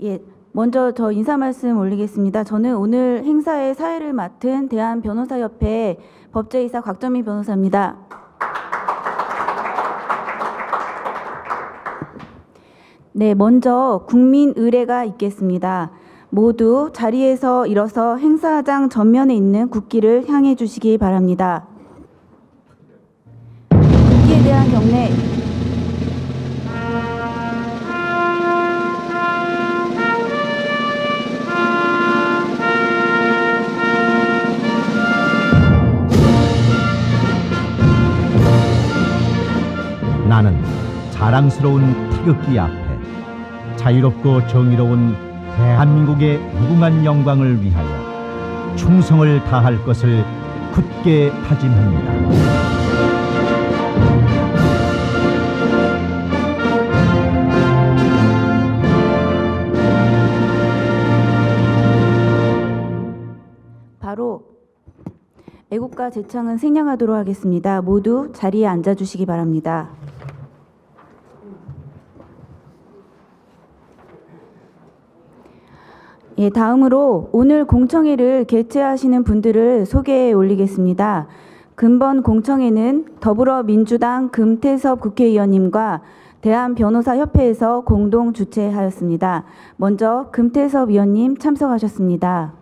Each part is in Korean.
예, 먼저 저 인사 말씀 올리겠습니다. 저는 오늘 행사의 사회를 맡은 대한변호사협회 법제이사 곽정민 변호사입니다. 네, 먼저 국민 의례가 있겠습니다. 모두 자리에서 일어서 행사장 전면에 있는 국기를 향해 주시기 바랍니다. 국기에 대한 경례. 나는 자랑스러운 태극기 앞에 자유롭고 정의로운 대한민국의 무궁한 영광을 위하여 충성을 다할 것을 굳게 다짐합니다. 바로 애국가 제창은 생략하도록 하겠습니다. 모두 자리에 앉아주시기 바랍니다. 예, 다음으로 오늘 공청회를 개최하시는 분들을 소개해 올리겠습니다. 근본 공청회는 더불어민주당 금태섭 국회의원님과 대한변호사협회에서 공동 주최하였습니다. 먼저 금태섭 의원님 참석하셨습니다.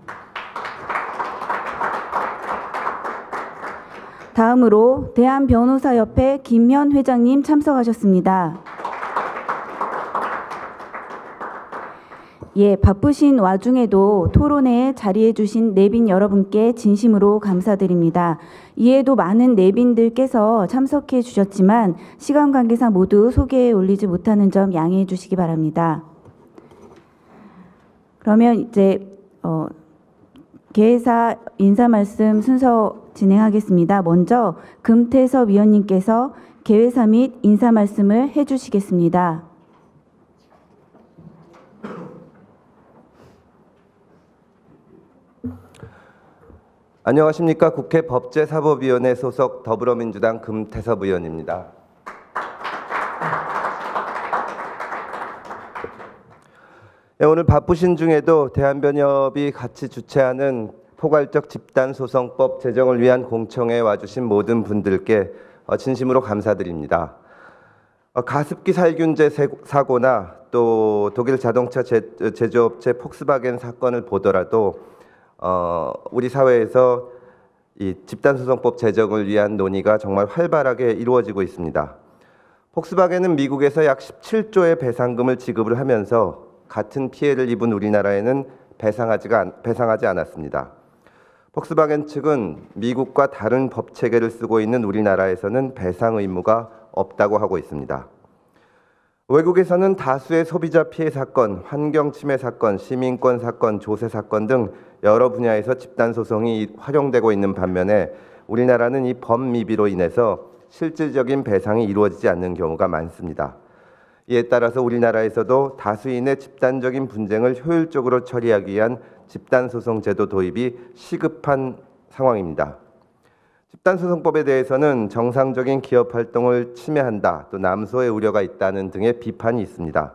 다음으로 대한변호사협회 김현 회장님 참석하셨습니다. 예, 바쁘신 와중에도 토론회에 자리해 주신 내빈 여러분께 진심으로 감사드립니다. 이에도 많은 내빈들께서 참석해 주셨지만 시간 관계상 모두 소개해 올리지 못하는 점 양해해 주시기 바랍니다. 그러면 이제 개회사 인사 말씀 순서 진행하겠습니다. 먼저 금태섭 위원님께서 개회사 및 인사 말씀을 해 주시겠습니다. 안녕하십니까. 국회 법제사법위원회 소속 더불어민주당 금태섭 의원입니다. 오늘 바쁘신 중에도 대한변협이 같이 주최하는 포괄적 집단소송법 제정을 위한 공청회에 와주신 모든 분들께 진심으로 감사드립니다. 가습기 살균제 사고나 또 독일 자동차 제조업체 폭스바겐 사건을 보더라도 우리 사회에서 이 집단소송법 제정을 위한 논의가 정말 활발하게 이루어지고 있습니다. 폭스바겐은 미국에서 약 17조의 배상금을 지급을 하면서 같은 피해를 입은 우리나라에는 배상하지 않았습니다. 폭스바겐 측은 미국과 다른 법 체계를 쓰고 있는 우리나라에서는 배상 의무가 없다고 하고 있습니다. 외국에서는 다수의 소비자 피해 사건, 환경 침해 사건, 시민권 사건, 조세 사건 등 여러 분야에서 집단 소송이 활용되고 있는 반면에 우리나라는 이 법미비로 인해서 실질적인 배상이 이루어지지 않는 경우가 많습니다. 이에 따라서 우리나라에서도 다수인의 집단적인 분쟁을 효율적으로 처리하기 위한 집단소송 제도 도입이 시급한 상황입니다. 집단소송법에 대해서는 정상적인 기업 활동을 침해한다, 또 남소의 우려가 있다는 등의 비판이 있습니다.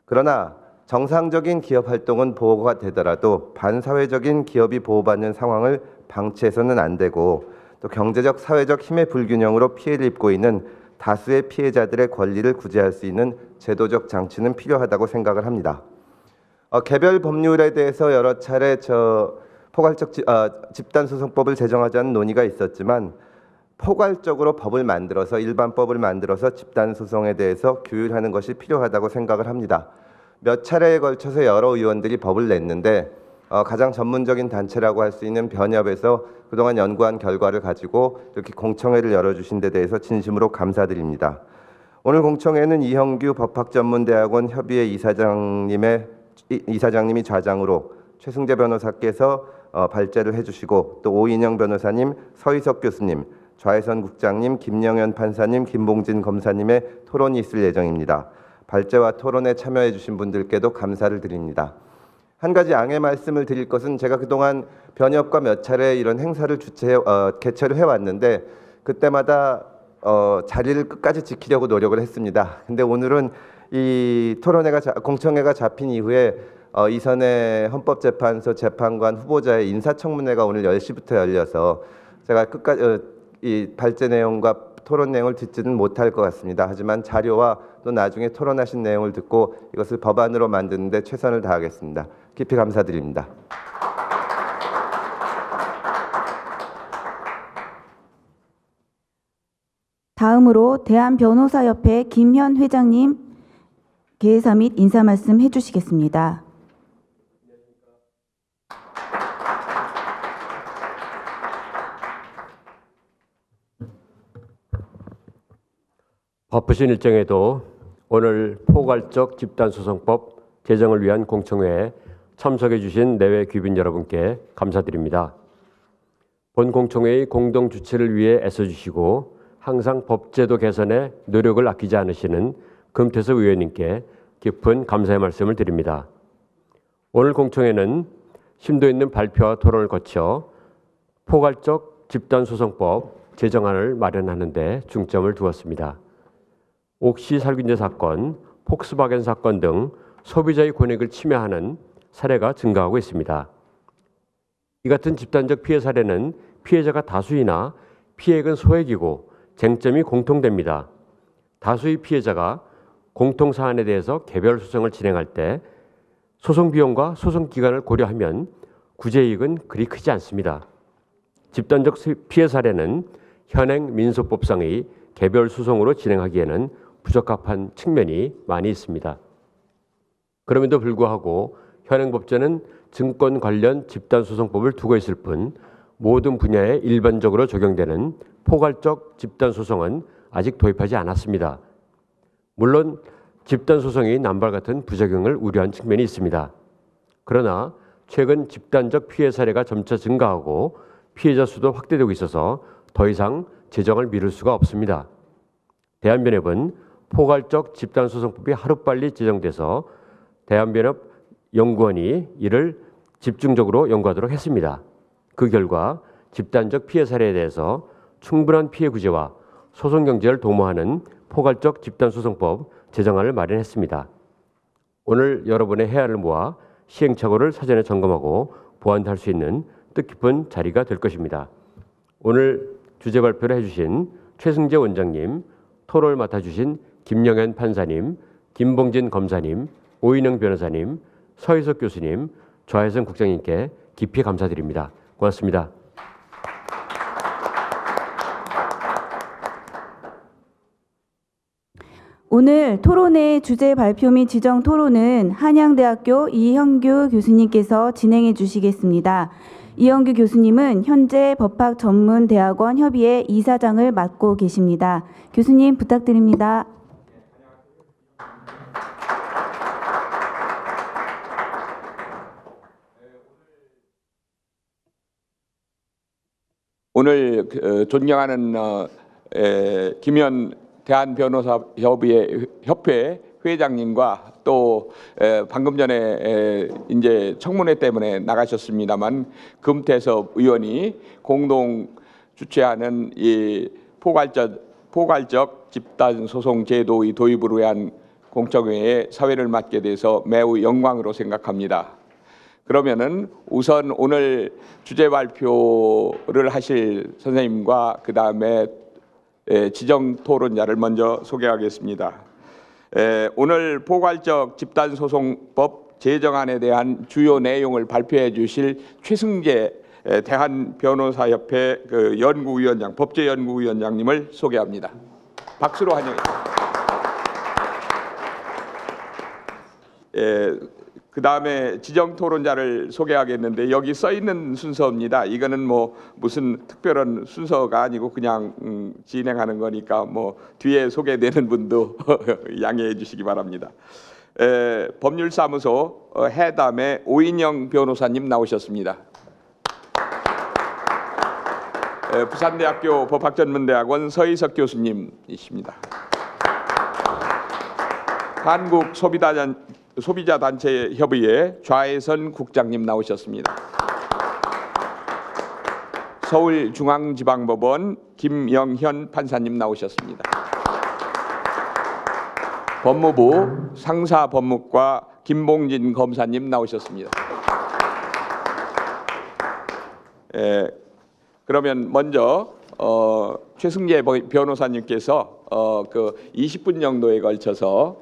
그러나 정상적인 기업 활동은 보호가 되더라도 반사회적인 기업이 보호받는 상황을 방치해서는 안 되고, 또 경제적, 사회적 힘의 불균형으로 피해를 입고 있는 다수의 피해자들의 권리를 구제할 수 있는 제도적 장치는 필요하다고 생각을 합니다. 개별 법률에 대해서 여러 차례 포괄적 집단소송법을 제정하자는 논의가 있었지만 포괄적으로 법을 만들어서 일반법을 만들어서 집단소송에 대해서 규율하는 것이 필요하다고 생각을 합니다. 몇 차례에 걸쳐서 여러 의원들이 법을 냈는데 가장 전문적인 단체라고 할 수 있는 변협에서 그동안 연구한 결과를 가지고 이렇게 공청회를 열어주신 데 대해서 진심으로 감사드립니다. 오늘 공청회는 이형규 법학전문대학원 협의회 이사장님이 좌장으로 최승재 변호사께서 발제를 해주시고, 또 오인영 변호사님, 서희석 교수님, 좌혜선 국장님, 김영현 판사님, 김봉진 검사님의 토론이 있을 예정입니다. 발제와 토론에 참여해 주신 분들께도 감사를 드립니다. 한 가지 양해 말씀을 드릴 것은, 제가 그동안 변협과 몇 차례 이런 행사를 개최를 해왔는데 그때마다 자리를 끝까지 지키려고 노력을 했습니다. 근데 오늘은 이 공청회가 잡힌 이후에 이선의 헌법재판소 재판관 후보자의 인사청문회가 오늘 10시부터 열려서 제가 끝까지 이 발제 내용과 토론 내용을 듣지는 못할 것 같습니다. 하지만 자료와 또 나중에 토론하신 내용을 듣고 이것을 법안으로 만드는 데 최선을 다하겠습니다. 깊이 감사드립니다. 다음으로 대한변호사협회 김현 회장님 개회사 및 인사 말씀 해주시겠습니다. 바쁘신 일정에도 오늘 포괄적 집단소송법 제정을 위한 공청회에 참석해 주신 내외 귀빈 여러분께 감사드립니다. 본 공청회의 공동 주최를 위해 애써주시고 항상 법제도 개선에 노력을 아끼지 않으시는 금태섭 의원님께 깊은 감사의 말씀을 드립니다. 오늘 공청회는 심도 있는 발표와 토론을 거쳐 포괄적 집단소송법 제정안을 마련하는 데 중점을 두었습니다. 옥시 살균제 사건, 폭스바겐 사건 등 소비자의 권익을 침해하는 사례가 증가하고 있습니다. 이 같은 집단적 피해 사례는 피해자가 다수이나 피해액은 소액이고 쟁점이 공통됩니다. 다수의 피해자가 공통 사안에 대해서 개별 소송을 진행할 때 소송 비용과 소송 기간을 고려하면 구제이익은 그리 크지 않습니다. 집단적 피해 사례는 현행 민소법상의 개별 소송으로 진행하기에는 부적합한 측면이 많이 있습니다. 그럼에도 불구하고 현행 법제는 증권 관련 집단소송법을 두고 있을 뿐 모든 분야에 일반적으로 적용되는 포괄적 집단소송은 아직 도입하지 않았습니다. 물론 집단소송이 남발 같은 부작용을 우려한 측면이 있습니다. 그러나 최근 집단적 피해 사례가 점차 증가하고 피해자 수도 확대되고 있어서 더 이상 제정을 미룰 수가 없습니다. 대한변협은 포괄적 집단소송법이 하루빨리 제정돼서 대한변협 연구원이 이를 집중적으로 연구하도록 했습니다. 그 결과 집단적 피해 사례에 대해서 충분한 피해 구제와 소송 경제를 도모하는 포괄적 집단소송법 제정안을 마련했습니다. 오늘 여러분의 해안을 모아 시행착오를 사전에 점검하고 보완할 수 있는 뜻깊은 자리가 될 것입니다. 오늘 주제 발표를 해주신 최승재 원장님, 토론을 맡아주신 김영현 판사님, 김봉진 검사님, 오인영 변호사님, 서희석 교수님, 좌혜성 국장님께 깊이 감사드립니다. 고맙습니다. 오늘 토론회 주제 발표 및 지정 토론은 한양대학교 이형규 교수님께서 진행해 주시겠습니다. 이형규 교수님은 현재 법학전문대학원 협의회 이사장을 맡고 계십니다. 교수님 부탁드립니다. 오늘 존경하는 김현 대한변호사협회 회장님과 또 방금 전에 이제 청문회 때문에 나가셨습니다만 금태섭 의원이 공동 주최하는 이 포괄적 집단 소송 제도의 도입을 위한 공청회에 사회를 맡게 돼서 매우 영광으로 생각합니다. 그러면은 우선 오늘 주제 발표를 하실 선생님과 그 다음에 지정 토론자를 먼저 소개하겠습니다. 오늘 포괄적 집단소송법 제정안에 대한 주요 내용을 발표해 주실 최승재 대한변호사협회 연구위원장, 법제연구위원장님을 소개합니다. 박수로 환영합니다. 그 다음에 지정 토론자를 소개하겠는데 여기 써 있는 순서입니다. 이거는 뭐 무슨 특별한 순서가 아니고 그냥 진행하는 거니까 뭐 뒤에 소개되는 분도 양해해 주시기 바랍니다. 법률사무소 해담의 오인영 변호사님 나오셨습니다. 부산대학교 법학전문대학원 서희석 교수님이십니다. 한국소비자단체협의회 좌혜선 국장님 나오셨습니다. 서울중앙지방법원 김영현 판사님 나오셨습니다. 법무부 상사법무과 김봉진 검사님 나오셨습니다. 그러면 먼저 최승재 변호사님께서 그 20분 정도에 걸쳐서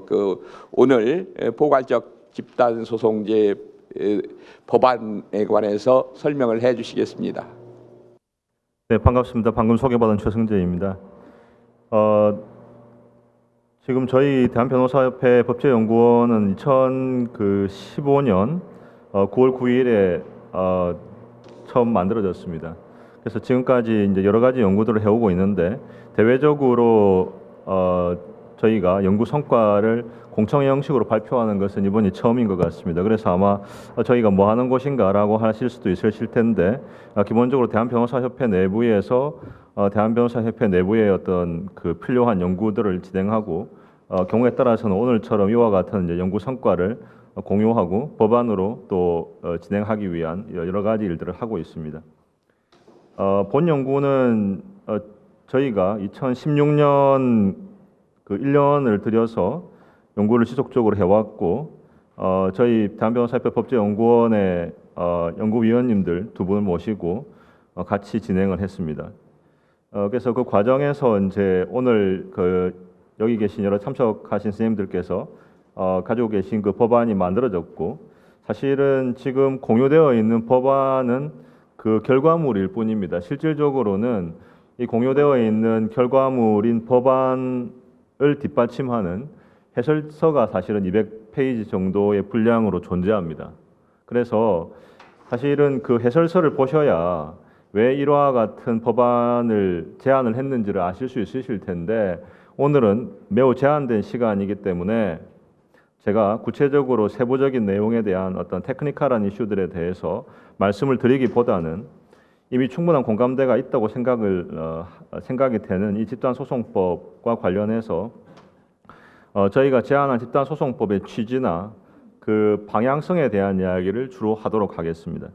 그 오늘 포괄적 집단 소송제 법안에 관해서 설명을 해주시겠습니다. 네, 반갑습니다. 방금 소개받은 최승재입니다. 지금 저희 대한변호사협회 법제연구원은 2015년 9월 9일에 처음 만들어졌습니다. 그래서 지금까지 이제 여러 가지 연구들을 해오고 있는데 대외적으로 저희가 연구 성과를 공청회 형식으로 발표하는 것은 이번이 처음인 것 같습니다. 그래서 아마 저희가 뭐 하는 곳인가라고 하실 수도 있으실 텐데 기본적으로 대한변호사협회 내부에서 대한변호사협회 내부의 어떤 그 필요한 연구들을 진행하고 경우에 따라서는 오늘처럼 이와 같은 이제 연구 성과를 공유하고 법안으로 또 진행하기 위한 여러 가지 일들을 하고 있습니다. 본 연구는 저희가 2016년 그 1년을 들여서 연구를 지속적으로 해왔고 저희 대한변호사협회 법제연구원의 연구위원님들 두 분을 모시고 같이 진행을 했습니다. 그래서 그 과정에서 이제 오늘 그 여기 계신 여러 참석하신 선생님들께서 가지고 계신 그 법안이 만들어졌고 사실은 지금 공유되어 있는 법안은 그 결과물일 뿐입니다. 실질적으로는 이 공유되어 있는 결과물인 법안을 뒷받침하는 해설서가 사실은 200페이지 정도의 분량으로 존재합니다. 그래서 사실은 그 해설서를 보셔야 왜 이와 같은 법안을 제안을 했는지를 아실 수 있으실 텐데 오늘은 매우 제한된 시간이기 때문에 제가 구체적으로 세부적인 내용에 대한 어떤 테크니컬한 이슈들에 대해서 말씀을 드리기보다는 이미 충분한 공감대가 있다고 생각이 되는 이 집단소송법과 관련해서 저희가 제안한 집단소송법의 취지나 그 방향성에 대한 이야기를 주로 하도록 하겠습니다.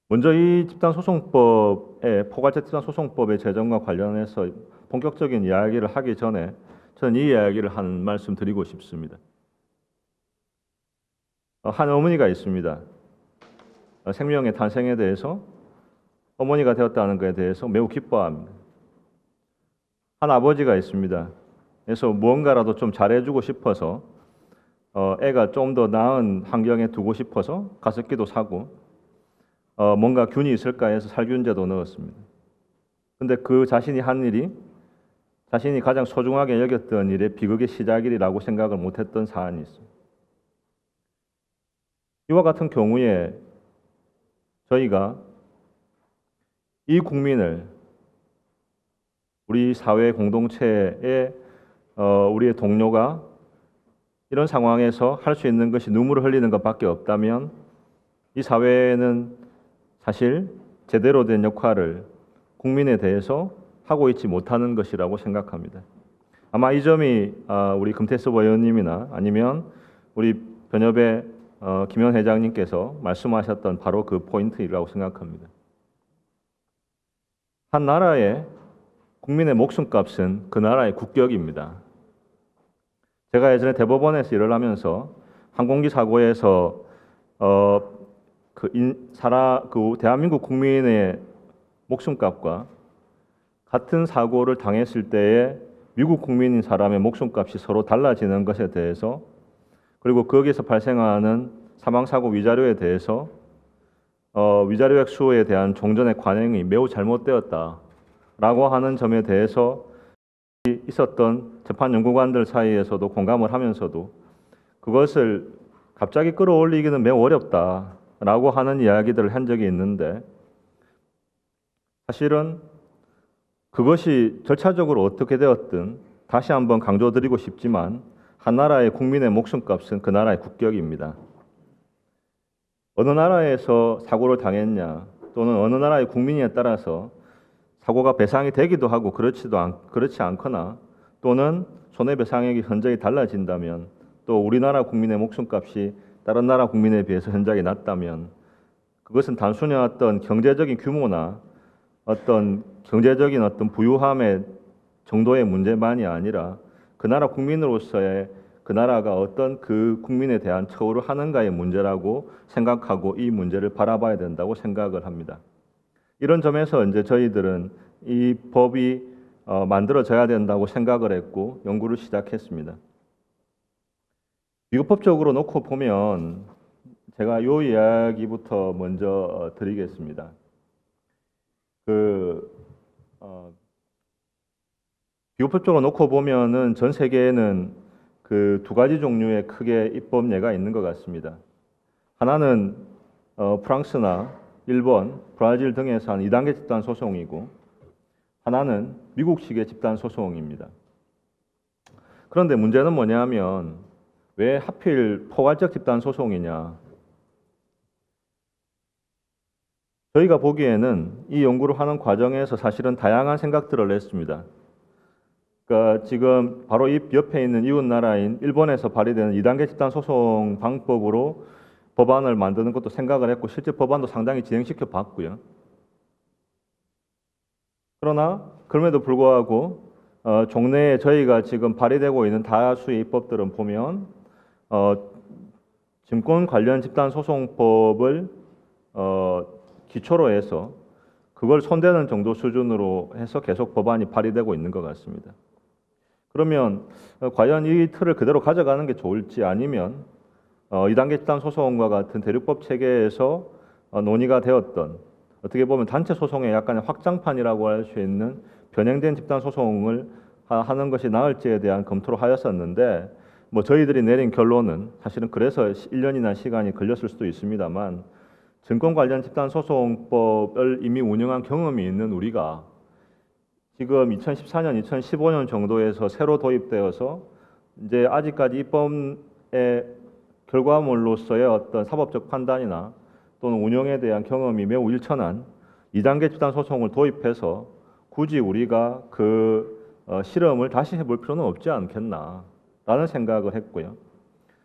먼저 이 집단소송법의 포괄적 집단소송법의 제정과 관련해서 본격적인 이야기를 하기 전에 저는 이 이야기를 한 말씀 드리고 싶습니다. 한 어머니가 있습니다. 생명의 탄생에 대해서 어머니가 되었다는 것에 대해서 매우 기뻐합니다. 한 아버지가 있습니다. 그래서 무언가라도 좀 잘해주고 싶어서 애가 좀 더 나은 환경에 두고 싶어서 가습기도 사고 뭔가 균이 있을까 해서 살균제도 넣었습니다. 근데 그 자신이 한 일이 자신이 가장 소중하게 여겼던 일의 비극의 시작이라고 생각을 못했던 사안이 있습니다. 이와 같은 경우에 저희가 이 국민을 우리 사회 공동체에 우리의 동료가 이런 상황에서 할 수 있는 것이 눈물을 흘리는 것밖에 없다면 이 사회는 사실 제대로 된 역할을 국민에 대해서 하고 있지 못하는 것이라고 생각합니다. 아마 이 점이 우리 금태섭 의원님이나 아니면 우리 변협의 김현 회장님께서 말씀하셨던 바로 그 포인트라고 생각합니다. 한 나라의 국민의 목숨값은 그 나라의 국격입니다. 제가 예전에 대법원에서 일을 하면서 항공기 사고에서 대한민국 국민의 목숨값과 같은 사고를 당했을 때에 미국 국민인 사람의 목숨값이 서로 달라지는 것에 대해서 그리고 거기에서 발생하는 사망사고 위자료에 대해서 위자료 액수에 대한 종전의 관행이 매우 잘못되었다라고 하는 점에 대해서 있었던 재판연구관들 사이에서도 공감을 하면서도 그것을 갑자기 끌어올리기는 매우 어렵다라고 하는 이야기들을 한 적이 있는데 사실은 그것이 절차적으로 어떻게 되었든 다시 한번 강조드리고 싶지만 한 나라의 국민의 목숨값은 그 나라의 국격입니다. 어느 나라에서 사고를 당했냐 또는 어느 나라의 국민에 따라서 사고가 배상이 되기도 하고 그렇지 않거나 또는 손해배상액이 현저히 달라진다면 또 우리나라 국민의 목숨값이 다른 나라 국민에 비해서 현저히 낮다면 그것은 단순히 어떤 경제적인 규모나 어떤 경제적인 어떤 부유함의 정도의 문제만이 아니라 그 나라 국민으로서의 그 나라가 어떤 그 국민에 대한 처우를 하는가의 문제라고 생각하고 이 문제를 바라봐야 된다고 생각을 합니다. 이런 점에서 이제 저희들은 이 법이 만들어져야 된다고 생각을 했고 연구를 시작했습니다. 미국법적으로 놓고 보면 제가 요 이야기부터 먼저 드리겠습니다. 미국법적으로 놓고 보면은 전 세계에는 그 두 가지 종류의 크게 입법 예가 있는 것 같습니다. 하나는 프랑스나 일본, 브라질 등에서 한 2단계 집단 소송이고 하나는 미국식의 집단 소송입니다. 그런데 문제는 뭐냐면 왜 하필 포괄적 집단 소송이냐? 저희가 보기에는 이 연구를 하는 과정에서 사실은 다양한 생각들을 냈습니다. 그러니까 지금 바로 이 옆에 있는 이웃 나라인 일본에서 발의되는 2단계 집단 소송 방법으로 법안을 만드는 것도 생각을 했고 실제 법안도 상당히 진행시켜 봤고요. 그러나 그럼에도 불구하고 종래에 저희가 지금 발의되고 있는 다수의 입법들은 보면 증권 관련 집단 소송법을 기초로 해서 그걸 손대는 정도 수준으로 해서 계속 법안이 발의되고 있는 것 같습니다. 그러면 과연 이 틀을 그대로 가져가는 게 좋을지 아니면 2단계 집단 소송과 같은 대륙법 체계에서 논의가 되었던 어떻게 보면 단체 소송의 약간의 확장판이라고 할 수 있는 변형된 집단 소송을 하는 것이 나을지에 대한 검토를 하였었는데 뭐 저희들이 내린 결론은 사실은 그래서 1년이나 시간이 걸렸을 수도 있습니다만 증권 관련 집단 소송법을 이미 운영한 경험이 있는 우리가 지금 2014년, 2015년 정도에서 새로 도입되어서 이제 아직까지 입법의 결과물로서의 어떤 사법적 판단이나 또는 운영에 대한 경험이 매우 일천한 2단계 집단 소송을 도입해서 굳이 우리가 그 실험을 다시 해볼 필요는 없지 않겠나라는 생각을 했고요.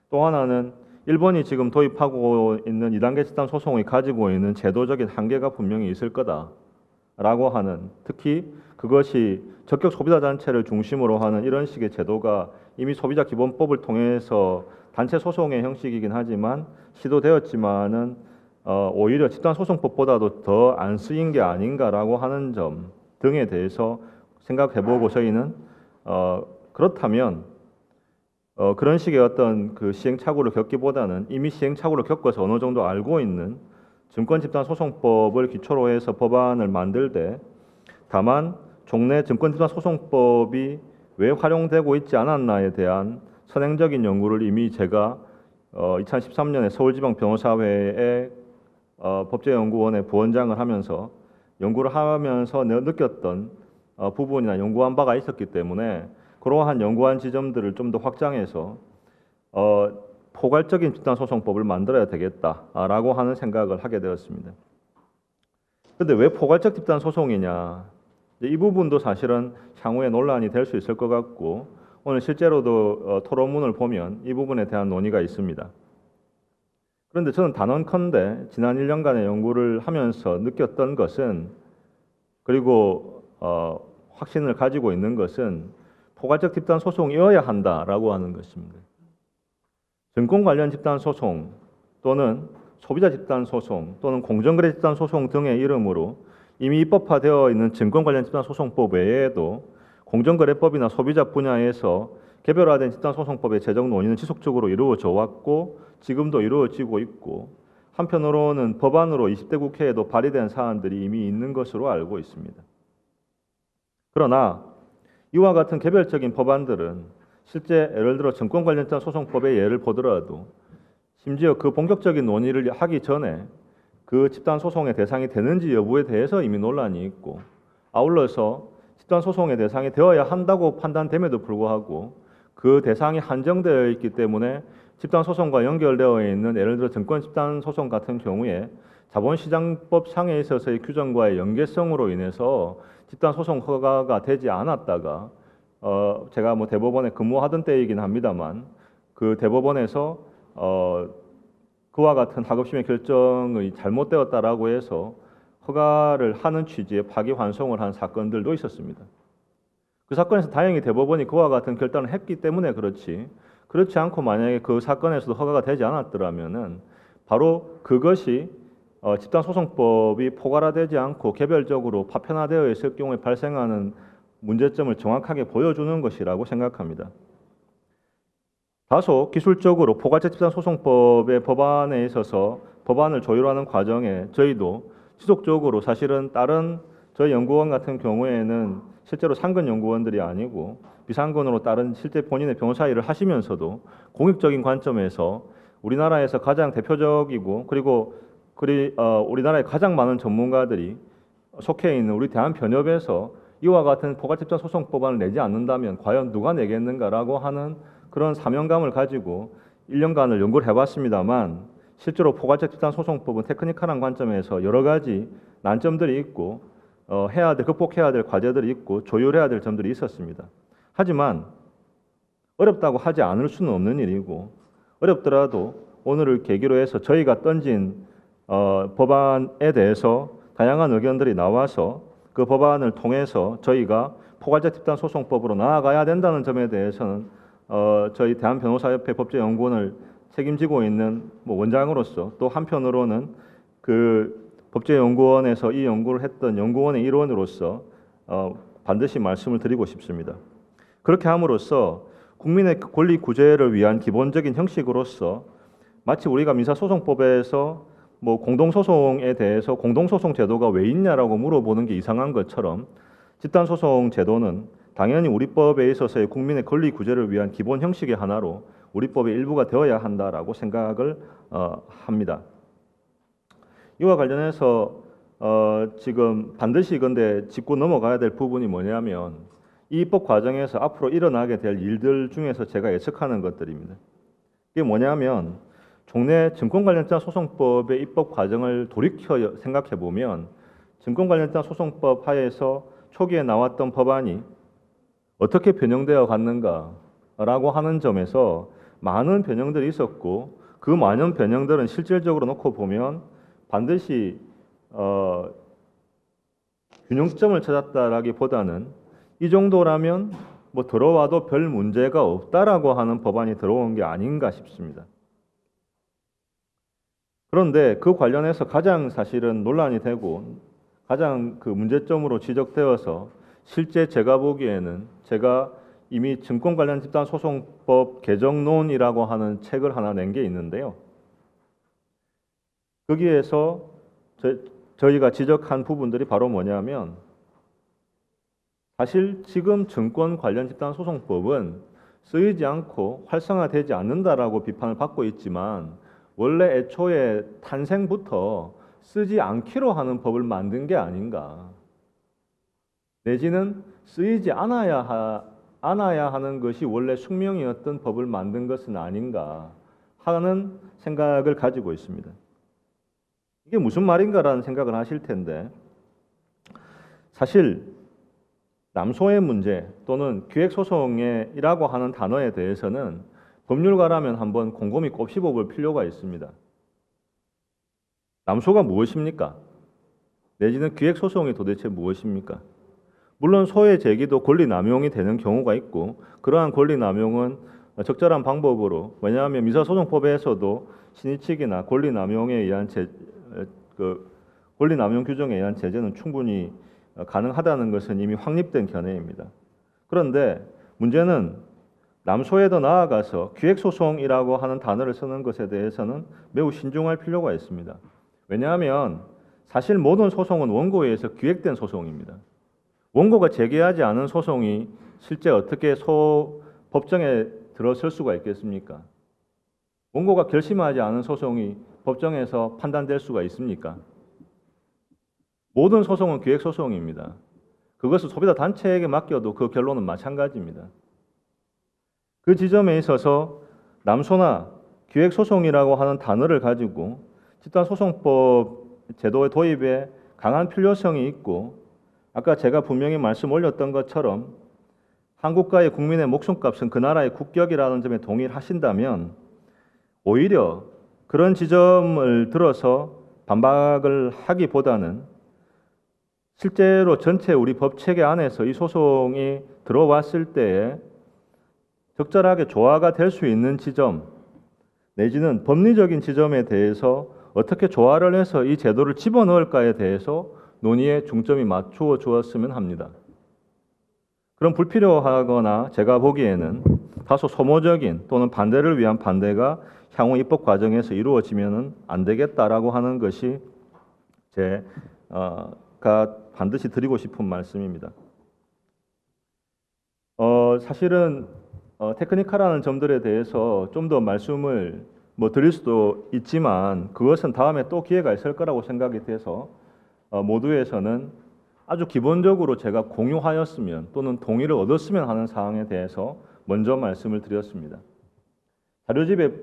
또 하나는 일본이 지금 도입하고 있는 2단계 집단 소송이 가지고 있는 제도적인 한계가 분명히 있을 거다라고 하는, 특히 그것이 적격 소비자 단체를 중심으로 하는 이런 식의 제도가 이미 소비자 기본법을 통해서 단체 소송의 형식이긴 하지만 시도되었지만은 오히려 집단 소송법보다도 더 안 쓰인 게 아닌가라고 하는 점 등에 대해서 생각해보고 저희는 그렇다면 그런 식의 어떤 그 시행착오를 겪기보다는 이미 시행착오를 겪어서 어느 정도 알고 있는 증권 집단 소송법을 기초로 해서 법안을 만들 때 다만 종래 증권 집단 소송법이 왜 활용되고 있지 않았나에 대한 선행적인 연구를 이미 제가 2013년에 서울지방변호사회의 법제연구원의 부원장을 하면서 연구를 하면서 느꼈던 부분이나 연구한 바가 있었기 때문에 그러한 연구한 지점들을 좀 더 확장해서 포괄적인 집단 소송법을 만들어야 되겠다라고 하는 생각을 하게 되었습니다. 그런데 왜 포괄적 집단 소송이냐? 이 부분도 사실은 향후에 논란이 될 수 있을 것 같고 오늘 실제로도 토론문을 보면 이 부분에 대한 논의가 있습니다. 그런데 저는 단언컨대 지난 1년간의 연구를 하면서 느꼈던 것은, 그리고 확신을 가지고 있는 것은 포괄적 집단 소송이어야 한다라고 하는 것입니다. 증권 관련 집단 소송 또는 소비자 집단 소송 또는 공정거래 집단 소송 등의 이름으로 이미 입법화되어 있는 증권 관련 집단 소송법 외에도 공정거래법이나 소비자 분야에서 개별화된 집단 소송법의 제정 논의는 지속적으로 이루어져 왔고 지금도 이루어지고 있고 한편으로는 법안으로 20대 국회에도 발의된 사안들이 이미 있는 것으로 알고 있습니다. 그러나 이와 같은 개별적인 법안들은 실제 예를 들어 증권 관련 집단 소송법의 예를 보더라도 심지어 그 본격적인 논의를 하기 전에 그 집단 소송의 대상이 되는지 여부에 대해서 이미 논란이 있고 아울러서 집단 소송의 대상이 되어야 한다고 판단됨에도 불구하고 그 대상이 한정되어 있기 때문에 집단 소송과 연결되어 있는 예를 들어 증권 집단 소송 같은 경우에 자본시장법 상에 있어서의 규정과의 연계성으로 인해서 집단 소송 허가가 되지 않았다가 제가 뭐 대법원에 근무하던 때이긴 합니다만 그 대법원에서 그와 같은 하급심의 결정이 잘못되었다라고 해서 허가를 하는 취지의 파기환송을 한 사건들도 있었습니다. 그 사건에서 다행히 대법원이 그와 같은 결단을 했기 때문에 그렇지 않고 만약에 그 사건에서도 허가가 되지 않았더라면은 바로 그것이 집단소송법이 포괄화되지 않고 개별적으로 파편화되어 있을 경우에 발생하는 문제점을 정확하게 보여주는 것이라고 생각합니다. 다소 기술적으로 포괄적 집단소송법의 법안에 있어서 법안을 조율하는 과정에 저희도 지속적으로 사실은 다른 저희 연구원 같은 경우에는 실제로 상근 연구원들이 아니고 비상근으로 다른 실제 본인의 변호사 일을 하시면서도 공익적인 관점에서 우리나라에서 가장 대표적이고 그리고 우리나라에 가장 많은 전문가들이 속해 있는 우리 대한변협에서 이와 같은 포괄집단소송법안을 내지 않는다면 과연 누가 내겠는가라고 하는 그런 사명감을 가지고 1년간을 연구를 해봤습니다만 실제로 포괄적 집단소송법은 테크니컬한 관점에서 여러 가지 난점들이 있고 극복해야 될 과제들이 있고 조율해야 될 점들이 있었습니다. 하지만 어렵다고 하지 않을 수는 없는 일이고 어렵더라도 오늘을 계기로 해서 저희가 던진 법안에 대해서 다양한 의견들이 나와서 그 법안을 통해서 저희가 포괄적 집단소송법으로 나아가야 된다는 점에 대해서는 저희 대한변호사협회 법제연구원을 책임지고 있는 원장으로서 또 한편으로는 그 법제연구원에서 이 연구를 했던 연구원의 일원으로서 반드시 말씀을 드리고 싶습니다. 그렇게 함으로써 국민의 권리 구제를 위한 기본적인 형식으로서 마치 우리가 민사소송법에서 공동소송에 대해서 공동소송 제도가 왜 있냐라고 물어보는 게 이상한 것처럼 집단소송 제도는 당연히 우리 법에 있어서의 국민의 권리 구제를 위한 기본 형식의 하나로 우리 법의 일부가 되어야 한다라고 생각을 합니다. 이와 관련해서 지금 반드시 근데 짚고 넘어가야 될 부분이 뭐냐면 이 입법 과정에서 앞으로 일어나게 될 일들 중에서 제가 예측하는 것들입니다. 이게 뭐냐면 종래 증권관련자소송법의 입법 과정을 돌이켜 생각해 보면 증권관련자소송법 하에서 초기에 나왔던 법안이 어떻게 변형되어 갔는가라고 하는 점에서 많은 변형들이 있었고 그 많은 변형들은 실질적으로 놓고 보면 반드시 균형점을 찾았다라기보다는 이 정도라면 들어와도 별 문제가 없다라고 하는 법안이 들어온 게 아닌가 싶습니다. 그런데 그 관련해서 가장 사실은 논란이 되고 가장 그 문제점으로 지적되어서 실제 제가 보기에는 제가 이미 증권관련집단소송법 개정론이라고 하는 책을 하나 낸 게 있는데요. 거기에서 저희가 지적한 부분들이 바로 뭐냐면 사실 지금 증권관련집단소송법은 쓰이지 않고 활성화되지 않는다라고 비판을 받고 있지만 원래 애초에 탄생부터 쓰지 않기로 하는 법을 만든 게 아닌가. 내지는 쓰이지 않아야 하는 것이 원래 숙명이었던 법을 만든 것은 아닌가 하는 생각을 가지고 있습니다. 이게 무슨 말인가라는 생각을 하실 텐데 사실 남소의 문제 또는 기획소송이라고 하는 단어에 대해서는 법률가라면 한번 곰곰이 곱씹어 볼 필요가 있습니다. 남소가 무엇입니까? 내지는 기획소송이 도대체 무엇입니까? 물론 소의 제기도 권리남용이 되는 경우가 있고 그러한 권리남용은 적절한 방법으로 왜냐하면 민사소송법에서도 신의칙이나 권리남용에 의한 권리남용 규정에 의한 제재는 충분히 가능하다는 것은 이미 확립된 견해입니다. 그런데 문제는 남소에 더 나아가서 기획소송이라고 하는 단어를 쓰는 것에 대해서는 매우 신중할 필요가 있습니다. 왜냐하면 사실 모든 소송은 원고에 의해서 기획된 소송입니다. 원고가 제기하지 않은 소송이 실제 어떻게 법정에 들어설 수가 있겠습니까? 원고가 결심하지 않은 소송이 법정에서 판단될 수가 있습니까? 모든 소송은 기획소송입니다. 그것을 소비자 단체에게 맡겨도 그 결론은 마찬가지입니다. 그 지점에 있어서 남소나 기획소송이라고 하는 단어를 가지고 집단소송법 제도의 도입에 강한 필요성이 있고 아까 제가 분명히 말씀 올렸던 것처럼 한국가의 국민의 목숨값은 그 나라의 국격이라는 점에 동의를 하신다면 오히려 그런 지점을 들어서 반박을 하기보다는 실제로 전체 우리 법체계 안에서 이 소송이 들어왔을 때에 적절하게 조화가 될 수 있는 지점 내지는 법리적인 지점에 대해서 어떻게 조화를 해서 이 제도를 집어넣을까에 대해서 논의에 중점이 맞추어 주었으면 합니다. 그런 불필요하거나 제가 보기에는 다소 소모적인 또는 반대를 위한 반대가 향후 입법 과정에서 이루어지면은 안 되겠다라고 하는 것이 제가 반드시 드리고 싶은 말씀입니다. 사실은 테크니컬한 점들에 대해서 좀 더 말씀을 드릴 수도 있지만 그것은 다음에 또 기회가 있을 거라고 생각이 돼서 모두에서는 아주 기본적으로 제가 공유하였으면 또는 동의를 얻었으면 하는 사항에 대해서 먼저 말씀을 드렸습니다. 자료집에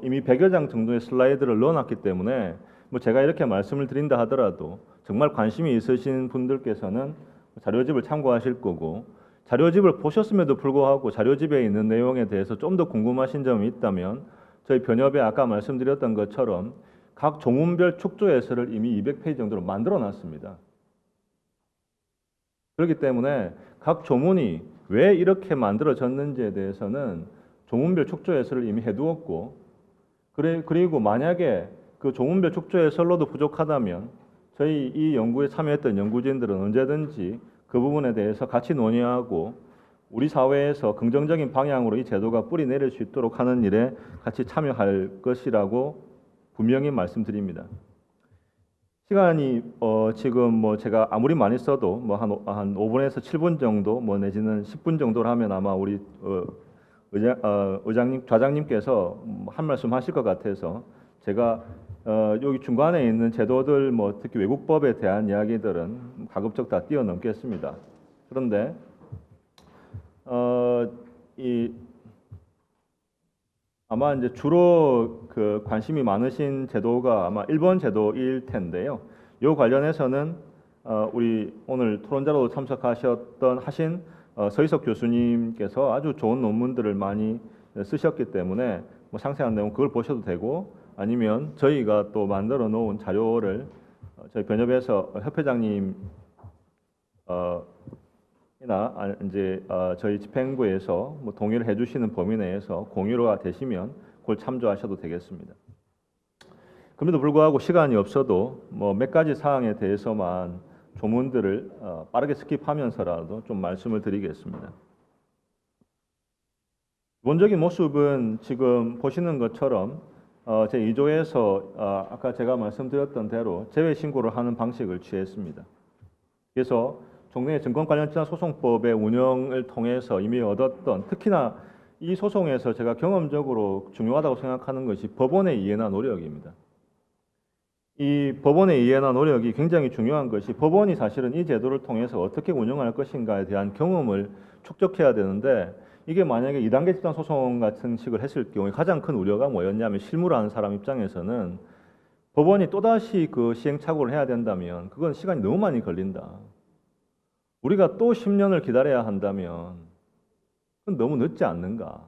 이미 100여 장 정도의 슬라이드를 넣어놨기 때문에 제가 이렇게 말씀을 드린다 하더라도 정말 관심이 있으신 분들께서는 자료집을 참고하실 거고 자료집을 보셨음에도 불구하고 자료집에 있는 내용에 대해서 좀 더 궁금하신 점이 있다면 저희 변협에 아까 말씀드렸던 것처럼 각 조문별 축조 해설을 이미 200페이지 정도로 만들어 놨습니다. 그렇기 때문에 각 조문이 왜 이렇게 만들어졌는지에 대해서는 조문별 축조 해설을 이미 해두었고 그리고 만약에 그 조문별 축조 해설로도 부족하다면 저희 이 연구에 참여했던 연구진들은 언제든지 그 부분에 대해서 같이 논의하고 우리 사회에서 긍정적인 방향으로 이 제도가 뿌리 내릴 수 있도록 하는 일에 같이 참여할 것이라고 분명히 말씀드립니다. 시간이 지금 제가 아무리 많이 써도 한 5분에서 7분 정도 내지는 10분 정도를 하면 아마 우리 좌장님께서 한 말씀 하실 것 같아서 제가 여기 중간에 있는 제도들 특히 외국법에 대한 이야기들은 가급적 다 뛰어넘겠습니다. 그런데 아마 이제 주로 그 관심이 많으신 제도가 아마 1번 제도일 텐데요. 이 관련해서는 우리 오늘 토론자로 하신 서희석 교수님께서 아주 좋은 논문들을 많이 쓰셨기 때문에 상세한 내용 그걸 보셔도 되고 아니면 저희가 또 만들어 놓은 자료를 저희 변협에서 협회장님 이나 이제 저희 집행부에서 동의를 해주시는 범위 내에서 공유가 되시면 그걸 참조하셔도 되겠습니다. 그럼에도 불구하고 시간이 없어도 몇 가지 사항에 대해서만 조문들을 빠르게 스킵하면서라도 좀 말씀을 드리겠습니다. 기본적인 모습은 지금 보시는 것처럼 제 2조에서 아까 제가 말씀드렸던 대로 제외 신고를 하는 방식을 취했습니다. 그래서 종래 증권 관련 지난 소송법의 운영을 통해서 이미 얻었던 특히나 이 소송에서 제가 경험적으로 중요하다고 생각하는 것이 법원의 이해나 노력입니다. 이 법원의 이해나 노력이 굉장히 중요한 것이 법원이 사실은 이 제도를 통해서 어떻게 운영할 것인가에 대한 경험을 축적해야 되는데 이게 만약에 2단계 집단 소송 같은 식을 했을 경우에 가장 큰 우려가 뭐였냐면 실무를 하는 사람 입장에서는 법원이 또다시 그 시행착오를 해야 된다면 그건 시간이 너무 많이 걸린다. 우리가 또 10년을 기다려야 한다면 그건 너무 늦지 않는가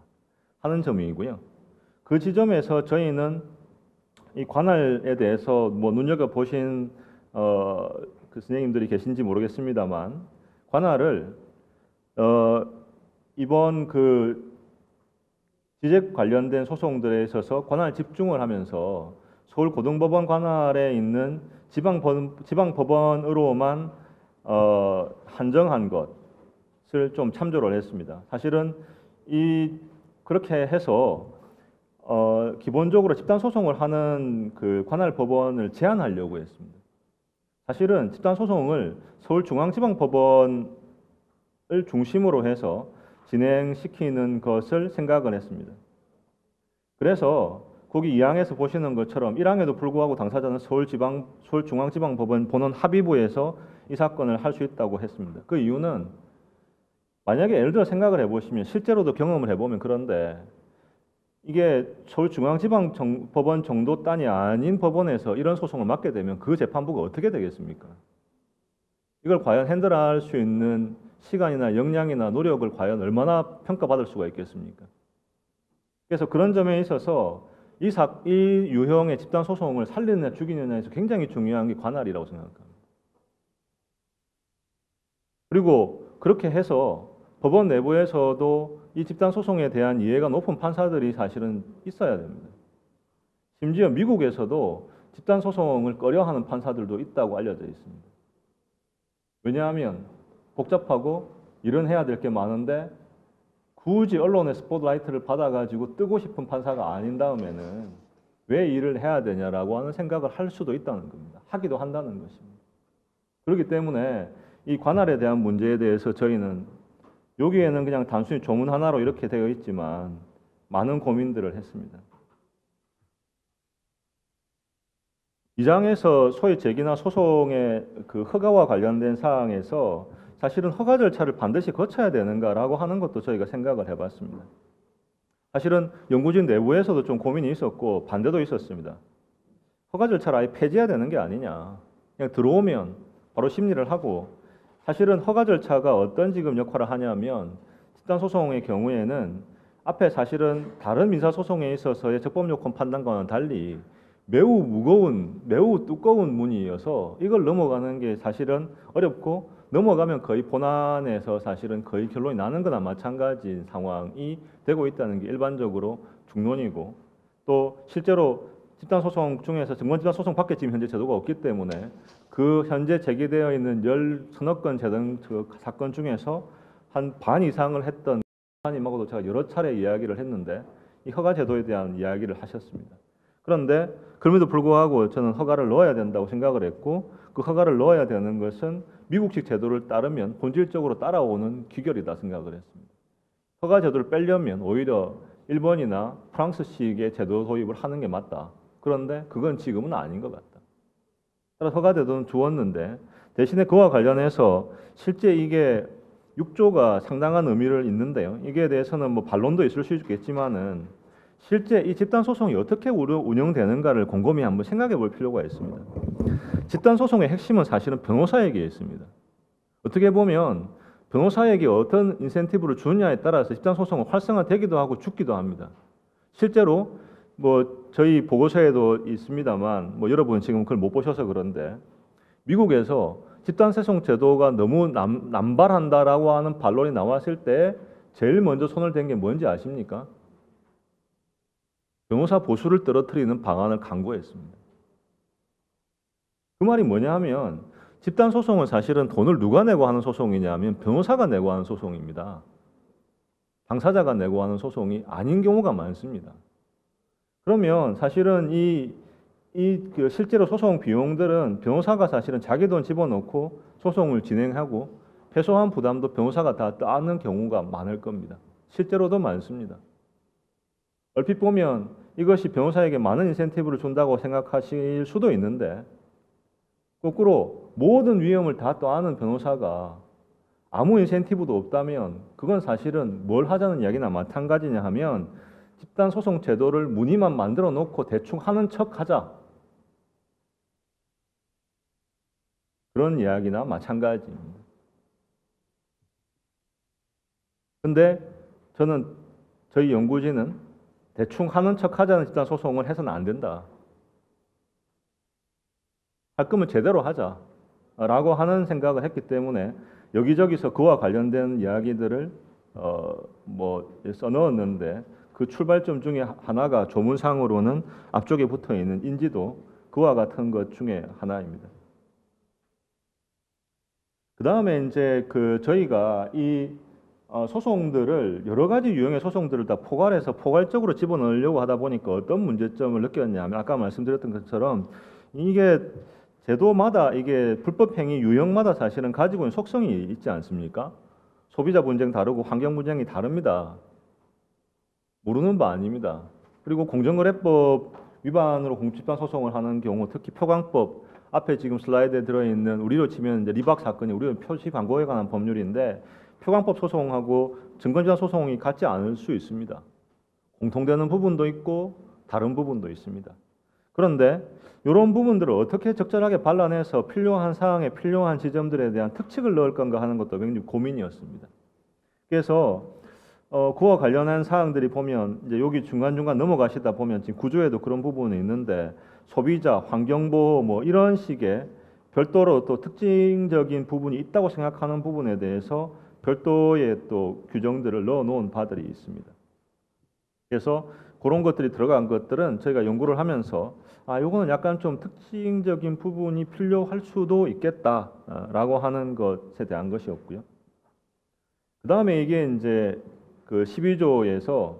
하는 점이고요. 그 지점에서 저희는 이 관할에 대해서 눈여겨보신 그 선생님들이 계신지 모르겠습니다만 관할을 이번 그 지적 관련된 소송들에 있어서 관할 집중을 하면서 서울고등법원 관할에 있는 지방법원으로만 한정한 것을 좀 참조를 했습니다. 사실은 그렇게 해서 기본적으로 집단 소송을 하는 그 관할 법원을 제한하려고 했습니다. 사실은 집단 소송을 서울중앙지방법원을 중심으로 해서 진행시키는 것을 생각을 했습니다. 그래서 거기 2항에서 보시는 것처럼 1항에도 불구하고 당사자는 서울중앙지방법원 본원 합의부에서 이 사건을 할 수 있다고 했습니다. 그 이유는 만약에 예를 들어 생각을 해보시면 실제로도 경험을 해보면 그런데 이게 서울중앙지방법원 정도 단위 아닌 법원에서 이런 소송을 맡게 되면 그 재판부가 어떻게 되겠습니까? 이걸 과연 핸들할 수 있는 시간이나 역량이나 노력을 과연 얼마나 평가받을 수가 있겠습니까? 그래서 그런 점에 있어서 이 유형의 집단 소송을 살리느냐 죽이느냐에서 굉장히 중요한 게 관할이라고 생각합니다. 그리고 그렇게 해서 법원 내부에서도 이 집단 소송에 대한 이해가 높은 판사들이 사실은 있어야 됩니다. 심지어 미국에서도 집단 소송을 꺼려하는 판사들도 있다고 알려져 있습니다. 왜냐하면 복잡하고 일은 해야 될 게 많은데 굳이 언론의 스포트라이트를 받아가지고 뜨고 싶은 판사가 아닌 다음에는 왜 일을 해야 되냐라고 하는 생각을 할 수도 있다는 겁니다. 하기도 한다는 것입니다. 그렇기 때문에 이 관할에 대한 문제에 대해서 저희는 여기에는 그냥 단순히 조문 하나로 이렇게 되어 있지만 많은 고민들을 했습니다. 이 장에서 소위 제기나 소송의 그 허가와 관련된 사항에서 사실은 허가 절차를 반드시 거쳐야 되는가라고 하는 것도 저희가 생각을 해봤습니다. 사실은 연구진 내부에서도 좀 고민이 있었고 반대도 있었습니다. 허가 절차를 아예 폐지해야 되는 게 아니냐. 그냥 들어오면 바로 심리를 하고, 사실은 허가 절차가 어떤 지금 역할을 하냐면 집단 소송의 경우에는 앞에 사실은 다른 민사 소송에 있어서의 적법 요건 판단과는 달리 매우 무거운, 매우 두꺼운 문이어서 이걸 넘어가는 게 사실은 어렵고, 넘어가면 거의 본안에서 사실은 거의 결론이 나는 거나 마찬가지인 상황이 되고 있다는 게 일반적으로 중론이고, 또 실제로 집단 소송 중에서 증권 집단 소송 밖에 지금 현재 제도가 없기 때문에 그 현재 제기되어 있는 10서너 건 재등 사건 중에서 한 반 이상을 했던 판사님하고도 제가 여러 차례 이야기를 했는데 이 허가 제도에 대한 이야기를 하셨습니다. 그런데 그럼에도 불구하고 저는 허가를 넣어야 된다고 생각을 했고, 그 허가를 넣어야 되는 것은 미국식 제도를 따르면 본질적으로 따라오는 귀결이다 생각을 했습니다. 허가 제도를 빼려면 오히려 일본이나 프랑스식의 제도 도입을 하는 게 맞다. 그런데 그건 지금은 아닌 것 같다. 따라서 허가 제도는 주었는데 대신에 그와 관련해서 실제 이게 6조가 상당한 의미를 있는데요. 이게 대해서는 뭐 반론도 있을 수 있겠지만은 실제 이 집단 소송이 어떻게 운영되는가를 곰곰이 한번 생각해 볼 필요가 있습니다. 집단 소송의 핵심은 사실은 변호사에게 있습니다. 어떻게 보면 변호사에게 어떤 인센티브를 주느냐에 따라서 집단 소송은 활성화되기도 하고 죽기도 합니다. 실제로 뭐 저희 보고서에도 있습니다만 뭐 여러분 지금 그걸 못 보셔서 그런데 미국에서 집단 소송 제도가 너무 남발한다라고 하는 반론이 나왔을 때 제일 먼저 손을 댄 게 뭔지 아십니까? 변호사 보수를 떨어뜨리는 방안을 강구했습니다. 그 말이 뭐냐 하면 집단 소송은 사실은 돈을 누가 내고 하는 소송이냐 하면 변호사가 내고 하는 소송입니다. 당사자가 내고 하는 소송이 아닌 경우가 많습니다. 그러면 사실은 그 실제로 소송 비용들은 변호사가 사실은 자기 돈 집어넣고 소송을 진행하고 패소한 부담도 변호사가 다 따는 경우가 많을 겁니다. 실제로도 많습니다. 얼핏 보면 이것이 변호사에게 많은 인센티브를 준다고 생각하실 수도 있는데 거꾸로 모든 위험을 다 떠안은 변호사가 아무 인센티브도 없다면 그건 사실은 뭘 하자는 이야기나 마찬가지냐 하면 집단 소송 제도를 문의만 만들어 놓고 대충 하는 척 하자. 그런 이야기나 마찬가지입니다. 근데 저는 저희 연구진은 대충 하는 척 하자는 집단 소송을 해서는 안 된다. 할 거면 제대로 하자라고 하는 생각을 했기 때문에 여기저기서 그와 관련된 이야기들을 써넣었는데 그 출발점 중에 하나가 조문상으로는 앞쪽에 붙어 있는 인지도 그와 같은 것 중에 하나입니다. 그 다음에 이제 저희가 이 소송들을 여러 가지 유형의 소송들을 다 포괄해서 포괄적으로 집어넣으려고 하다 보니까 어떤 문제점을 느꼈냐면 아까 말씀드렸던 것처럼 이게 제도마다 이게 불법행위 유형마다 사실은 가지고 있는 속성이 있지 않습니까? 소비자 분쟁 다르고 환경 분쟁이 다릅니다. 모르는 바 아닙니다. 그리고 공정거래법 위반으로 공집단 소송을 하는 경우 특히 표광법 앞에 지금 슬라이드에 들어있는 우리로 치면 이제 리박 사건이 우리로 표시 광고에 관한 법률인데 표광법 소송하고 증권집단 소송이 같지 않을 수 있습니다. 공통되는 부분도 있고 다른 부분도 있습니다. 그런데 이런 부분들을 어떻게 적절하게 발라내서 필요한 사항에 필요한 지점들에 대한 특칙을 넣을 건가 하는 것도 굉장히 고민이었습니다. 그래서 그와 관련한 사항들이 보면 이제 여기 중간중간 넘어가시다 보면 지금 구조에도 그런 부분이 있는데 소비자, 환경보호 뭐 이런 식의 별도로 또 특징적인 부분이 있다고 생각하는 부분에 대해서 별도의 또 규정들을 넣어 놓은 바들이 있습니다. 그래서 그런 것들이 들어간 것들은 저희가 연구를 하면서 요거는 약간 좀 특징적인 부분이 필요할 수도 있겠다라고 하는 것에 대한 것이었고요. 그 다음에 이게 이제 그 12조에서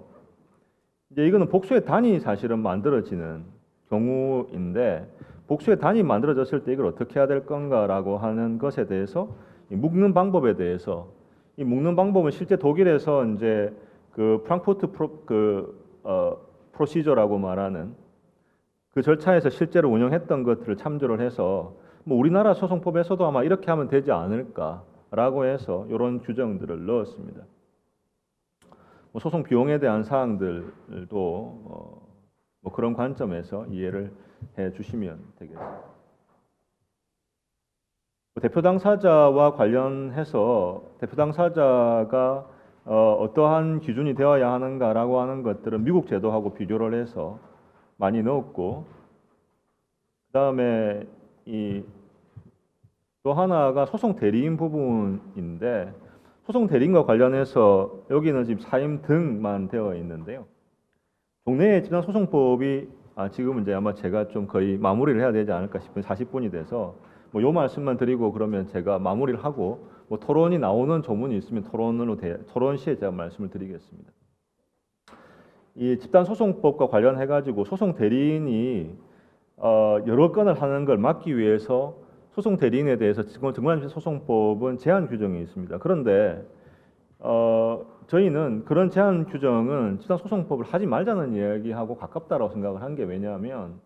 이제 이거는 복수의 단위 사실은 만들어지는 경우인데 복수의 단위 만들어졌을 때 이걸 어떻게 해야 될 건가라고 하는 것에 대해서 이 묶는 방법에 대해서 이 묶는 방법은 실제 독일에서 이제 그 프랑크푸르트 프로시저라고 말하는 그 절차에서 실제로 운영했던 것들을 참조를 해서 뭐 우리나라 소송법에서도 아마 이렇게 하면 되지 않을까라고 해서 이런 규정들을 넣었습니다. 뭐 소송 비용에 대한 사항들도 뭐 그런 관점에서 이해를 해주시면 되겠습니다. 대표 당사자와 관련해서 대표 당사자가 어떠한 기준이 되어야 하는가라고 하는 것들은 미국 제도하고 비교를 해서 많이 넣었고, 그 다음에 또 하나가 소송 대리인 부분인데 소송 대리인과 관련해서 여기는 지금 사임 등만 되어 있는데요. 국내의 집단소송법이 지금은 이제 아마 제가 좀 거의 마무리를 해야 되지 않을까 싶은 40분이 돼서 뭐 요 말씀만 드리고 그러면 제가 마무리를 하고 뭐 토론이 나오는 조문이 있으면 토론 시에 제가 말씀을 드리겠습니다. 이 집단소송법과 관련해 가지고 소송 대리인이 여러 건을 하는 걸 막기 위해서 소송 대리인에 대해서 증권소송법은 제한 규정이 있습니다. 그런데 저희는 그런 제한 규정은 집단소송법을 하지 말자는 이야기하고 가깝다라고 생각을 한 게 왜냐하면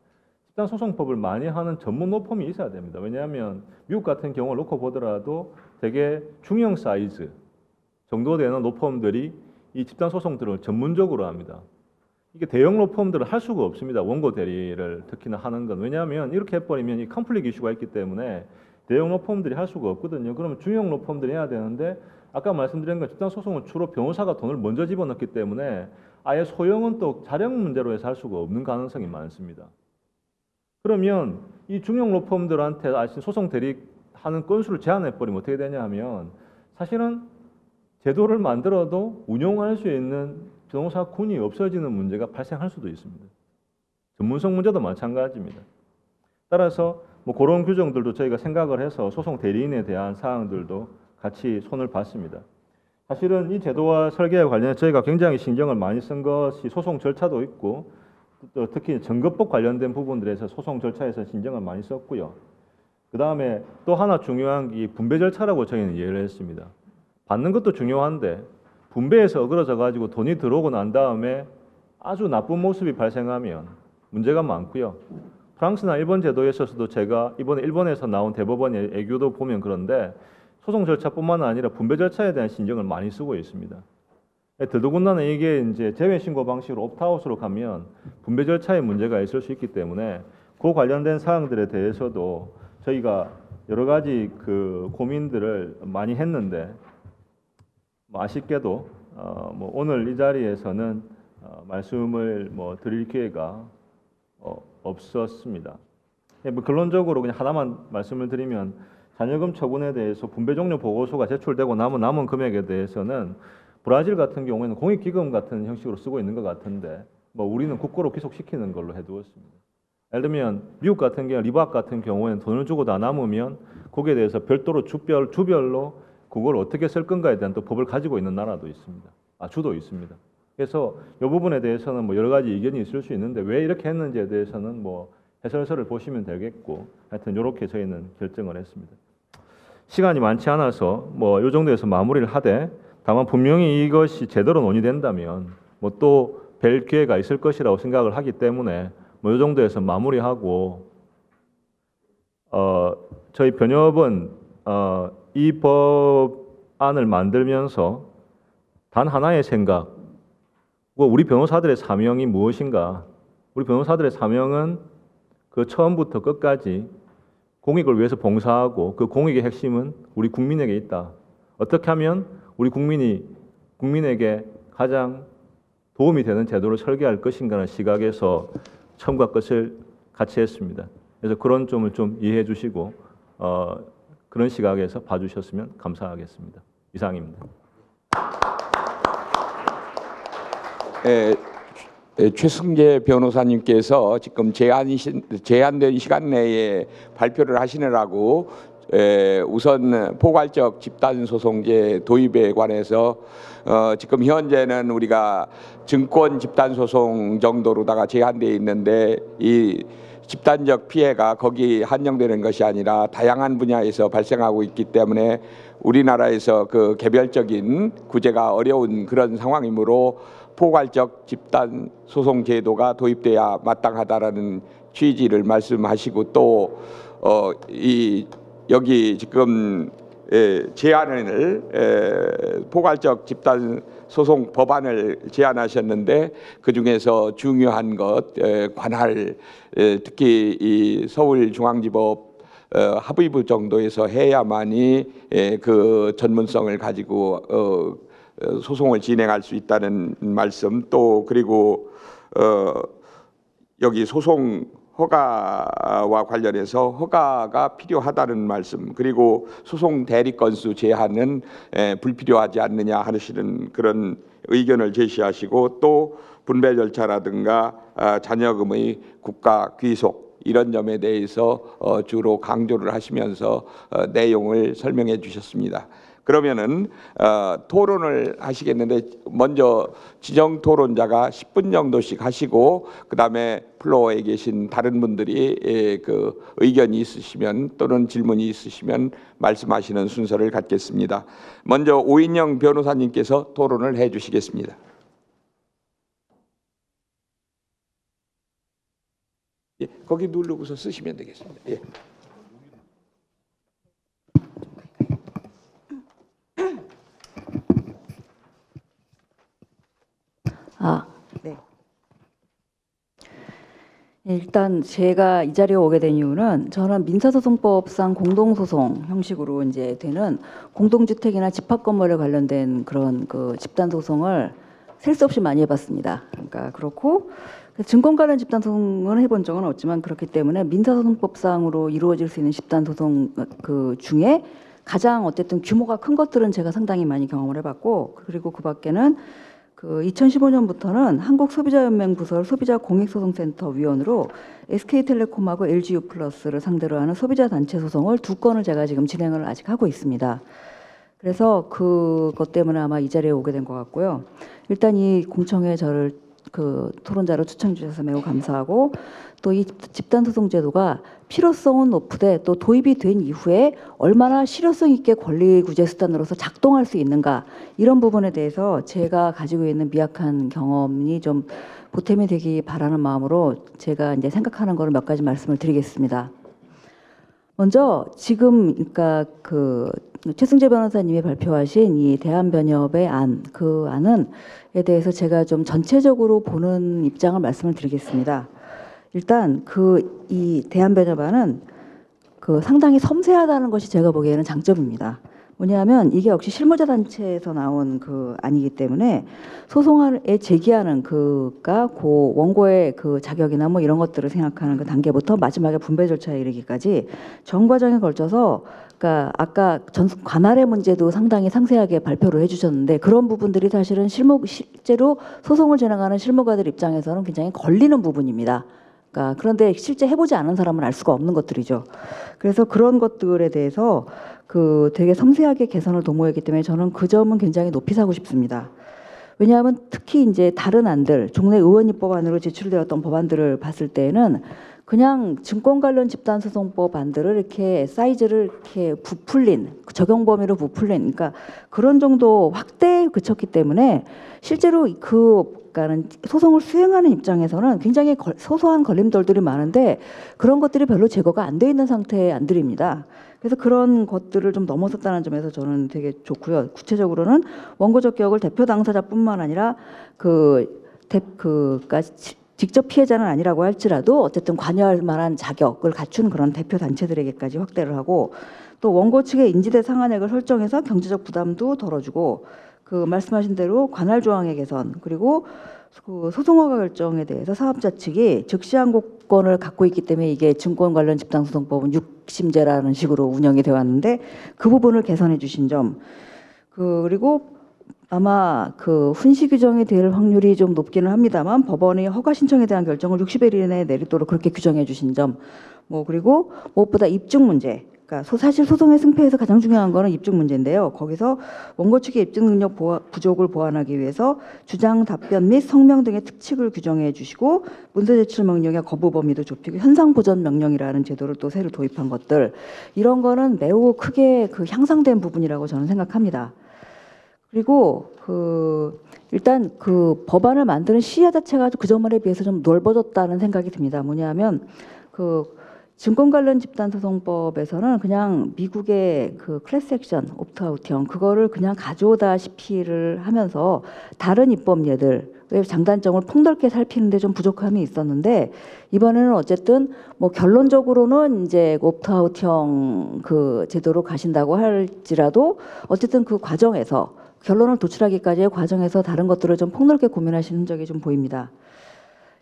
집단소송법을 많이 하는 전문 로펌이 있어야 됩니다. 왜냐하면 미국 같은 경우를 놓고 보더라도 되게 중형 사이즈 정도 되는 로펌들이 이 집단소송들을 전문적으로 합니다. 이게 대형 로펌들은 할 수가 없습니다. 원고 대리를 특히나 하는 건. 왜냐하면 이렇게 해버리면 이 컨플릭 이슈가 있기 때문에 대형 로펌들이 할 수가 없거든요. 그러면 중형 로펌들이 해야 되는데 아까 말씀드린 건 집단소송은 주로 변호사가 돈을 먼저 집어넣기 때문에 아예 소형은 또 자력 문제로 해서 할 수가 없는 가능성이 많습니다. 그러면 이 중형 로펌들한테 소송 대리하는 건수를 제한해버리면 어떻게 되냐 하면 사실은 제도를 만들어도 운용할 수 있는 변호사군이 없어지는 문제가 발생할 수도 있습니다. 전문성 문제도 마찬가지입니다. 따라서 뭐 그런 규정들도 저희가 생각을 해서 소송 대리인에 대한 사항들도 같이 손을 봤습니다. 사실은 이 제도와 설계에 관련해서 저희가 굉장히 신경을 많이 쓴 것이 소송 절차도 있고 또 특히 정급법 관련된 부분들에서 소송 절차에서 신경을 많이 썼고요. 그 다음에 또 하나 중요한 게 분배 절차라고 저희는 이해를 했습니다. 받는 것도 중요한데 분배해서 어그러져 가지고 돈이 들어오고 난 다음에 아주 나쁜 모습이 발생하면 문제가 많고요. 프랑스나 일본 제도에서도 제가 이번에 일본에서 나온 대법원의 애교도 보면 그런데 소송 절차뿐만 아니라 분배 절차에 대한 신경을 많이 쓰고 있습니다. 더더군다나 이게 이제 재외 신고 방식으로 옵트아웃으로 가면 분배 절차에 문제가 있을 수 있기 때문에 그 관련된 사항들에 대해서도 저희가 여러 가지 그 고민들을 많이 했는데 뭐 아쉽게도 뭐 오늘 이 자리에서는 말씀을 뭐 드릴 기회가 없었습니다. 뭐 결론적으로 그냥 하나만 말씀을 드리면 잔여금 처분에 대해서 분배 종료 보고서가 제출되고 남은 금액에 대해서는 브라질 같은 경우에는 공익기금 같은 형식으로 쓰고 있는 것 같은데 뭐 우리는 국고로 귀속시키는 걸로 해두었습니다. 예를 들면 미국 같은 경우 리박 같은 경우에는 돈을 주고 다 남으면 거기에 대해서 별도로 주별로 그걸 어떻게 쓸 건가에 대한 또 법을 가지고 있는 나라도 있습니다. 주도 있습니다. 그래서 이 부분에 대해서는 뭐 여러 가지 의견이 있을 수 있는데 왜 이렇게 했는지에 대해서는 뭐 해설서를 보시면 되겠고 하여튼 이렇게 저희는 결정을 했습니다. 시간이 많지 않아서 뭐 이 정도에서 마무리를 하되 다만 분명히 이것이 제대로 논의된다면 뭐 또 뵐 기회가 있을 것이라고 생각을 하기 때문에 뭐 이 정도에서 마무리하고 저희 변협은 이 법안을 만들면서 단 하나의 생각, 우리 변호사들의 사명이 무엇인가? 우리 변호사들의 사명은 그 처음부터 끝까지 공익을 위해서 봉사하고 그 공익의 핵심은 우리 국민에게 있다. 어떻게 하면 우리 국민에게 가장 도움이 되는 제도를 설계할 것인가라는 시각에서 처음과 끝을 같이 했습니다. 그래서 그런 점을 좀 이해해 주시고 그런 시각에서 봐주셨으면 감사하겠습니다. 이상입니다. 최승재 변호사님께서 지금 제한된 시간 내에 발표를 하시느라고 우선 포괄적 집단소송제 도입에 관해서 지금 현재는 우리가 증권 집단소송 정도로다가 제한되어 있는데 이 집단적 피해가 거기 한정되는 것이 아니라 다양한 분야에서 발생하고 있기 때문에 우리나라에서 그 개별적인 구제가 어려운 그런 상황이므로 포괄적 집단 소송 제도가 도입돼야 마땅하다라는 취지를 말씀하시고 또 여기 지금 제안을 포괄적 집단 소송 법안을 제안하셨는데 그 중에서 중요한 것 관할 특히 이 서울중앙지법 합의부 정도에서 해야만이 그 전문성을 가지고 소송을 진행할 수 있다는 말씀 또 그리고 여기 소송 허가와 관련해서 허가가 필요하다는 말씀 그리고 소송 대리 건수 제한은 불필요하지 않느냐 하시는 그런 의견을 제시하시고 또 분배 절차라든가 잔여금의 국가 귀속 이런 점에 대해서 주로 강조를 하시면서 내용을 설명해 주셨습니다. 그러면은 토론을 하시겠는데 먼저 지정 토론자가 10분 정도씩 하시고 그다음에 플로어에 계신 다른 분들이 그 의견이 있으시면 또는 질문이 있으시면 말씀하시는 순서를 갖겠습니다. 먼저 오인영 변호사님께서 토론을 해 주시겠습니다. 예, 거기 누르고서 쓰시면 되겠습니다. 예. 네. 일단 제가 이 자리에 오게 된 이유는 저는 민사소송법상 공동소송 형식으로 이제 되는 공동주택이나 집합건물에 관련된 그런 그 집단소송을 셀 수 없이 많이 해봤습니다. 그러니까 그렇고 증권 관련 집단소송은 해본 적은 없지만 그렇기 때문에 민사소송법상으로 이루어질 수 있는 집단소송 그 중에 가장 어쨌든 규모가 큰 것들은 제가 상당히 많이 경험을 해봤고 그리고 그 밖에는 그 2015년부터는 한국소비자연맹 부설 소비자공익소송센터 위원으로 SK텔레콤하고 LG유플러스를 상대로 하는 소비자 단체 소송을 2건을 제가 지금 진행을 아직 하고 있습니다. 그래서 그것 때문에 아마 이 자리에 오게 된 것 같고요. 일단 이 공청회에 저를 그 토론자로 추천해 주셔서 매우 감사하고 또 이 집단소송 제도가 필요성은 높으되 또 도입이 된 이후에 얼마나 실효성 있게 권리구제 수단으로서 작동할 수 있는가 이런 부분에 대해서 제가 가지고 있는 미약한 경험이 좀 보탬이 되기 바라는 마음으로 제가 이제 생각하는 거를 몇 가지 말씀을 드리겠습니다. 먼저 지금 그러니까 그 최승재 변호사님이 발표하신 이 대한변협의 그 안에 대해서 제가 좀 전체적으로 보는 입장을 말씀을 드리겠습니다. 일단 이 대한변협안은 그 상당히 섬세하다는 것이 제가 보기에는 장점입니다. 뭐냐면 이게 역시 실무자 단체에서 나온 그 안이기 때문에 소송에 제기하는 그가 그 원고의 그 자격이나 뭐 이런 것들을 생각하는 그 단계부터 마지막에 분배 절차에 이르기까지 전 과정에 걸쳐서 그러니까 아까 관할의 문제도 상당히 상세하게 발표를 해주셨는데 그런 부분들이 사실은 실제로 소송을 진행하는 실무가들 입장에서는 굉장히 걸리는 부분입니다. 그런데 실제 해보지 않은 사람은 알 수가 없는 것들이죠. 그래서 그런 것들에 대해서 그 되게 섬세하게 개선을 도모했기 때문에 저는 그 점은 굉장히 높이 사고 싶습니다. 왜냐하면 특히 이제 다른 안들, 종래 의원 입법안으로 제출되었던 법안들을 봤을 때에는 그냥 증권 관련 집단소송법 안들을 이렇게 사이즈를 이렇게 부풀린 적용 범위로 부풀린 그러니까 그런 정도 확대에 그쳤기 때문에 실제로 그러니까는 소송을 수행하는 입장에서는 굉장히 소소한 걸림돌들이 많은데 그런 것들이 별로 제거가 안 돼 있는 상태의 안들입니다. 그래서 그런 것들을 좀 넘어섰다는 점에서 저는 되게 좋고요. 구체적으로는 원고 적격을 대표 당사자뿐만 아니라 직접 피해자는 아니라고 할지라도 어쨌든 관여할 만한 자격을 갖춘 그런 대표 단체들에게까지 확대를 하고 또 원고 측의 인지대 상한액을 설정해서 경제적 부담도 덜어주고 그 말씀하신 대로 관할 조항의 개선 그리고 그 소송허가 결정에 대해서 사업자 측이 즉시 항고권을 갖고 있기 때문에 이게 증권 관련 집단소송법은 6심제라는 식으로 운영이 되어 왔는데 그 부분을 개선해 주신 점 그리고 아마 그 훈시 규정이 될 확률이 좀 높기는 합니다만 법원이 허가 신청에 대한 결정을 60일 이내에 내리도록 그렇게 규정해 주신 점 그리고 무엇보다 입증 문제 그러니까 사실 소송의 승패에서 가장 중요한 거는 입증 문제인데요. 거기서 원고 측의 입증 능력 부족을 보완하기 위해서 주장 답변 및 성명 등의 특칙을 규정해 주시고 문서 제출 명령의 거부 범위도 좁히고 현상 보전 명령이라는 제도를 또 새로 도입한 것들 이런 거는 매우 크게 그 향상된 부분이라고 저는 생각합니다. 그리고 일단 그 법안을 만드는 시야 자체가 그 전에 비해서 좀 넓어졌다는 생각이 듭니다. 뭐냐면 증권 관련 집단소송법에서는 그냥 미국의 그 클래스 액션 옵트아웃형 그거를 그냥 가져오다시피를 하면서 다른 입법예들의 장단점을 폭넓게 살피는데 좀 부족함이 있었는데 이번에는 어쨌든 뭐 결론적으로는 이제 옵트아웃형 그 제도로 가신다고 할지라도 어쨌든 그 과정에서 결론을 도출하기까지의 과정에서 다른 것들을 좀 폭넓게 고민하시는 흔적이 좀 보입니다.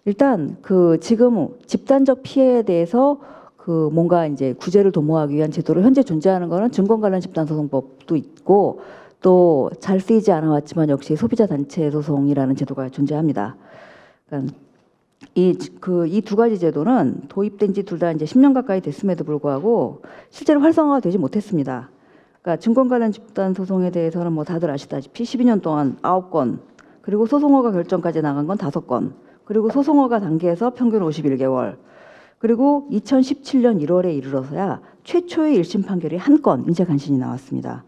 일단 그 지금 집단적 피해에 대해서 그 뭔가 이제 구제를 도모하기 위한 제도로 현재 존재하는 거는 증권 관련 집단소송법도 있고 또 잘 쓰이지 않아 왔지만 역시 소비자 단체 소송이라는 제도가 존재합니다. 그러니까 이 두 가지 제도는 도입된 지 둘 다 이제 10년 가까이 됐음에도 불구하고 실제로 활성화가 되지 못했습니다. 그러니까 증권 관련 집단 소송에 대해서는 뭐 다들 아시다시피 12년 동안 9건 그리고 소송허가 결정까지 나간 건 5건 그리고 소송허가 단계에서 평균 51개월 그리고 2017년 1월에 이르러서야 최초의 1심 판결이 1건 인재 간신이 나왔습니다.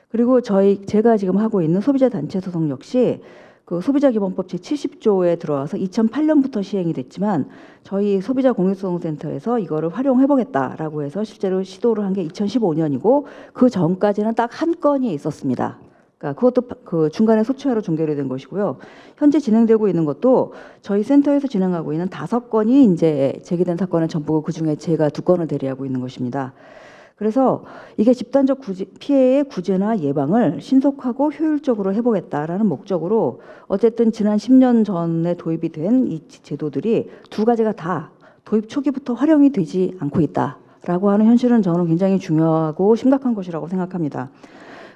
그리고 제가 지금 하고 있는 소비자 단체 소송 역시 그 소비자기본법 제70조에 들어와서 2008년부터 시행이 됐지만 저희 소비자공유소송센터에서 이거를 활용해보겠다라고 해서 실제로 시도를 한 게 2015년이고 그 전까지는 딱 1건이 있었습니다. 그러니까 그것도 그 중간에 소추하로 종결이 된 것이고요. 현재 진행되고 있는 것도 저희 센터에서 진행하고 있는 5건이 이제 제기된 사건은 전부 그 중에 제가 2건을 대리하고 있는 것입니다. 그래서 이게 집단적 피해의 구제나 예방을 신속하고 효율적으로 해보겠다라는 목적으로 어쨌든 지난 10년 전에 도입이 된 이 제도들이 두 가지가 다 도입 초기부터 활용이 되지 않고 있다라고 하는 현실은 저는 굉장히 중요하고 심각한 것이라고 생각합니다.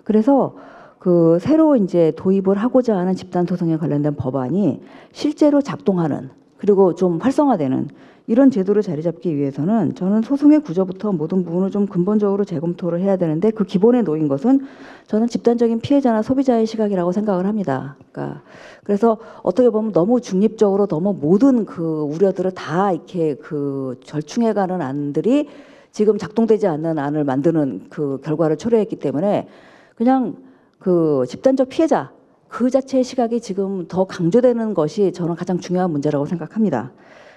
그래서 그 새로 이제 도입을 하고자 하는 집단 소송에 관련된 법안이 실제로 작동하는 그리고 좀 활성화되는 이런 제도를 자리 잡기 위해서는 저는 소송의 구조부터 모든 부분을 좀 근본적으로 재검토를 해야 되는데 그 기본에 놓인 것은 저는 집단적인 피해자나 소비자의 시각이라고 생각을 합니다. 그러니까 그래서 어떻게 보면 너무 중립적으로 너무 모든 그 우려들을 다 이렇게 그 절충해가는 안들이 지금 작동되지 않는 안을 만드는 그 결과를 초래했기 때문에 그냥 그 집단적 피해자 그 자체의 시각이 지금 더 강조되는 것이 저는 가장 중요한 문제라고 생각합니다.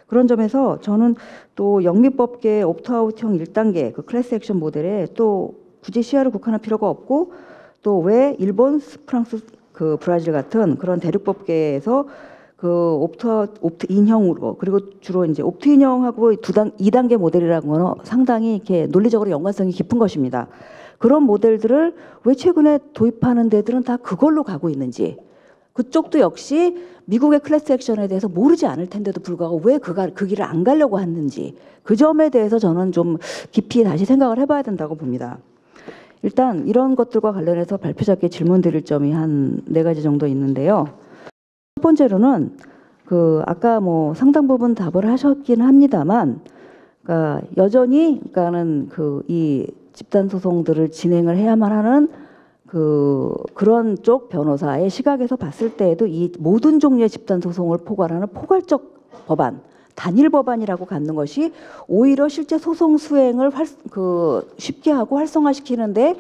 그런 점에서 저는 또 영미법계 옵트아웃형 1단계 그 클래스 액션 모델에 또 굳이 시야를 국한할 필요가 없고 또 왜 일본, 프랑스, 그 브라질 같은 그런 대륙법계에서 그 옵트인형으로 그리고 주로 이제 옵트인형하고 2단계 모델이라는 거는 상당히 이렇게 논리적으로 연관성이 깊은 것입니다. 그런 모델들을 왜 최근에 도입하는 데들은 다 그걸로 가고 있는지 그쪽도 역시 미국의 클래스 액션에 대해서 모르지 않을 텐데도 불구하고 왜 그 길을 안 가려고 하는지 그 점에 대해서 저는 좀 깊이 다시 생각을 해봐야 된다고 봅니다. 일단 이런 것들과 관련해서 발표자께 질문 드릴 점이 한 4가지 정도 있는데요. 첫 번째로는 그 아까 뭐 상당 부분 답을 하셨긴 합니다만 그러니까 여전히 그러니까는 그 이 집단 소송들을 진행을 해야만 하는 그런 쪽 변호사의 시각에서 봤을 때에도 이 모든 종류의 집단 소송을 포괄하는 포괄적 법안, 단일 법안이라고 갖는 것이 오히려 실제 소송 수행을 쉽게 하고 활성화시키는데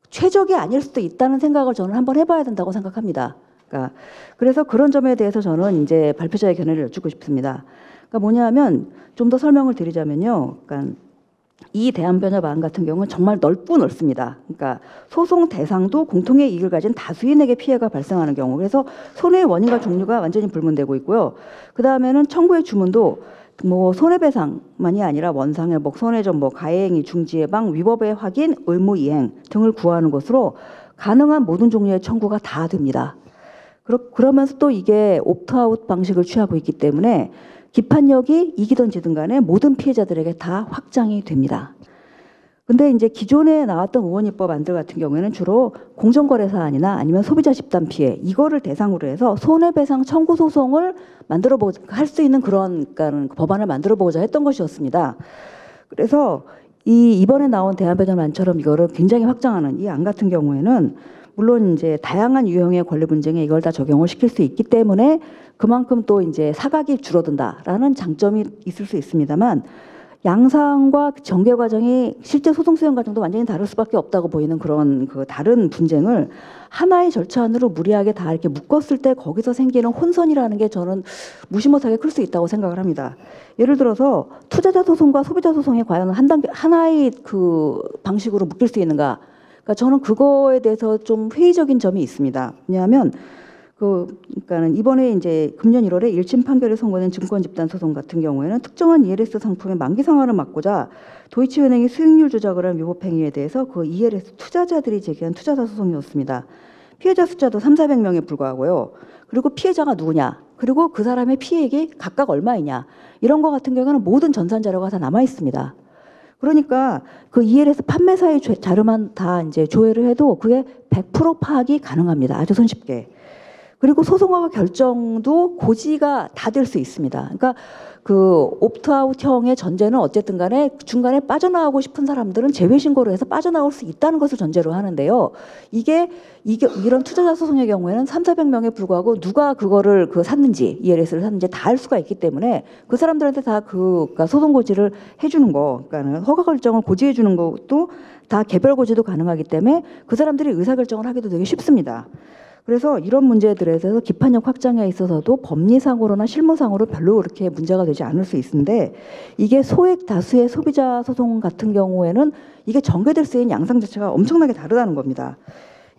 최적이 아닐 수도 있다는 생각을 저는 한번 해봐야 된다고 생각합니다. 그러니까 그래서 그런 점에 대해서 저는 이제 발표자의 견해를 여쭙고 싶습니다. 그러니까 뭐냐면 좀 더 설명을 드리자면요. 그러니까 이 대한변협안 같은 경우는 정말 넓습니다. 그러니까 소송 대상도 공통의 이익을 가진 다수인에게 피해가 발생하는 경우 그래서 손해의 원인과 종류가 완전히 불문되고 있고요. 그 다음에는 청구의 주문도 뭐 손해배상만이 아니라 원상회복, 손해전복, 가해행위, 중지예방, 위법의 확인, 의무 이행 등을 구하는 것으로 가능한 모든 종류의 청구가 다 됩니다. 그러면서 또 이게 옵트아웃 방식을 취하고 있기 때문에 기판력이 이기든 지든 간에 모든 피해자들에게 다 확장이 됩니다. 근데 이제 기존에 나왔던 의원입법안들 같은 경우에는 주로 공정거래 사안이나 아니면 소비자 집단 피해 이거를 대상으로 해서 손해배상 청구 소송을 할 수 있는 그런 그러니까 법안을 만들어 보고자 했던 것이었습니다. 그래서 이번에 나온 대한변협안처럼 이거를 굉장히 확장하는 이 안 같은 경우에는 물론 이제 다양한 유형의 권리 분쟁에 이걸 다 적용을 시킬 수 있기 때문에 그만큼 또 이제 사각이 줄어든다라는 장점이 있을 수 있습니다만 양상과 전개 과정이 실제 소송 수행 과정도 완전히 다를 수밖에 없다고 보이는 그런 그 다른 분쟁을 하나의 절차 안으로 무리하게 다 이렇게 묶었을 때 거기서 생기는 혼선이라는 게 저는 무시 못하게 클 수 있다고 생각을 합니다. 예를 들어서 투자자 소송과 소비자 소송이 과연 하나의 그 방식으로 묶일 수 있는가? 그러니까 저는 그거에 대해서 좀 회의적인 점이 있습니다. 왜냐하면 그러니까는 이번에 이제 금년 1월에 1심 판결이 선고된 증권 집단 소송 같은 경우에는 특정한 ELS 상품의 만기 상환을 막고자 도이치은행이 수익률 조작을 한 위법 행위에 대해서 그 ELS 투자자들이 제기한 투자자 소송이었습니다. 피해자 숫자도 300~400명에 불과하고요. 그리고 피해자가 누구냐? 그리고 그 사람의 피해액이 각각 얼마이냐? 이런 거 같은 경우는 모든 전산 자료가 다 남아 있습니다. 그러니까 그 ELS 판매사의 자료만 다 이제 조회를 해도 그게 100% 파악이 가능합니다. 아주 손쉽게. 그리고 소송과 결정도 고지가 다 될 수 있습니다. 그러니까 그 옵트아웃형의 전제는 어쨌든 간에 중간에 빠져나오고 싶은 사람들은 제외 신고를 해서 빠져나올 수 있다는 것을 전제로 하는데요. 이런 투자자 소송의 경우에는 300~400명에 불과하고 누가 그거를 샀는지 ELS를 샀는지 다 알 수가 있기 때문에 그 사람들한테 다 그러니까 소송 고지를 해주는 거, 그러니까는 허가 결정을 고지해 주는 것도 다 개별 고지도 가능하기 때문에 그 사람들이 의사 결정을 하기도 되게 쉽습니다. 그래서 이런 문제들에 대해서 기판력 확장에 있어서도 법리상으로나 실무상으로 별로 그렇게 문제가 되지 않을 수 있는데 이게 소액 다수의 소비자 소송 같은 경우에는 이게 전개될 수 있는 양상 자체가 엄청나게 다르다는 겁니다.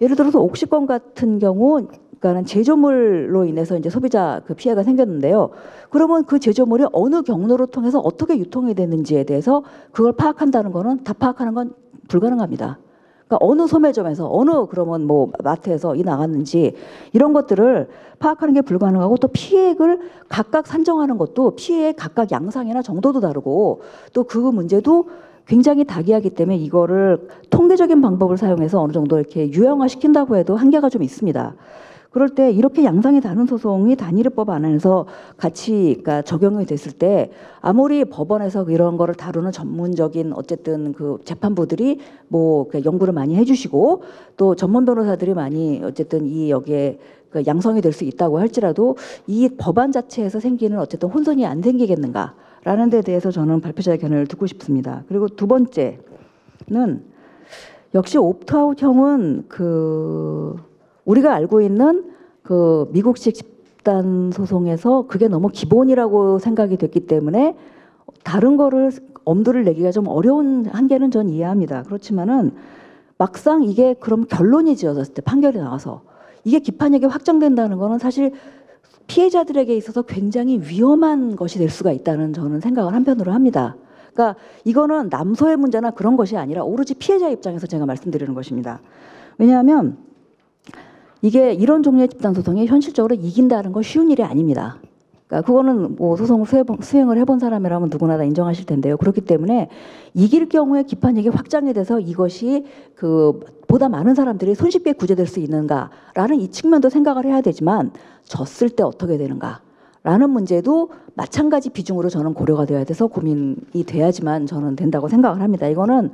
예를 들어서 옥시권 같은 경우 그러니까 제조물로 인해서 이제 소비자 그 피해가 생겼는데요. 그러면 그 제조물이 어느 경로를 통해서 어떻게 유통이 됐는지에 대해서 그걸 파악한다는 거는 다 파악하는 건 불가능합니다. 그러니까 어느 소매점에서 그러면 뭐 마트에서 나갔는지 이런 것들을 파악하는 게 불가능하고 또 피해액을 각각 산정하는 것도 피해의 각각 양상이나 정도도 다르고 또 그 문제도 굉장히 다기하기 때문에 이거를 통계적인 방법을 사용해서 어느 정도 이렇게 유형화시킨다고 해도 한계가 좀 있습니다. 그럴 때 이렇게 양상이 다른 소송이 단일화법 안에서 같이 그러니까 적용이 됐을 때 아무리 법원에서 이런 거를 다루는 전문적인 어쨌든 그 재판부들이 뭐 연구를 많이 해주시고 또 전문 변호사들이 많이 어쨌든 여기에 그 양성이 될 수 있다고 할지라도 이 법안 자체에서 생기는 어쨌든 혼선이 안 생기겠는가라는 데 대해서 저는 발표자의 견해를 듣고 싶습니다. 그리고 두 번째는 역시 옵트아웃형은 우리가 알고 있는 그 미국식 집단 소송에서 그게 너무 기본이라고 생각이 됐기 때문에 다른 거를 엄두를 내기가 좀 어려운 한계는 전 이해합니다. 그렇지만은 막상 이게 그럼 결론이 지어졌을 때 판결이 나와서 이게 기판력이 확장된다는 거는 사실 피해자들에게 있어서 굉장히 위험한 것이 될 수가 있다는 저는 생각을 한편으로 합니다. 그러니까 이거는 남소의 문제나 그런 것이 아니라 오로지 피해자 입장에서 제가 말씀드리는 것입니다. 왜냐하면 이게 이런 종류의 집단 소송이 현실적으로 이긴다는 건 쉬운 일이 아닙니다. 그러니까 그거는 뭐 소송을 수행을 해본 사람이라면 누구나 다 인정하실 텐데요. 그렇기 때문에 이길 경우에 기판력이 확장이 돼서 이것이 보다 많은 사람들이 손쉽게 구제될 수 있는가라는 이 측면도 생각을 해야 되지만 졌을 때 어떻게 되는가라는 문제도 마찬가지 비중으로 저는 고려가 돼야 돼서 고민이 돼야지만 저는 된다고 생각을 합니다. 이거는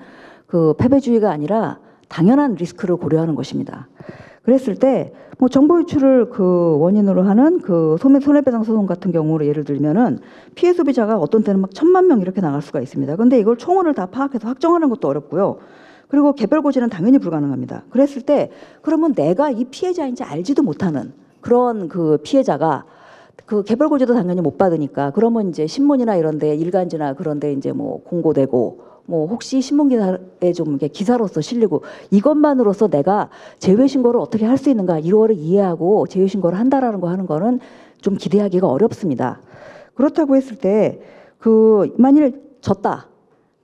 패배주의가 아니라 당연한 리스크를 고려하는 것입니다. 그랬을 때 뭐 정보 유출을 원인으로 하는 손해배상 소송 같은 경우로 예를 들면은 피해 소비자가 어떤 때는 막 1000만 명 이렇게 나갈 수가 있습니다. 근데 이걸 총원을 다 파악해서 확정하는 것도 어렵고요. 그리고 개별 고지는 당연히 불가능합니다. 그랬을 때 그러면 내가 이 피해자인지 알지도 못하는 그런 피해자가 개별 고지도 당연히 못 받으니까 그러면 이제 신문이나 이런데 일간지나 그런데 이제 뭐 공고되고 뭐 혹시 신문 기사에 좀 기사로서 실리고 이것만으로서 내가 제외 신고를 어떻게 할 수 있는가 이거를 이해하고 제외 신고를 한다라는 거 하는 거는 좀 기대하기가 어렵습니다. 그렇다고 했을 때 만일 졌다,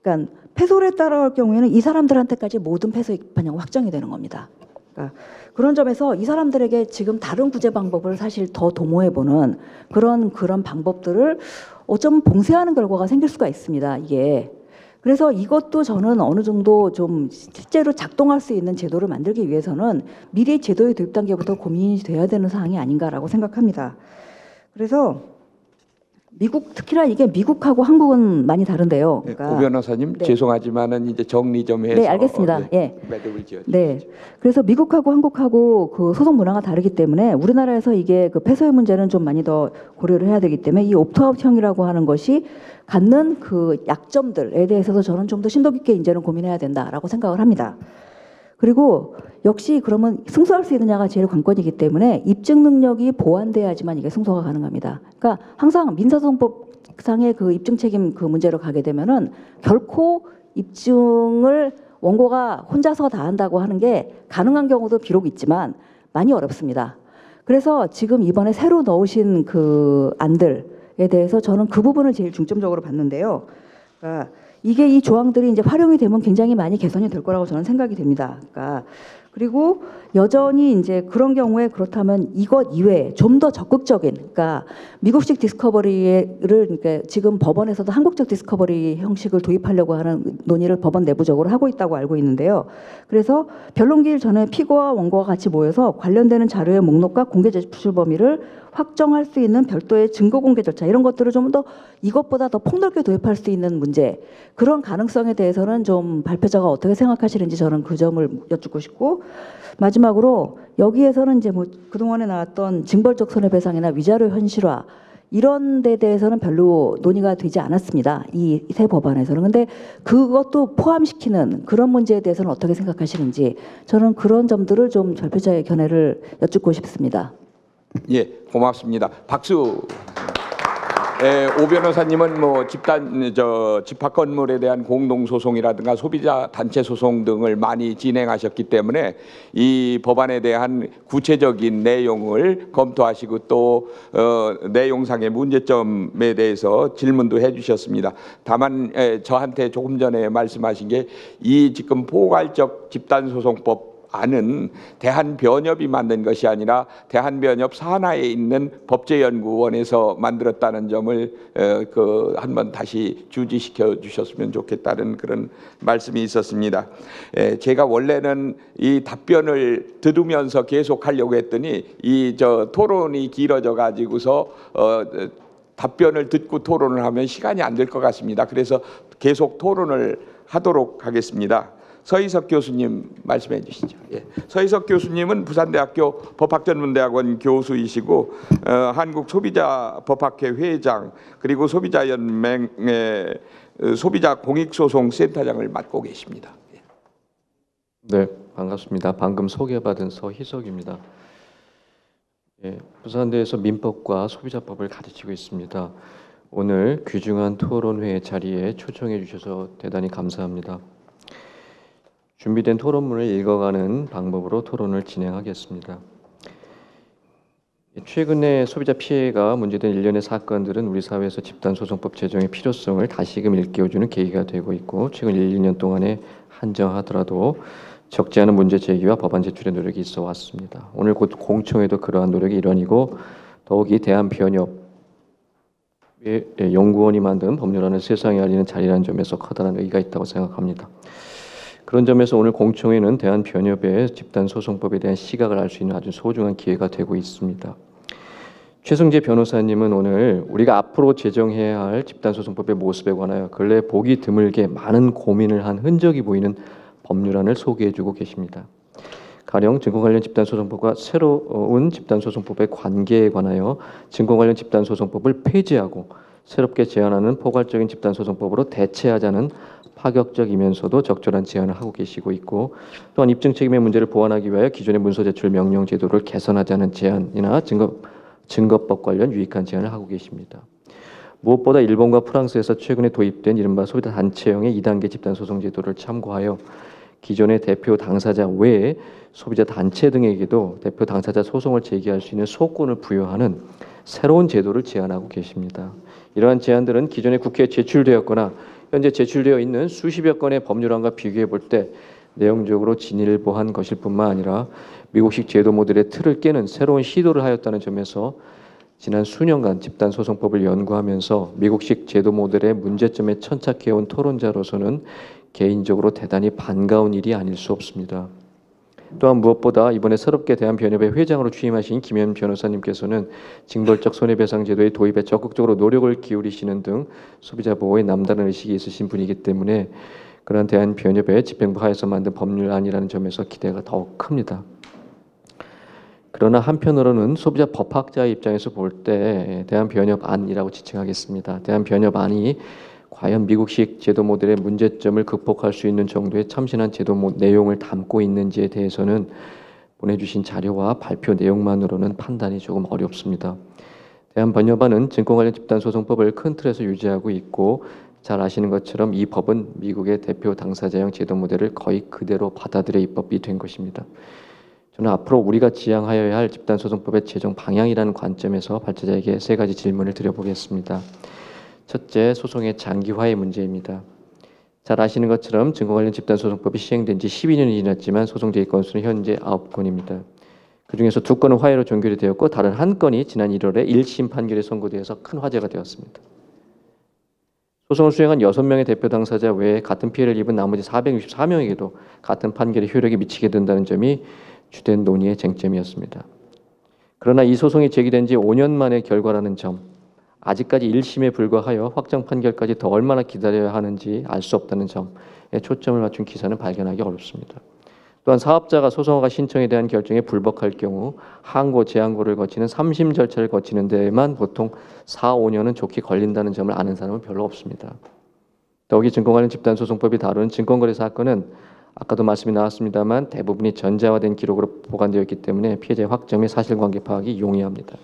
그러니까 패소를 따라갈 경우에는 이 사람들한테까지 모든 패소의 기판형이 확정이 되는 겁니다. 그러니까 그런 점에서 이 사람들에게 지금 다른 구제 방법을 사실 더 도모해보는 그런 방법들을 어쩌면 봉쇄하는 결과가 생길 수가 있습니다. 이게. 그래서 이것도 저는 어느 정도 좀 실제로 작동할 수 있는 제도를 만들기 위해서는 미리 제도의 도입 단계부터 고민이 돼야 되는 사항이 아닌가라고 생각합니다. 그래서 특히나 이게 미국하고 한국은 많이 다른데요. 오 변호사님 네. 죄송하지만은 이제 정리 좀 해서. 네, 알겠습니다. 매듭을 지어 네. 주시죠. 그래서 미국하고 한국하고 그 소송 문화가 다르기 때문에 우리나라에서 이게 그 패소의 문제는 좀 많이 더 고려를 해야 되기 때문에 이 옵트아웃형이라고 하는 것이 갖는 그 약점들에 대해서도 저는 좀 더 심도 깊게 이제는 고민해야 된다라고 생각을 합니다. 그리고 역시 그러면 승소할 수 있느냐가 제일 관건이기 때문에 입증 능력이 보완돼야지만 이게 승소가 가능합니다. 그러니까 항상 민사소송법상의 그 입증 책임 그 문제로 가게 되면은 결코 입증을 원고가 혼자서 다 한다고 하는 게 가능한 경우도 비록 있지만 많이 어렵습니다. 그래서 지금 이번에 새로 넣으신 그 안들에 대해서 저는 그 부분을 제일 중점적으로 봤는데요. 그러니까 이게 이 조항들이 이제 활용이 되면 굉장히 많이 개선이 될 거라고 저는 생각이 됩니다. 그러니까 그리고 여전히 이제 그런 경우에 그렇다면 이것 이외에 좀 더 적극적인, 그러니까 미국식 디스커버리를 그러니까 지금 법원에서도 한국적 디스커버리 형식을 도입하려고 하는 논의를 법원 내부적으로 하고 있다고 알고 있는데요. 그래서 변론기일 전에 피고와 원고가 같이 모여서 관련되는 자료의 목록과 공개 제출 범위를 확정할 수 있는 별도의 증거 공개 절차 이런 것들을 좀 더 이것보다 더 폭넓게 도입할 수 있는 문제 그런 가능성에 대해서는 좀 발표자가 어떻게 생각하시는지 저는 그 점을 여쭙고 싶고 마지막으로 여기에서는 이제 뭐 그동안에 나왔던 징벌적 손해배상이나 위자료 현실화 이런 데 대해서는 별로 논의가 되지 않았습니다. 이 새 법안에서는. 근데 그것도 포함시키는 그런 문제에 대해서는 어떻게 생각하시는지 저는 그런 점들을 좀 발표자의 견해를 여쭙고 싶습니다. 예, 고맙습니다. 박수. 오 변호사님은 뭐 집합 건물에 대한 공동 소송이라든가 소비자 단체 소송 등을 많이 진행하셨기 때문에 이 법안에 대한 구체적인 내용을 검토하시고 또 내용상의 문제점에 대해서 질문도 해주셨습니다. 다만 저한테 조금 전에 말씀하신 게 이 지금 포괄적 집단소송법 안은 대한변협이 만든 것이 아니라 대한변협 산하에 있는 법제연구원에서 만들었다는 점을 한번 다시 주지시켜 주셨으면 좋겠다는 그런 말씀이 있었습니다. 제가 원래는 이 답변을 들으면서 계속 하려고 했더니 토론이 길어져 가지고서 답변을 듣고 토론을 하면 시간이 안 될 것 같습니다. 그래서 계속 토론을 하도록 하겠습니다. 서희석 교수님 말씀해 주시죠. 예. 서희석 교수님은 부산대학교 법학전문대학원 교수이시고 한국소비자법학회 회장 그리고 소비자연맹의 소비자공익소송센터장을 맡고 계십니다. 예. 네, 반갑습니다. 방금 소개받은 서희석입니다. 예, 부산대에서 민법과 소비자법을 가르치고 있습니다. 오늘 귀중한 토론회 자리에 초청해 주셔서 대단히 감사합니다. 준비된 토론문을 읽어가는 방법으로 토론을 진행하겠습니다. 최근에 소비자 피해가 문제된 일련의 사건들은 우리 사회에서 집단소송법 제정의 필요성을 다시금 일깨워주는 계기가 되고 있고 최근 1, 2년 동안에 한정하더라도 적지 않은 문제 제기와 법안 제출의 노력이 있어 왔습니다. 오늘 곧 공청회도 그러한 노력의 일환이고 더욱이 대한변협 연구원이 만든 법률안을 세상에 알리는 자리라는 점에서 커다란 의의가 있다고 생각합니다. 그런 점에서 오늘 공청회는 대한변협의 집단소송법에 대한 시각을 알 수 있는 아주 소중한 기회가 되고 있습니다. 최승재 변호사님은 오늘 우리가 앞으로 제정해야 할 집단소송법의 모습에 관하여 근래 보기 드물게 많은 고민을 한 흔적이 보이는 법률안을 소개해주고 계십니다. 가령 증권 관련 집단소송법과 새로운 집단소송법의 관계에 관하여 증권 관련 집단소송법을 폐지하고 새롭게 제안하는 포괄적인 집단소송법으로 대체하자는 파격적이면서도 적절한 제안을 하고 계시고 있고 또한 입증 책임의 문제를 보완하기 위하여 기존의 문서 제출 명령 제도를 개선하자는 제안이나 증거법 관련 유익한 제안을 하고 계십니다. 무엇보다 일본과 프랑스에서 최근에 도입된 이른바 소비자 단체형의 2단계 집단소송 제도를 참고하여 기존의 대표 당사자 외에 소비자 단체 등에게도 대표 당사자 소송을 제기할 수 있는 소권을 부여하는 새로운 제도를 제안하고 계십니다. 이러한 제안들은 기존에 국회에 제출되었거나 현재 제출되어 있는 수십여 건의 법률안과 비교해 볼 때 내용적으로 진일보한 것일 뿐만 아니라 미국식 제도 모델의 틀을 깨는 새로운 시도를 하였다는 점에서 지난 수년간 집단소송법을 연구하면서 미국식 제도 모델의 문제점에 천착해온 토론자로서는 개인적으로 대단히 반가운 일이 아닐 수 없습니다. 또한 무엇보다 이번에 새롭게 대한변협회 회장으로 취임하신 김현 변호사님께서는 징벌적 손해배상 제도의 도입에 적극적으로 노력을 기울이시는 등 소비자 보호에 남다른 의식이 있으신 분이기 때문에 그런 대한변협회 집행부 하에서 만든 법률안이라는 점에서 기대가 더욱 큽니다. 그러나 한편으로는 소비자 법학자의 입장에서 볼 때 대한변협안이라고 지칭하겠습니다. 대한변협안이 과연 미국식 제도 모델의 문제점을 극복할 수 있는 정도의 참신한 제도 내용을 담고 있는지에 대해서는 보내주신 자료와 발표 내용만으로는 판단이 조금 어렵습니다. 대한변협안은 증권 관련 집단소송법을 큰 틀에서 유지하고 있고 잘 아시는 것처럼 이 법은 미국의 대표 당사자형 제도 모델을 거의 그대로 받아들여 입법이 된 것입니다. 저는 앞으로 우리가 지향하여야 할 집단소송법의 제정 방향이라는 관점에서 발제자에게 3가지 질문을 드려보겠습니다. 첫째, 소송의 장기화의 문제입니다. 잘 아시는 것처럼 증권 관련 집단소송법이 시행된 지 12년이 지났지만 소송 제기 건수는 현재 9건입니다. 그중에서 2건은 화해로 종결이 되었고 다른 1건이 지난 1월에 1심 판결이 선고되어서 큰 화제가 되었습니다. 소송을 수행한 6명의 대표 당사자 외에 같은 피해를 입은 나머지 464명에게도 같은 판결의 효력이 미치게 된다는 점이 주된 논의의 쟁점이었습니다. 그러나 이 소송이 제기된 지 5년 만의 결과라는 점, 아직까지 1심에 불과하여 확정 판결까지 더 얼마나 기다려야 하는지 알 수 없다는 점에 초점을 맞춘 기사는 발견하기 어렵습니다. 또한 사업자가 소송허가 신청에 대한 결정에 불복할 경우 항고, 재항고를 거치는 3심 절차를 거치는 데에만 보통 4, 5년은 좋게 걸린다는 점을 아는 사람은 별로 없습니다. 더욱이 증권 관련 집단소송법이 다루는 증권거래 사건은 아까도 말씀이 나왔습니다만 대부분이 전자화된 기록으로 보관되어 있기 때문에 피해자의 확정 및 사실관계 파악이 용이합니다.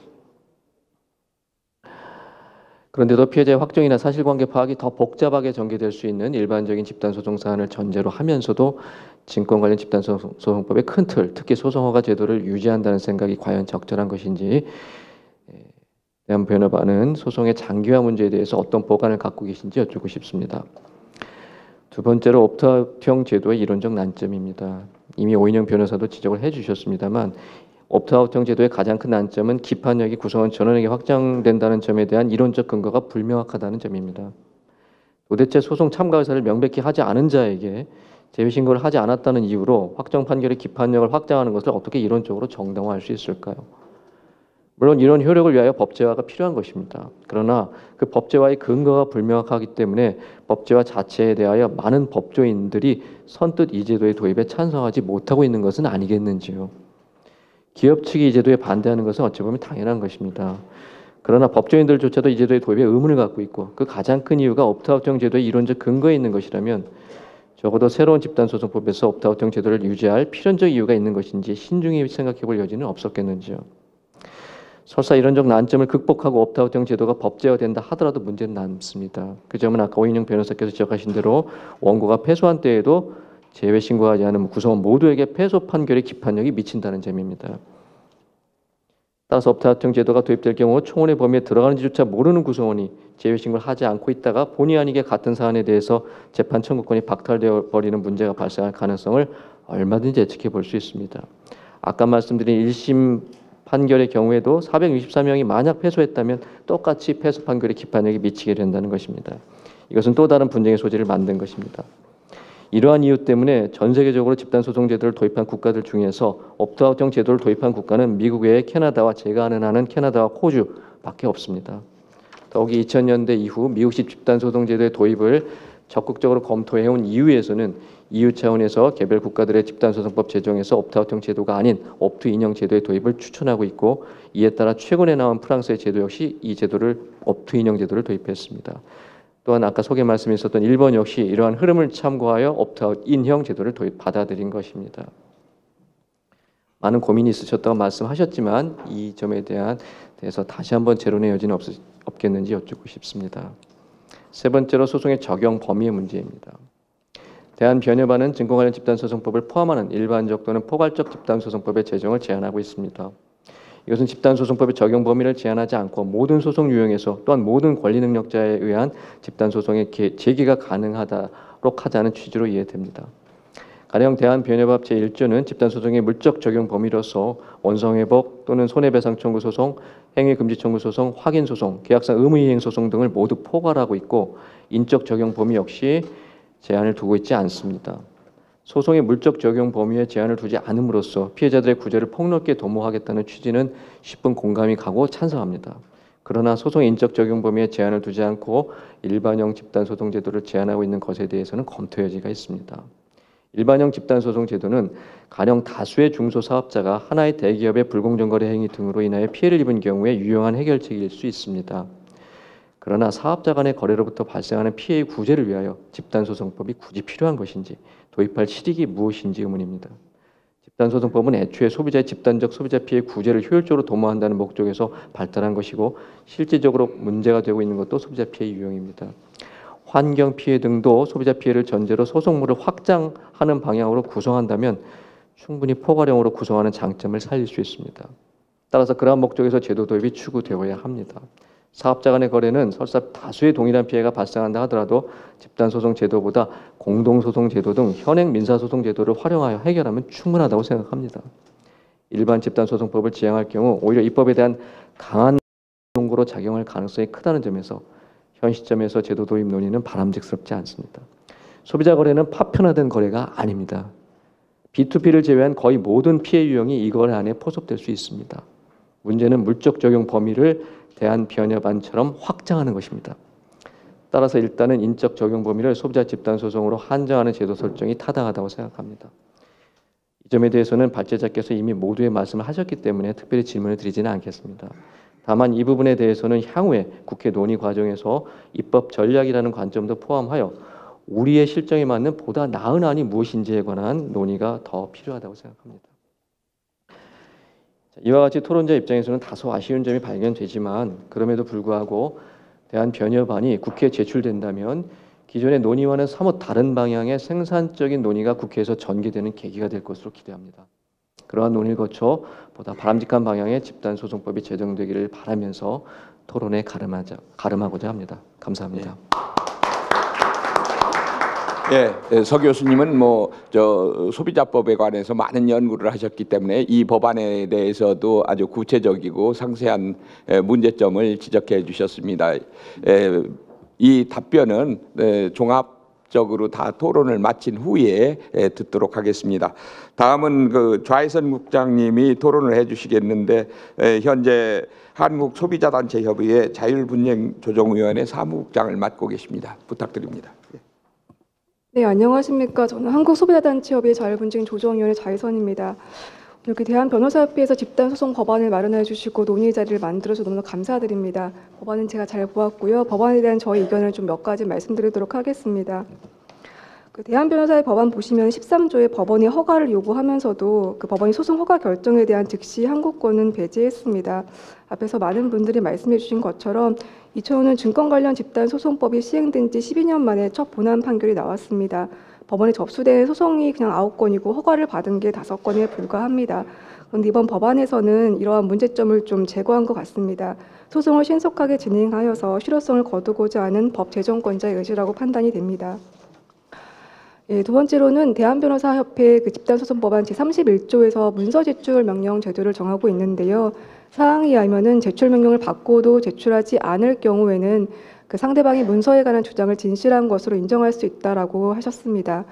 그런데도 피해자의 확정이나 사실관계 파악이 더 복잡하게 전개될 수 있는 일반적인 집단소송 사안을 전제로 하면서도 증권 관련 집단소송법의 큰 틀, 특히 소송허가 제도를 유지한다는 생각이 과연 적절한 것인지 대한변협안은 소송의 장기화 문제에 대해서 어떤 보관을 갖고 계신지 여쭙고 싶습니다. 두 번째로 옵트아웃형 제도의 이론적 난점입니다. 이미 오인영 변호사도 지적을 해주셨습니다만 옵트아웃형 제도의 가장 큰 난점은 기판력이 구성원 전원에게 확장된다는 점에 대한 이론적 근거가 불명확하다는 점입니다. 도대체 소송 참가 의사를 명백히 하지 않은 자에게 제외 신고를 하지 않았다는 이유로 확정 판결의 기판력을 확장하는 것을 어떻게 이론적으로 정당화할 수 있을까요? 물론 이런 효력을 위하여 법제화가 필요한 것입니다. 그러나 그 법제화의 근거가 불명확하기 때문에 법제화 자체에 대하여 많은 법조인들이 선뜻 이 제도의 도입에 찬성하지 못하고 있는 것은 아니겠는지요. 기업 측이 이 제도에 반대하는 것은 어찌 보면 당연한 것입니다. 그러나 법조인들조차도 이 제도의 도입에 의문을 갖고 있고 그 가장 큰 이유가 옵트아웃형 제도의 이론적 근거에 있는 것이라면 적어도 새로운 집단소송법에서 옵트아웃형 제도를 유지할 필연적 이유가 있는 것인지 신중히 생각해 볼 여지는 없었겠는지요. 설사 이런적 난점을 극복하고 옵트아웃형 제도가 법제화된다 하더라도 문제는 남습니다. 그 점은 아까 오인영 변호사께서 지적하신 대로 원고가 패소한 때에도 제외 신고하지 않은 구성원 모두에게 패소 판결의 기판력이 미친다는 점입니다. 따라서 옵트아웃형 제도가 도입될 경우 총원의 범위에 들어가는지조차 모르는 구성원이 제외 신고를 하지 않고 있다가 본의 아니게 같은 사안에 대해서 재판 청구권이 박탈되어 버리는 문제가 발생할 가능성을 얼마든지 예측해 볼 수 있습니다. 아까 말씀드린 1심 판결의 경우에도 464명이 만약 패소했다면 똑같이 패소 판결의 기판력이 미치게 된다는 것입니다. 이것은 또 다른 분쟁의 소지를 만든 것입니다. 이러한 이유 때문에 전 세계적으로 집단소송 제도를 도입한 국가들 중에서 옵트아웃형 제도를 도입한 국가는 미국 외에 캐나다와 제가 아는 한은 캐나다와 호주밖에 없습니다. 더욱이 2000년대 이후 미국식 집단소송 제도의 도입을 적극적으로 검토해온 EU에서는 EU 차원에서 개별 국가들의 집단소송법 제정에서 옵트아웃형 제도가 아닌 옵트인형 제도의 도입을 추천하고 있고 이에 따라 최근에 나온 프랑스의 제도 역시 이 제도를 옵트인형 제도를 도입했습니다. 또한 아까 소개 말씀있었던 일본 역시 이러한 흐름을 참고하여 옵트아웃인형 제도를 받아들인 것입니다. 많은 고민이 있으셨다고 말씀하셨지만 이 점에 대해서 다시 한번 재론의 여지는 없겠는지 여쭙고 싶습니다. 세 번째로 소송의 적용 범위의 문제입니다. 대한변협안은 증권 관련 집단소송법을 포함하는 일반적 또는 포괄적 집단소송법의 제정을 제한하고 있습니다. 이것은 집단소송법의 적용 범위를 제한하지 않고 모든 소송 유형에서 또한 모든 권리 능력자에 의한 집단소송의 제기가 가능하도록 하자는 취지로 이해됩니다. 가령 대한변협법 제1조는 집단소송의 물적 적용 범위로서 원성회복 또는 손해배상 청구 소송, 행위금지 청구 소송, 확인 소송, 계약상 의무이행 소송 등을 모두 포괄하고 있고 인적 적용 범위 역시 제한을 두고 있지 않습니다. 소송의 물적 적용 범위에 제한을 두지 않음으로써 피해자들의 구제를 폭넓게 도모하겠다는 취지는 10분 공감이 가고 찬성합니다. 그러나 소송의 인적 적용 범위에 제한을 두지 않고 일반형 집단소송 제도를 제한하고 있는 것에 대해서는 검토 여지가 있습니다. 일반형 집단소송 제도는 가령 다수의 중소사업자가 하나의 대기업의 불공정거래 행위 등으로 인하여 피해를 입은 경우에 유용한 해결책일 수 있습니다. 그러나 사업자 간의 거래로부터 발생하는 피해의 구제를 위하여 집단소송법이 굳이 필요한 것인지 도입할 실익이 무엇인지 의문입니다. 집단소송법은 애초에 소비자의 집단적 소비자 피해 구제를 효율적으로 도모한다는 목적에서 발달한 것이고 실질적으로 문제가 되고 있는 것도 소비자 피해 유형입니다. 환경 피해 등도 소비자 피해를 전제로 소송물을 확장하는 방향으로 구성한다면 충분히 포괄형으로 구성하는 장점을 살릴 수 있습니다. 따라서 그러한 목적에서 제도 도입이 추구되어야 합니다. 사업자 간의 거래는 설사 다수의 동일한 피해가 발생한다 하더라도 집단소송 제도보다 공동소송 제도 등 현행 민사소송 제도를 활용하여 해결하면 충분하다고 생각합니다. 일반 집단소송법을 지향할 경우 오히려 입법에 대한 강한 동고로 작용할 가능성이 크다는 점에서 현 시점에서 제도 도입 논의는 바람직스럽지 않습니다. 소비자 거래는 파편화된 거래가 아닙니다. B2B를 제외한 거의 모든 피해 유형이 이 거래 안에 포섭될 수 있습니다. 문제는 물적 적용 범위를 대한변협안처럼 확장하는 것입니다. 따라서 일단은 인적 적용 범위를 소비자 집단 소송으로 한정하는 제도 설정이 타당하다고 생각합니다. 이 점에 대해서는 발제자께서 이미 모두의 말씀을 하셨기 때문에 특별히 질문을 드리지는 않겠습니다. 다만 이 부분에 대해서는 향후에 국회 논의 과정에서 입법 전략이라는 관점도 포함하여 우리의 실정에 맞는 보다 나은 안이 무엇인지에 관한 논의가 더 필요하다고 생각합니다. 이와 같이 토론자 입장에서는 다소 아쉬운 점이 발견되지만 그럼에도 불구하고 대한변협안이 국회에 제출된다면 기존의 논의와는 사뭇 다른 방향의 생산적인 논의가 국회에서 전개되는 계기가 될 것으로 기대합니다. 그러한 논의를 거쳐 보다 바람직한 방향의 집단소송법이 제정되기를 바라면서 토론에 가름하고자 합니다. 감사합니다. 서 교수님은 소비자법에 관해서 많은 연구를 하셨기 때문에 이 법안에 대해서도 아주 구체적이고 상세한 문제점을 지적해 주셨습니다. 이 답변은 종합적으로 다 토론을 마친 후에 듣도록 하겠습니다. 다음은 그 좌회선 국장님이 토론을 해주시겠는데 현재 한국소비자단체협의회 자율분쟁조정위원회 사무국장을 맡고 계십니다. 부탁드립니다. 네, 안녕하십니까. 저는 한국소비자단체협의회 자율분쟁조정위원회 좌회선입니다. 이렇게 대한변호사협회에서 집단소송 법안을 마련해 주시고 논의 자리를 만들어서 너무 감사드립니다. 법안은 제가 잘 보았고요. 법안에 대한 저희 의견을 좀 몇 가지 말씀드리도록 하겠습니다. 그 대한변호사의 법안 보시면 13조에 법원이 허가를 요구하면서도 그 법원이 소송 허가 결정에 대한 즉시 항고권은 배제했습니다. 앞에서 많은 분들이 말씀해 주신 것처럼 2005년 증권 관련 집단소송법이 시행된 지 12년 만에 첫 본안 판결이 나왔습니다. 법원에 접수된 소송이 그냥 9건이고 허가를 받은 게 5건에 불과합니다. 그런데 이번 법안에서는 이러한 문제점을 좀 제거한 것 같습니다. 소송을 신속하게 진행하여서 실효성을 거두고자 하는 법 제정권자의 의지라고 판단이 됩니다. 두 번째로는 대한변호사협회 그 집단소송법안 제31조에서 문서제출 명령 제도를 정하고 있는데요. 사항에 의하면은 제출 명령을 받고도 제출하지 않을 경우에는 그 상대방이 문서에 관한 주장을 진실한 것으로 인정할 수 있다라고 하셨습니다.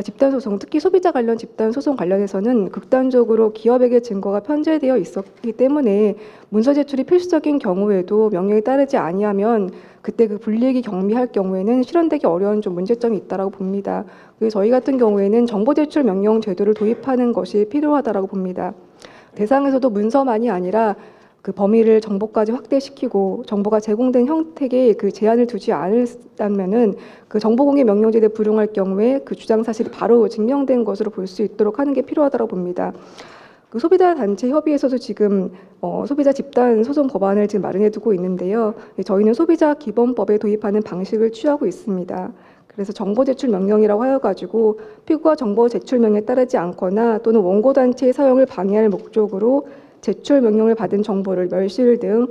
집단소송, 특히 소비자 관련 집단소송 관련해서는 극단적으로 기업에게 증거가 편제되어 있었기 때문에 문서 제출이 필수적인 경우에도 명령에 따르지 아니하면 그때 그 불이익이 경미할 경우에는 실현되기 어려운 좀 문제점이 있다라고 봅니다. 그래서 저희 같은 경우에는 정보 제출 명령 제도를 도입하는 것이 필요하다라고 봅니다. 대상에서도 문서만이 아니라 그 범위를 정보까지 확대시키고 정보가 제공된 형태에 그 제한을 두지 않았다면은 그 정보공개 명령제에 불응할 경우에 그 주장 사실이 바로 증명된 것으로 볼 수 있도록 하는 게 필요하다고 봅니다. 그 소비자 단체 협의회에서도 지금 소비자 집단 소송 법안을 지금 마련해 두고 있는데요. 저희는 소비자 기본법에 도입하는 방식을 취하고 있습니다. 그래서 정보 제출 명령이라고 하여가지고 피고가 정보 제출 명령에 따르지 않거나 또는 원고 단체의 사용을 방해할 목적으로 제출 명령을 받은 정보를 멸실 등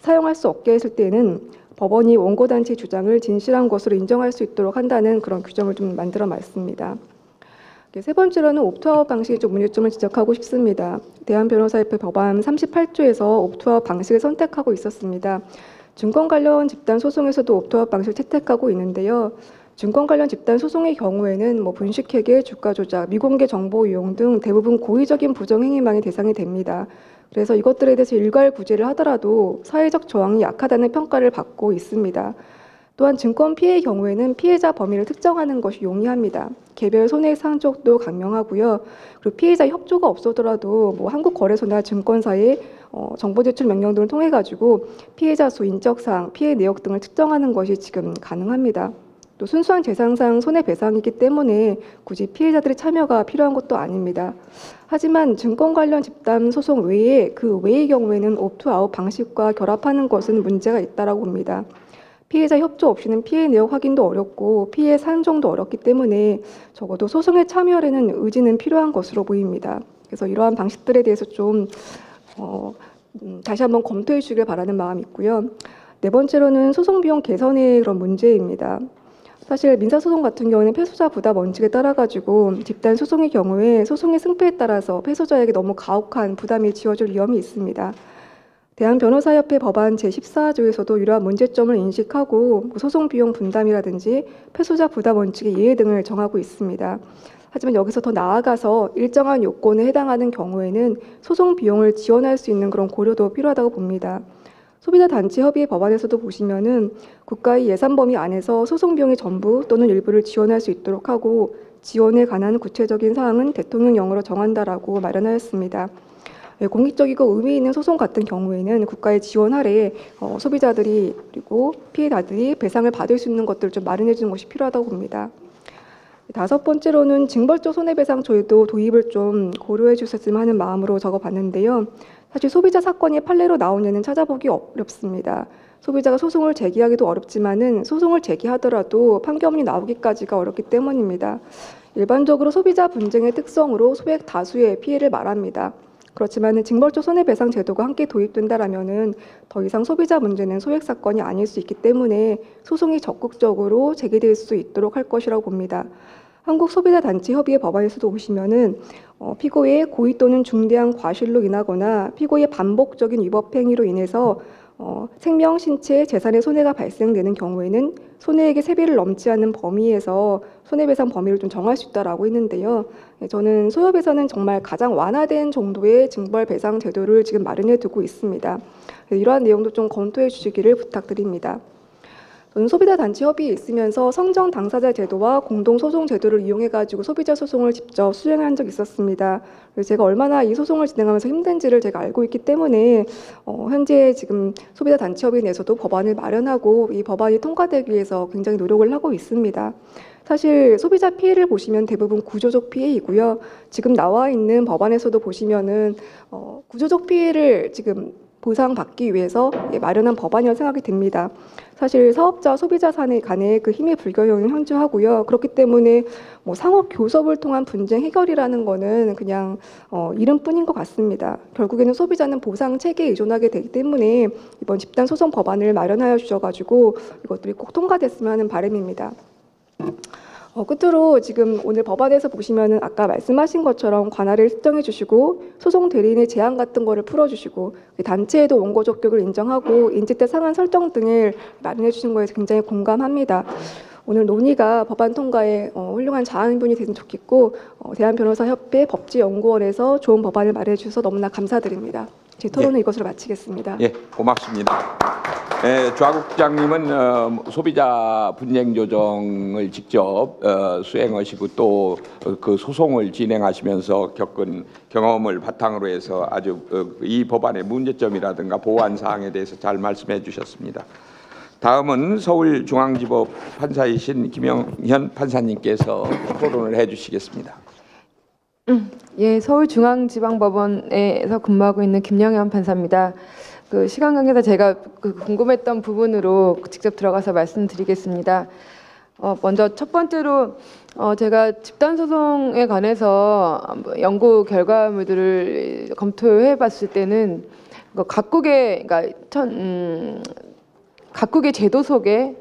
사용할 수 없게 했을 때는 법원이 원고 단체 주장을 진실한 것으로 인정할 수 있도록 한다는 그런 규정을 좀 만들어 놨습니다. 세 번째로는 옵트아웃 방식의 좀 문제점을 지적하고 싶습니다. 대한변호사협회 법안 38조에서 옵트아웃 방식을 선택하고 있었습니다. 증권 관련 집단 소송에서도 옵트아웃 방식을 채택하고 있는데요. 증권 관련 집단 소송의 경우에는 분식회계, 주가 조작, 미공개 정보 이용 등 대부분 고의적인 부정행위만이 대상이 됩니다. 그래서 이것들에 대해서 일괄 구제를 하더라도 사회적 저항이 약하다는 평가를 받고 있습니다. 또한 증권 피해의 경우에는 피해자 범위를 특정하는 것이 용이합니다. 개별 손해액 상족도 강명하고요. 그리고 피해자 협조가 없어더라도 한국거래소나 증권사의 정보 제출 명령 등을 통해 가지고 피해자 수, 인적사항, 피해 내역 등을 특정하는 것이 지금 가능합니다. 또 순수한 재산상 손해배상이기 때문에 굳이 피해자들의 참여가 필요한 것도 아닙니다. 하지만 증권 관련 집단 소송 외에 그 외의 경우에는 옵트아웃 방식과 결합하는 것은 문제가 있다고 봅니다. 피해자 협조 없이는 피해 내역 확인도 어렵고 피해 산정도 어렵기 때문에 적어도 소송에 참여하려는 의지는 필요한 것으로 보입니다. 그래서 이러한 방식들에 대해서 좀 다시 한번 검토해 주길 바라는 마음이 있고요. 네 번째로는 소송 비용 개선의 그런 문제입니다. 사실 민사소송 같은 경우는 패소자 부담 원칙에 따라 가지고 집단 소송의 경우에 소송의 승패에 따라서 패소자에게 너무 가혹한 부담이 지어질 위험이 있습니다. 대한변호사협회 법안 제14조에서도 이러한 문제점을 인식하고 소송 비용 분담이라든지 패소자 부담 원칙의 예외 등을 정하고 있습니다. 하지만 여기서 더 나아가서 일정한 요건에 해당하는 경우에는 소송 비용을 지원할 수 있는 그런 고려도 필요하다고 봅니다. 소비자 단체 협의회 법안에서도 보시면은 국가의 예산 범위 안에서 소송 비용의 전부 또는 일부를 지원할 수 있도록 하고 지원에 관한 구체적인 사항은 대통령령으로 정한다라고 마련하였습니다. 공익적이고 의미 있는 소송 같은 경우에는 국가의 지원 아래 소비자들이 그리고 피해자들이 배상을 받을 수 있는 것들을 좀 마련해 주는 것이 필요하다고 봅니다. 다섯 번째로는 징벌적 손해배상조에도 도입을 좀 고려해 주셨으면 하는 마음으로 적어봤는데요. 사실 소비자 사건이 판례로 나온 예는 찾아보기 어렵습니다. 소비자가 소송을 제기하기도 어렵지만은 소송을 제기하더라도 판결문이 나오기까지가 어렵기 때문입니다. 일반적으로 소비자 분쟁의 특성으로 소액 다수의 피해를 말합니다. 그렇지만 징벌적 손해배상 제도가 함께 도입된다라면은 더 이상 소비자 문제는 소액 사건이 아닐 수 있기 때문에 소송이 적극적으로 제기될 수 있도록 할 것이라고 봅니다. 한국소비자단체협의회 법안에서도 보시면은 피고의 고의 또는 중대한 과실로 인하거나 피고의 반복적인 위법 행위로 인해서 생명, 신체, 재산의 손해가 발생되는 경우에는 손해액의 3배를 넘지 않는 범위에서 손해배상 범위를 좀 정할 수 있다라고 했는데요. 저는 소협에서는 정말 가장 완화된 정도의 징벌배상 제도를 지금 마련해 두고 있습니다. 이러한 내용도 좀 검토해 주시기를 부탁드립니다. 저는 소비자 단체 협의에 있으면서 성정 당사자 제도와 공동 소송 제도를 이용해 가지고 소비자 소송을 직접 수행한 적이 있었습니다. 그래서 제가 얼마나 이 소송을 진행하면서 힘든지를 제가 알고 있기 때문에 현재 지금 소비자 단체 협의 내에서도 법안을 마련하고 이 법안이 통과되기 위해서 굉장히 노력을 하고 있습니다. 사실 소비자 피해를 보시면 대부분 구조적 피해이고요. 지금 나와 있는 법안에서도 보시면은 구조적 피해를 지금 보상받기 위해서 마련한 법안이라고 생각이 됩니다. 사실 사업자, 소비자 간의 그 힘의 불균형을 현저하고요. 그렇기 때문에 상업 교섭을 통한 분쟁 해결이라는 거는 그냥 이름뿐인 것 같습니다. 결국에는 소비자는 보상 체계에 의존하게 되기 때문에 이번 집단 소송 법안을 마련하여 주셔가지고 이것들이 꼭 통과됐으면 하는 바람입니다. 끝으로 지금 오늘 법안에서 보시면은 아까 말씀하신 것처럼 관할을 설정해 주시고 소송 대리인의 제한 같은 거를 풀어주시고 단체에도 원고 적격을 인정하고 인지대 상한 설정 등을 마련해 주신 거에 굉장히 공감합니다. 오늘 논의가 법안 통과에 훌륭한 자양분이 됐으면 좋겠고 대한변호사협회 법제연구원에서 좋은 법안을 마련해 주셔서 너무나 감사드립니다. 제 토론은 이것으로 마치겠습니다. 예, 고맙습니다. 조하국장님은 소비자 분쟁 조정을 직접 수행하시고 또 그 소송을 진행하시면서 겪은 경험을 바탕으로 해서 아주 이 법안의 문제점이라든가 보완 사항에 대해서 잘 말씀해 주셨습니다. 다음은 서울중앙지법 판사이신 김영현 판사님께서 토론을 해 주시겠습니다. 예, 서울중앙지방법원에서 근무하고 있는 김영현 판사입니다. 그 시간 관계상 제가 궁금했던 부분으로 직접 들어가서 말씀드리겠습니다. 먼저 첫 번째로 제가 집단 소송에 관해서 연구 결과물들을 검토해봤을 때는 각국의 제도 속에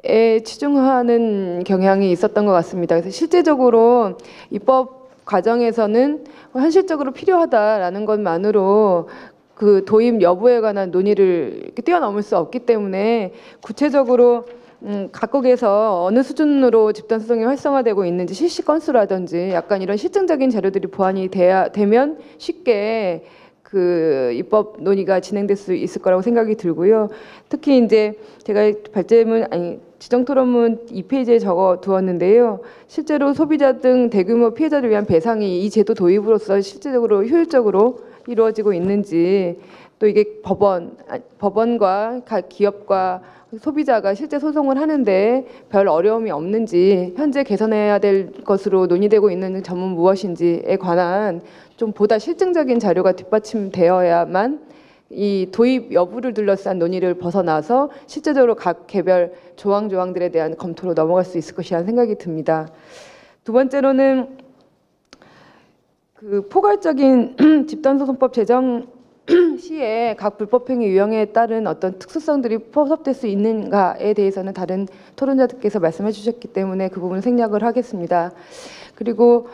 치중하는 경향이 있었던 것 같습니다. 그래서 실제적으로 입법 과정에서는 현실적으로 필요하다라는 것만으로 그 도입 여부에 관한 논의를 이렇게 뛰어넘을 수 없기 때문에 구체적으로 각국에서 어느 수준으로 집단 소송이 활성화되고 있는지 실시 건수라든지 약간 이런 실증적인 자료들이 보완이 되면 쉽게 그 입법 논의가 진행될 수 있을 거라고 생각이 들고요. 특히 이제 제가 지정 토론문 2페이지에 적어 두었는데요. 실제로 소비자 등 대규모 피해자를 위한 배상이 이 제도 도입으로써 실질적으로 효율적으로 이루어지고 있는지, 또 이게 법원과 각 기업과 소비자가 실제 소송을 하는데 별 어려움이 없는지, 현재 개선해야 될 것으로 논의되고 있는 점은 무엇인지에 관한 좀 보다 실증적인 자료가 뒷받침되어야만 이 도입 여부를 둘러싼 논의를 벗어나서 실제적으로 각 개별 조항들에 대한 검토로 넘어갈 수 있을 것이라는 생각이 듭니다. 두 번째로는 그 포괄적인 집단소송법 제정 시에 각 불법행위 유형에 따른 어떤 특수성들이 포섭될 수 있는가에 대해서는 다른 토론자들께서 말씀해 주셨기 때문에 그 부분을 생략을 하겠습니다. 그리고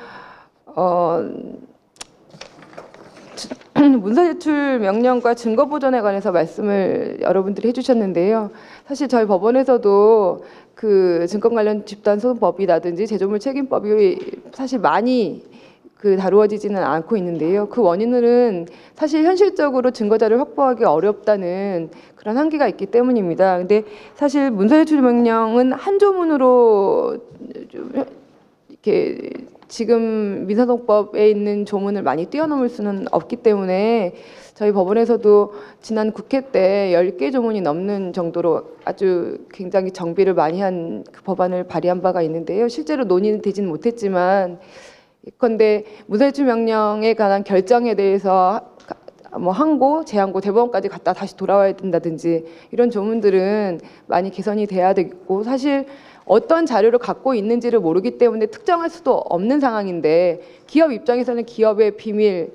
문서 제출 명령과 증거 보존에 관해서 말씀을 여러분들이 해주셨는데요. 사실 저희 법원에서도 그 증권 관련 집단소송법이라든지 제조물 책임법이 사실 많이 다루어지지는 않고 있는데요. 그 원인은 사실 현실적으로 증거자를 확보하기 어렵다는 그런 한계가 있기 때문입니다. 근데 사실 문서 제출 명령은 한 조문으로 이렇게 지금 민사소송법에 있는 조문을 많이 뛰어넘을 수는 없기 때문에 저희 법원에서도 지난 국회 때 10개 조문이 넘는 정도로 아주 굉장히 정비를 많이 한 그 법안을 발의한 바가 있는데요. 실제로 논의는 되지는 못했지만 그런데 문서제출 명령에 관한 결정에 대해서 뭐 항고, 재항고, 대법원까지 갔다 다시 돌아와야 된다든지 이런 조문들은 많이 개선이 돼야 되고, 사실 어떤 자료를 갖고 있는지를 모르기 때문에 특정할 수도 없는 상황인데 기업 입장에서는 기업의 비밀,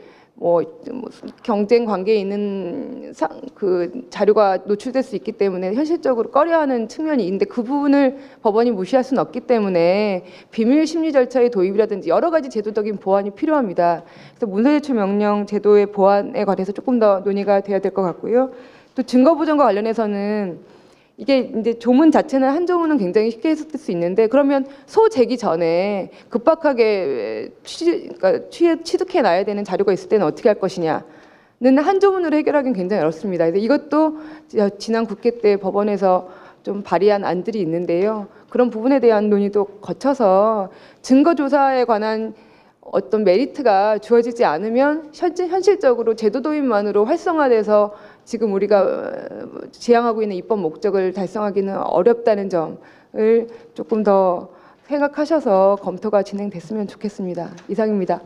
경쟁 관계에 있는 그 자료가 노출될 수 있기 때문에 현실적으로 꺼려하는 측면이 있는데 그 부분을 법원이 무시할 수는 없기 때문에 비밀 심리 절차의 도입이라든지 여러 가지 제도적인 보완이 필요합니다. 그래서 문서제출 명령 제도의 보완에 관해서 조금 더 논의가 돼야 될 것 같고요. 또 증거 보존과 관련해서는 이게 이제 조문 자체는 한 조문은 굉장히 쉽게 해석될 수 있는데, 그러면 소제기 전에 급박하게 취득해 놔야 되는 자료가 있을 때는 어떻게 할 것이냐는 한 조문으로 해결하기는 굉장히 어렵습니다. 그래서 이것도 지난 국회 때 법원에서 좀 발의한 안들이 있는데요. 그런 부분에 대한 논의도 거쳐서 증거 조사에 관한 어떤 메리트가 주어지지 않으면 현실적으로 제도 도입만으로 활성화돼서 지금 우리가 지향하고 있는 입법 목적을 달성하기는 어렵다는 점을 조금 더 생각하셔서 검토가 진행됐으면 좋겠습니다. 이상입니다.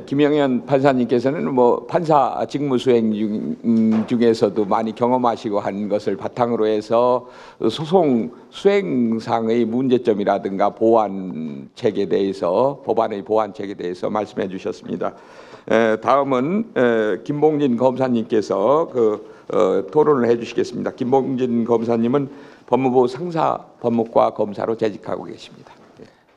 김영현 판사님께서는 뭐 판사 직무 수행 중에서도 많이 경험하시고 한 것을 바탕으로 해서 소송 수행상의 문제점이라든가 보완책에 대해서, 법안의 보완책에 대해서 말씀해 주셨습니다. 다음은 김봉진 검사님께서 토론을 해주시겠습니다. 김봉진 검사님은 법무부 상사법무과 검사로 재직하고 계십니다.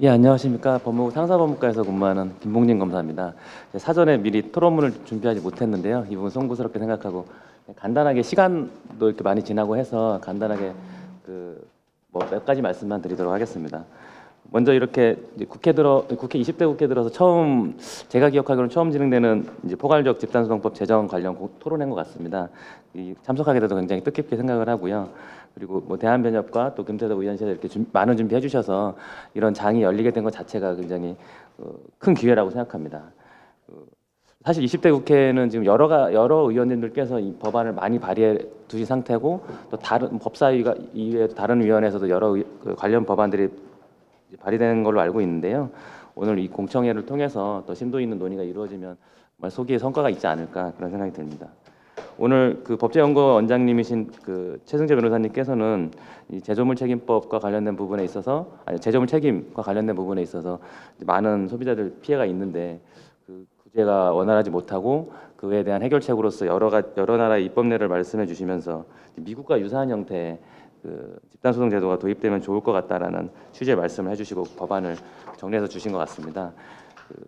예, 안녕하십니까. 법무부 상사법무과에서 근무하는 김봉진 검사입니다. 사전에 미리 토론문을 준비하지 못했는데요. 이 부분 송구스럽게 생각하고 간단하게, 시간도 이렇게 많이 지나고 해서 간단하게 몇 가지 말씀만 드리도록 하겠습니다. 먼저 이렇게 국회 20대 국회 들어서 처음, 제가 기억하기로는 처음 진행되는 이제 포괄적 집단소송법 제정 관련 토론인 것 같습니다. 참석하게 돼서 굉장히 뜻깊게 생각을 하고요. 그리고 뭐 대한변협과 또 금태섭 의원실에서 이렇게 많은 준비해 주셔서 이런 장이 열리게 된 것 자체가 굉장히 큰 기회라고 생각합니다. 사실 20대 국회는 지금 여러 의원님들께서 이 법안을 많이 발의해 두신 상태고, 또 다른 법사위가 이외에 다른 위원회에서도 여러 관련 법안들이 발의되는 걸로 알고 있는데요. 오늘 이 공청회를 통해서 더 심도 있는 논의가 이루어지면 정말 소기의 성과가 있지 않을까, 그런 생각이 듭니다. 오늘 법제연구원 원장님이신 최승재 변호사님께서는 이 제조물 책임법과 관련된 부분에 있어서, 제조물 책임과 관련된 부분에 있어서 많은 소비자들 피해가 있는데 구제가 원활하지 못하고 그에 대한 해결책으로서 여러 나라의 입법례를 말씀해 주시면서 미국과 유사한 형태의 그 집단소송 제도가 도입되면 좋을 것 같다라는 취지의 말씀을 해주시고 법안을 정리해서 주신 것 같습니다.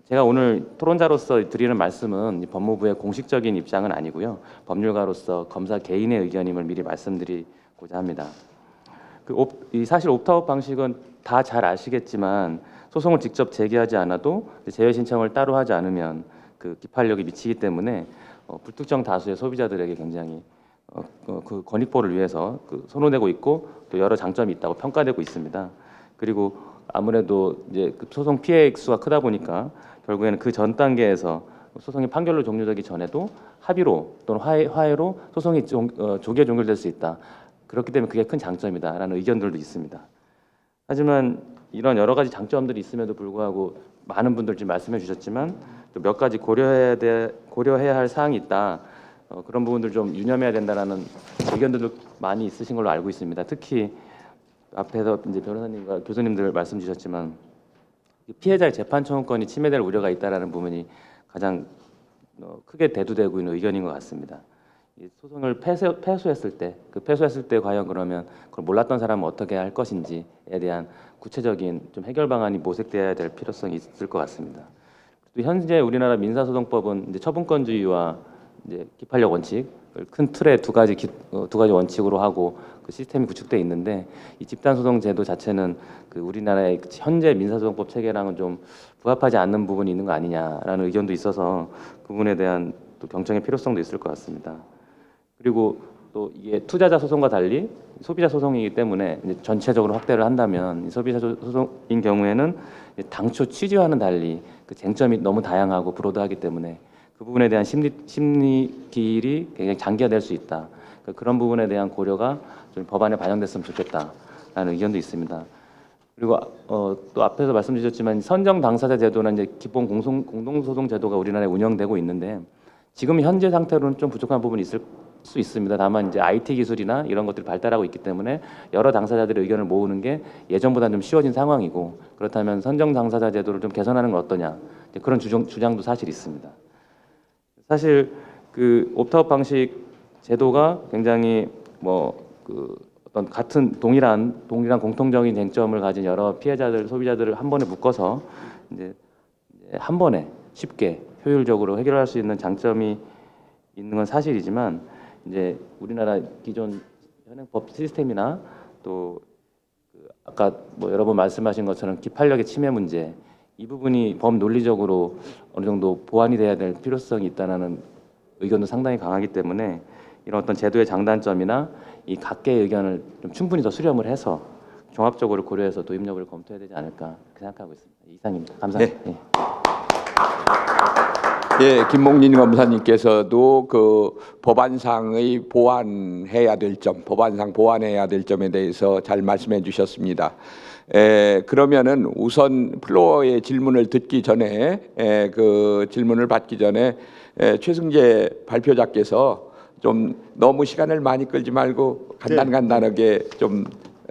제가 오늘 토론자로서 드리는 말씀은 법무부의 공식적인 입장은 아니고요. 법률가로서 검사 개인의 의견임을 미리 말씀드리고자 합니다. 사실 옵트아웃 방식은 다 잘 아시겠지만 소송을 직접 제기하지 않아도 제외 신청을 따로 하지 않으면 그 기판력이 미치기 때문에 불특정 다수의 소비자들에게 굉장히 그 권익보호를 위해서 선호되고 있고 또 여러 장점이 있다고 평가되고 있습니다. 그리고 아무래도 이제 그 소송 피해 액수가 크다 보니까 결국에는 그 전 단계에서 소송이 판결로 종료되기 전에도 합의로 또는 화해로 소송이 조기에 종결될 수 있다. 그렇기 때문에 그게 큰 장점이다라는 의견들도 있습니다. 하지만 이런 여러 가지 장점들이 있음에도 불구하고 많은 분들 지금 말씀해 주셨지만 또 몇 가지 고려해야 할 사항이 있다. 그런 부분들 좀 유념해야 된다라는 의견들도 많이 있으신 걸로 알고 있습니다. 특히 앞에서 이제 변호사님과 교수님들 말씀 주셨지만 피해자의 재판 청구권이 침해될 우려가 있다라는 부분이 가장 크게 대두되고 있는 의견인 것 같습니다. 이 소송을 패소했을 때 과연 그러면 그걸 몰랐던 사람은 어떻게 할 것인지에 대한 구체적인 좀 해결 방안이 모색돼야 될 필요성이 있을 것 같습니다. 또 현재 우리나라 민사소송법은 이제 처분권주의와 이제 기판력 원칙, 큰 틀의 두 가지 원칙으로 하고 그 시스템이 구축돼 있는데 이 집단소송 제도 자체는 그 우리나라의 현재 민사소송법 체계랑은 좀 부합하지 않는 부분이 있는 거 아니냐라는 의견도 있어서 그 부분에 대한 또 경청의 필요성도 있을 것 같습니다. 그리고 또 이게 투자자 소송과 달리 소비자 소송이기 때문에 이제 전체적으로 확대를 한다면 이 소비자 소송인 경우에는 당초 취지와는 달리 그 쟁점이 너무 다양하고 브로드하기 때문에 그 부분에 대한 심리 기일이 굉장히 장기화될 수 있다. 그런 부분에 대한 고려가 좀 법안에 반영됐으면 좋겠다라는 의견도 있습니다. 그리고 또 앞에서 말씀 주셨지만 선정 당사자 제도는 이제 기본 공동소송 제도가 우리나라에 운영되고 있는데 지금 현재 상태로는 좀 부족한 부분이 있을 수 있습니다. 다만 이제 IT 기술이나 이런 것들이 발달하고 있기 때문에 여러 당사자들의 의견을 모으는 게 예전보다는 좀 쉬워진 상황이고 그렇다면 선정 당사자 제도를 좀 개선하는 건 어떠냐 그런 주장도 사실 있습니다. 사실 그 옵트아웃 방식 제도가 굉장히 어떤 같은 동일한 공통적인 쟁점을 가진 여러 피해자들, 소비자들을 한 번에 묶어서 이제 한 번에 쉽게 효율적으로 해결할 수 있는 장점이 있는 건 사실이지만 이제 우리나라 기존 현행법 시스템이나 또 아까 여러 번 말씀하신 것처럼 기판력의 침해 문제 이 부분이 법 논리적으로 어느 정도 보완이 돼야 될 필요성이 있다는 의견도 상당히 강하기 때문에 이런 어떤 제도의 장단점이나 이 각계의 의견을 좀 충분히 더 수렴을 해서 종합적으로 고려해서 도입 여부를 검토해야 되지 않을까 그렇게 생각하고 있습니다. 이상입니다. 감사합니다. 네. 예, 김몽진 검사님께서도 그 법안상의 보완해야 될 점, 법안상 보완해야 될 점에 대해서 잘 말씀해 주셨습니다. 그러면은 우선 플로어의 질문을 듣기 전에 그 질문을 받기 전에 최승재 발표자께서 좀 너무 시간을 많이 끌지 말고 간단하게 좀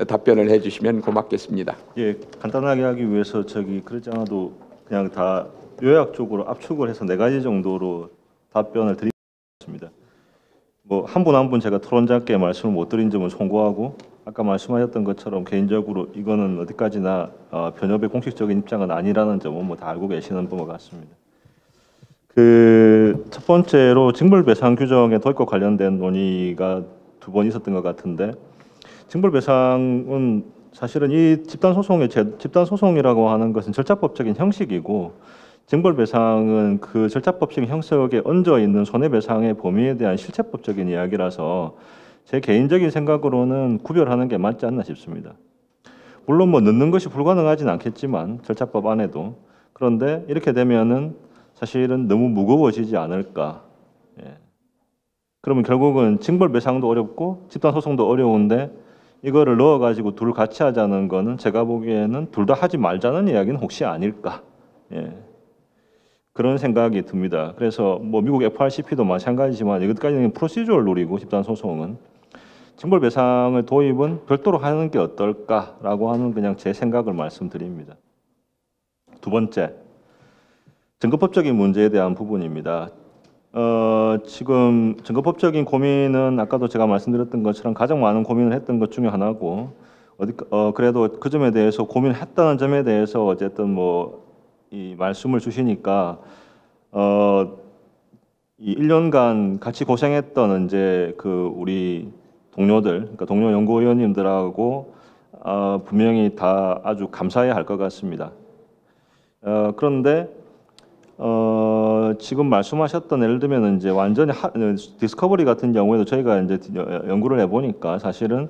답변을 해주시면 고맙겠습니다. 예, 간단하게 하기 위해서 그러지 않아도 그냥 다 요약적으로 압축을 해서 4가지 정도로 답변을 드리겠습니다. 한 분 한 분 제가 토론자께 말씀을 못 드린 점은 송구하고 아까 말씀하셨던 것처럼 개인적으로 이거는 어디까지나 변협의 공식적인 입장은 아니라는 점은 다 알고 계시는 것 같습니다. 첫 번째로 징벌배상 규정의 도입과 관련된 논의가 2번 있었던 것 같은데 징벌배상은 사실은 이 집단소송이라고 하는 것은 절차법적인 형식이고 징벌배상은 그 절차법적 형식에 얹어 있는 손해배상의 범위에 대한 실체법적인 이야기라서 제 개인적인 생각으로는 구별하는 게 맞지 않나 싶습니다. 물론 넣는 것이 불가능하진 않겠지만 절차법 안에도 그런데 이렇게 되면은 사실은 너무 무거워지지 않을까. 그러면 결국은 징벌배상도 어렵고 집단소송도 어려운데 이거를 넣어가지고 둘 같이 하자는 거는 제가 보기에는 둘 다 하지 말자는 이야기는 혹시 아닐까. 그런 생각이 듭니다. 그래서 미국 FRCP도 마찬가지지만 이것까지는 프로시저럴 룰이고 집단소송은 징벌배상의 도입은 별도로 하는 게 어떨까라고 하는 그냥 제 생각을 말씀드립니다. 2번째, 증거법적인 문제에 대한 부분입니다. 지금 증거법적인 고민은 아까도 제가 말씀드렸던 것처럼 가장 많은 고민을 했던 것 중에 하나고 그래도 그 점에 대해서 고민했다는 점에 대해서 어쨌든 이 말씀을 주시니까 이 1년간 같이 고생했던 이제 우리 동료들, 그러니까 동료 연구위원님들하고 분명히 다 아주 감사해야 할 것 같습니다. 그런데 지금 말씀하셨던 예를 들면 이제 완전히 디스커버리 같은 경우에도 저희가 이제 연구를 해보니까 사실은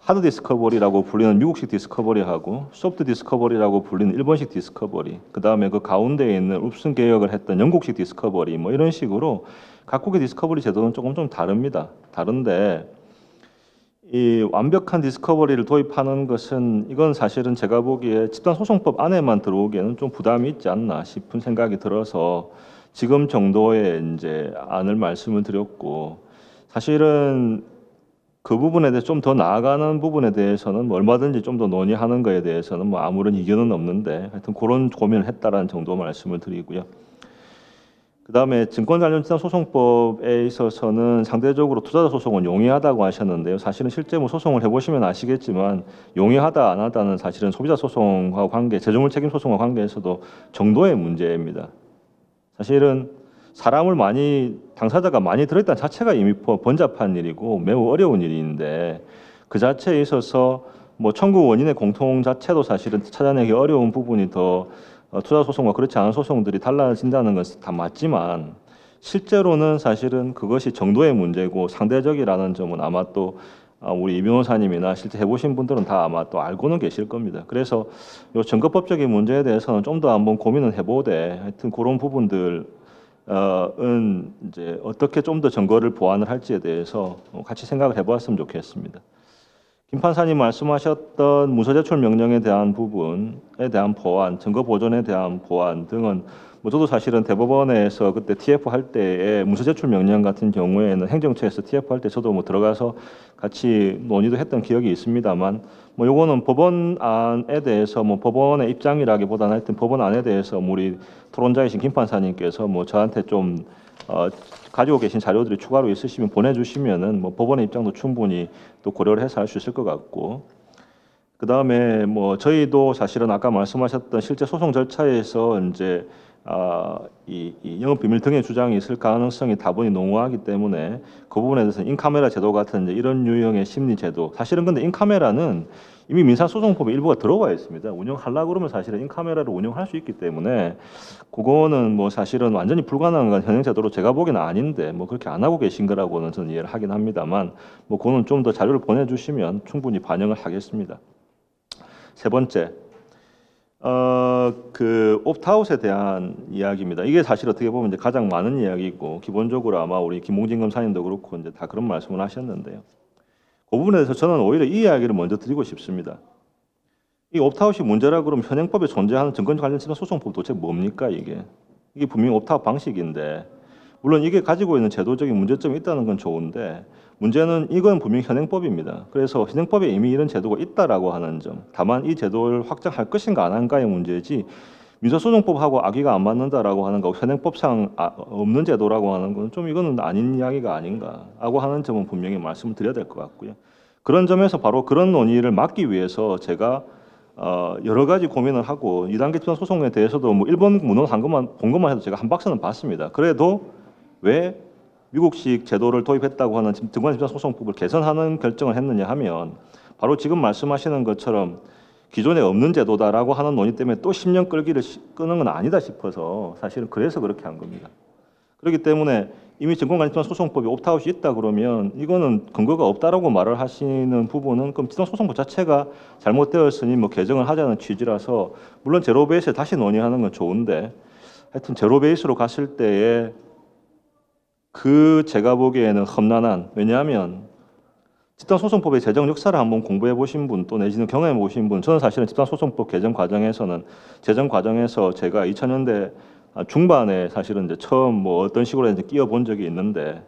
하드 디스커버리라고 불리는 미국식 디스커버리하고 소프트 디스커버리라고 불리는 일본식 디스커버리, 그 다음에 그 가운데에 있는 읍슨 개혁을 했던 영국식 디스커버리 이런 식으로 각국의 디스커버리 제도는 조금 좀 다릅니다. 다른데 이 완벽한 디스커버리를 도입하는 것은 이건 사실은 제가 보기에 집단소송법 안에만 들어오기에는 좀 부담이 있지 않나 싶은 생각이 들어서 지금 정도의 이제 안을 말씀을 드렸고, 사실은 그 부분에 대해서 좀 더 나아가는 부분에 대해서는 얼마든지 좀 더 논의하는 거에 대해서는 아무런 이견은 없는데 하여튼 그런 고민을 했다라는 정도 말씀을 드리고요. 그다음에 증권 관련 소송법에 있어서는 상대적으로 투자자 소송은 용이하다고 하셨는데요. 사실은 실제 소송을 해보시면 아시겠지만 용이하다 안 하다는 사실은 소비자 소송과 관계, 재정물 책임 소송과 관계에서도 정도의 문제입니다. 사실은 사람을 당사자가 많이 들어있다는 자체가 이미 번잡한 일이고 매우 어려운 일인데 그 자체에 있어서 청구 원인의 공통 자체도 사실은 찾아내기 어려운 부분이 더 투자 소송과 그렇지 않은 소송들이 달라진다는 것은 다 맞지만 실제로는 사실은 그것이 정도의 문제고 상대적이라는 점은 아마 또 우리 이 변호사님이나 실제 해보신 분들은 다 아마 또 알고는 계실 겁니다. 그래서 이 증거법적인 문제에 대해서는 좀 더 한번 고민을 해보되 하여튼 그런 부분들 은 이제 어떻게 좀 더 증거를 보완을 할지에 대해서 같이 생각을 해보았으면 좋겠습니다. 김 판사님 말씀하셨던 문서제출 명령에 대한 부분에 대한 보완, 증거 보존에 대한 보완 등은 저도 사실은 대법원에서 그때 TF 할 때에 문서제출 명령 같은 경우에는 행정처에서 TF 할 때 저도 들어가서 같이 논의도 했던 기억이 있습니다만 요거는 법원안에 대해서 법원의 입장이라기보다는 하여튼 법원안에 대해서 우리 토론자이신 김 판사님께서 저한테 좀 가지고 계신 자료들이 추가로 있으시면 보내주시면은 법원의 입장도 충분히 또 고려를 해서 할 수 있을 것 같고, 그 다음에 저희도 사실은 아까 말씀하셨던 실제 소송 절차에서 이제 이 영업 비밀 등의 주장이 있을 가능성이 다분히 농후하기 때문에 그 부분에 대해서 인카메라 제도 같은 이제 이런 유형의 심리 제도, 사실은 근데 인카메라는 이미 민사소송법에 일부가 들어와 있습니다. 운영하려고 그러면 사실은 인카메라를 운영할 수 있기 때문에 그거는 사실은 완전히 불가능한 현행 제도로 제가 보기에는 아닌데 그렇게 안 하고 계신 거라고는 저는 이해를 하긴 합니다만 그거는 좀 더 자료를 보내주시면 충분히 반영을 하겠습니다. 세 번째, 그 옵트아웃에 대한 이야기입니다. 이게 사실 어떻게 보면 이제 가장 많은 이야기고 기본적으로 아마 우리 김봉진 검사님도 그렇고 이제 다 그런 말씀을 하셨는데요. 그 부분에 대해서 저는 오히려 이 이야기를 먼저 드리고 싶습니다. 이 옵트아웃이 문제라 그러면 현행법에 존재하는 증권 관련 소송법 도대체 뭡니까 이게 분명히 옵트아웃 방식인데, 물론 이게 가지고 있는 제도적인 문제점이 있다는 건 좋은데 문제는 이건 분명히 현행법입니다. 그래서 현행법에 이미 이런 제도가 있다라고 하는 점, 다만 이 제도를 확장할 것인가 안 할까의 문제지 민사소송법하고 악의가 안 맞는다라고 하는 거, 현행법상 없는 제도라고 하는 건 좀 이거는 아닌 이야기가 아닌가라고 하는 점은 분명히 말씀을 드려야 될 것 같고요. 그런 점에서 바로 그런 논의를 막기 위해서 제가 여러 가지 고민을 하고 2단계 투자 소송에 대해서도 일본 문헌 본 것만 해도 제가 한 박스는 봤습니다. 그래도 왜 미국식 제도를 도입했다고 하는 증권집단소송법을 개선하는 결정을 했느냐 하면 바로 지금 말씀하시는 것처럼 기존에 없는 제도다라고 하는 논의 때문에 또 10년 끄는 건 아니다 싶어서 사실은 그래서 그렇게 한 겁니다. 그렇기 때문에 이미 증권관리소송법이 옵트아웃이 있다 그러면 이거는 근거가 없다라고 말을 하시는 부분은 그럼 집단소송법 자체가 잘못되었으니 개정을 하자는 취지라서, 물론 제로 베이스에 다시 논의하는 건 좋은데 하여튼 제로 베이스로 갔을 때에 제가 보기에는 험난한, 왜냐하면 집단소송법의 제정 역사를 한번 공부해 보신 분 또 내지는 경험해 보신 분, 저는 사실은 집단소송법 개정 과정에서는 제정 과정에서 제가 2000년대 중반에 사실은 이제 처음 어떤 식으로 이제 끼어 본 적이 있는데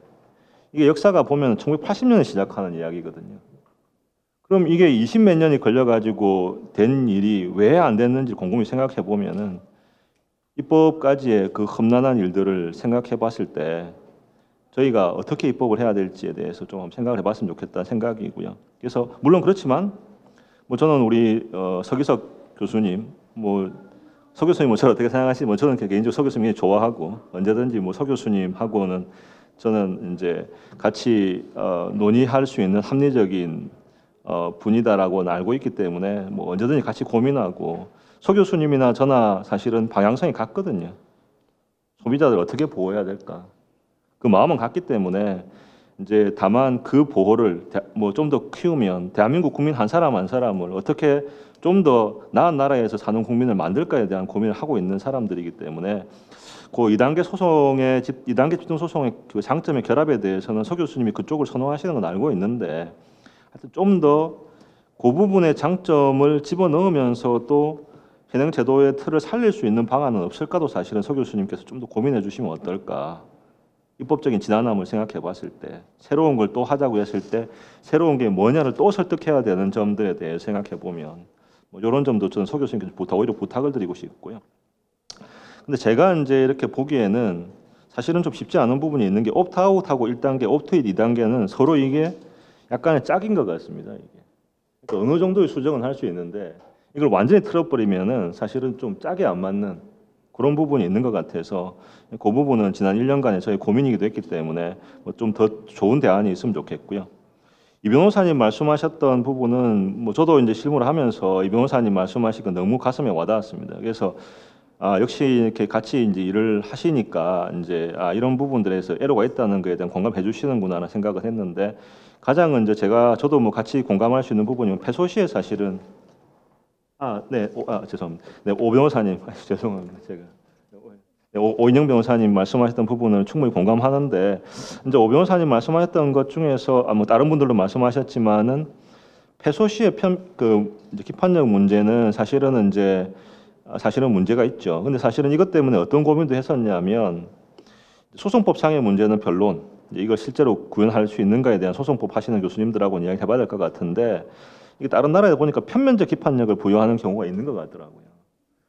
이게 역사가 보면 1980년에 시작하는 이야기거든요. 그럼 이게 20몇 년이 걸려 가지고 된 일이 왜 안 됐는지 곰곰이 생각해 보면은 입법까지의 그 험난한 일들을 생각해 봤을 때 저희가 어떻게 입법을 해야 될지에 대해서 좀 생각을 해봤으면 좋겠다는 생각이고요. 그래서 물론 그렇지만 뭐 저는 우리 서기석 교수님 서 교수님 뭐 저를 어떻게 생각하시지? 뭐 저는 개인적으로 서 교수님이 좋아하고 언제든지 뭐 서 교수님하고는 저는 이제 같이 논의할 수 있는 합리적인 분이다라고 알고 있기 때문에 뭐 언제든지 같이 고민하고 서 교수님이나 저나 사실은 방향성이 같거든요. 소비자들 어떻게 보호해야 될까? 그 마음은 같기 때문에 이제 다만 그 보호를 뭐 좀 더 키우면 대한민국 국민 한 사람 한 사람을 어떻게 좀 더 나은 나라에서 사는 국민을 만들까에 대한 고민을 하고 있는 사람들이기 때문에 그 2단계 소송의 2단계 집중 소송의 그 장점의 결합에 대해서는 서 교수님이 그쪽을 선호하시는 건 알고 있는데 하여튼 좀 더 그 부분의 장점을 집어넣으면서 또 현행 제도의 틀을 살릴 수 있는 방안은 없을까도 사실은 서 교수님께서 좀 더 고민해 주시면 어떨까. 입법적인 지난함을 생각해 봤을 때 새로운 걸 또 하자고 했을 때 새로운 게 뭐냐를 또 설득해야 되는 점들에 대해 생각해 보면 뭐 이런 점도 저는 서 교수님께 오히려 부탁을 드리고 싶고요. 근데 제가 이제 이렇게 보기에는 사실은 좀 쉽지 않은 부분이 있는 게 옵트아웃하고 1단계, 옵트인 2단계는 서로 이게 약간의 짝인 것 같습니다. 이게 그러니까 어느 정도의 수정은 할 수 있는데 이걸 완전히 틀어버리면은 사실은 좀 짝이 안 맞는 그런 부분이 있는 것 같아서 그 부분은 지난 1년간의 저희 고민이기도 했기 때문에 좀 더 좋은 대안이 있으면 좋겠고요. 이 변호사님 말씀하셨던 부분은 뭐 저도 이제 실무를 하면서 이 변호사님 말씀하신 건 너무 가슴에 와닿았습니다. 그래서 역시 이렇게 같이 이제 일을 하시니까 이제 이런 부분들에서 애로가 있다는 거에 대한 공감해 주시는구나라는 생각을 했는데 가장 이제 저도 뭐 같이 공감할 수 있는 부분이 패소시에 사실은 죄송합니다. 네, 오 변호사님 죄송합니다. 제가 오인영 변호사님 말씀하셨던 부분을 충분히 공감하는데 이제 오 변호사님 말씀하셨던 것 중에서 뭐 다른 분들도 말씀하셨지만은 패소시의 이제 기판력 문제는 사실은 문제가 있죠. 근데 사실은 이것 때문에 어떤 고민도 했었냐면 소송법상의 문제는 별론 이걸 실제로 구현할 수 있는가에 대한 소송법 하시는 교수님들하고는 이야기 해봐야 될 것 같은데 이게 다른 나라에 보니까 편면적 기판력을 부여하는 경우가 있는 것 같더라고요.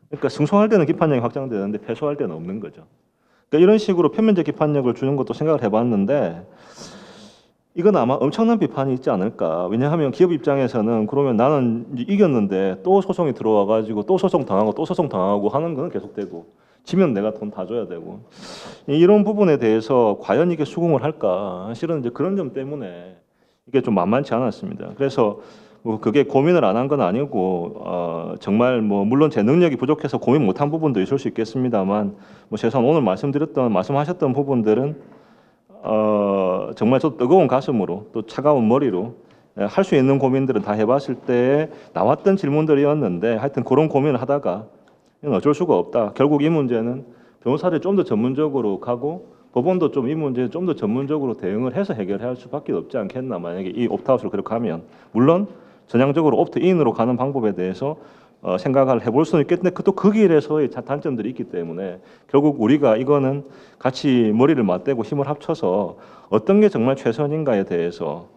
그러니까 승소할 때는 기판력이 확장되는데 패소할 때는 없는 거죠. 그러니까 이런 식으로 편면적 기판력을 주는 것도 생각을 해봤는데 이건 아마 엄청난 비판이 있지 않을까. 왜냐하면 기업 입장에서는 그러면 나는 이겼는데 또 소송이 들어와가지고 또 소송 당하고 하는 건 계속되고 지면 내가 돈 다 줘야 되고 이런 부분에 대해서 과연 이게 수긍을 할까. 실은 이제 그런 점 때문에 이게 좀 만만치 않았습니다. 그래서 뭐 그게 고민을 안 한 건 아니고 정말 뭐 물론 제 능력이 부족해서 고민 못한 부분도 있을 수 있겠습니다만 뭐 최소한 오늘 말씀하셨던 부분들은 정말 저 뜨거운 가슴으로 또 차가운 머리로 할 수 있는 고민들은 다 해봤을 때 나왔던 질문들이었는데 하여튼 그런 고민을 하다가 어쩔 수가 없다. 결국 이 문제는 변호사를 좀 더 전문적으로 가고 법원도 좀 이 문제에 좀 더 전문적으로 대응을 해서 해결해야 할 수밖에 없지 않겠나. 만약에 이 옵트아웃으로 그렇게 하면 물론 전향적으로 옵트인으로 가는 방법에 대해서 생각을 해볼 수는 있겠는데 또 그 길에서의 단점들이 있기 때문에 결국 우리가 이거는 같이 머리를 맞대고 힘을 합쳐서 어떤 게 정말 최선인가에 대해서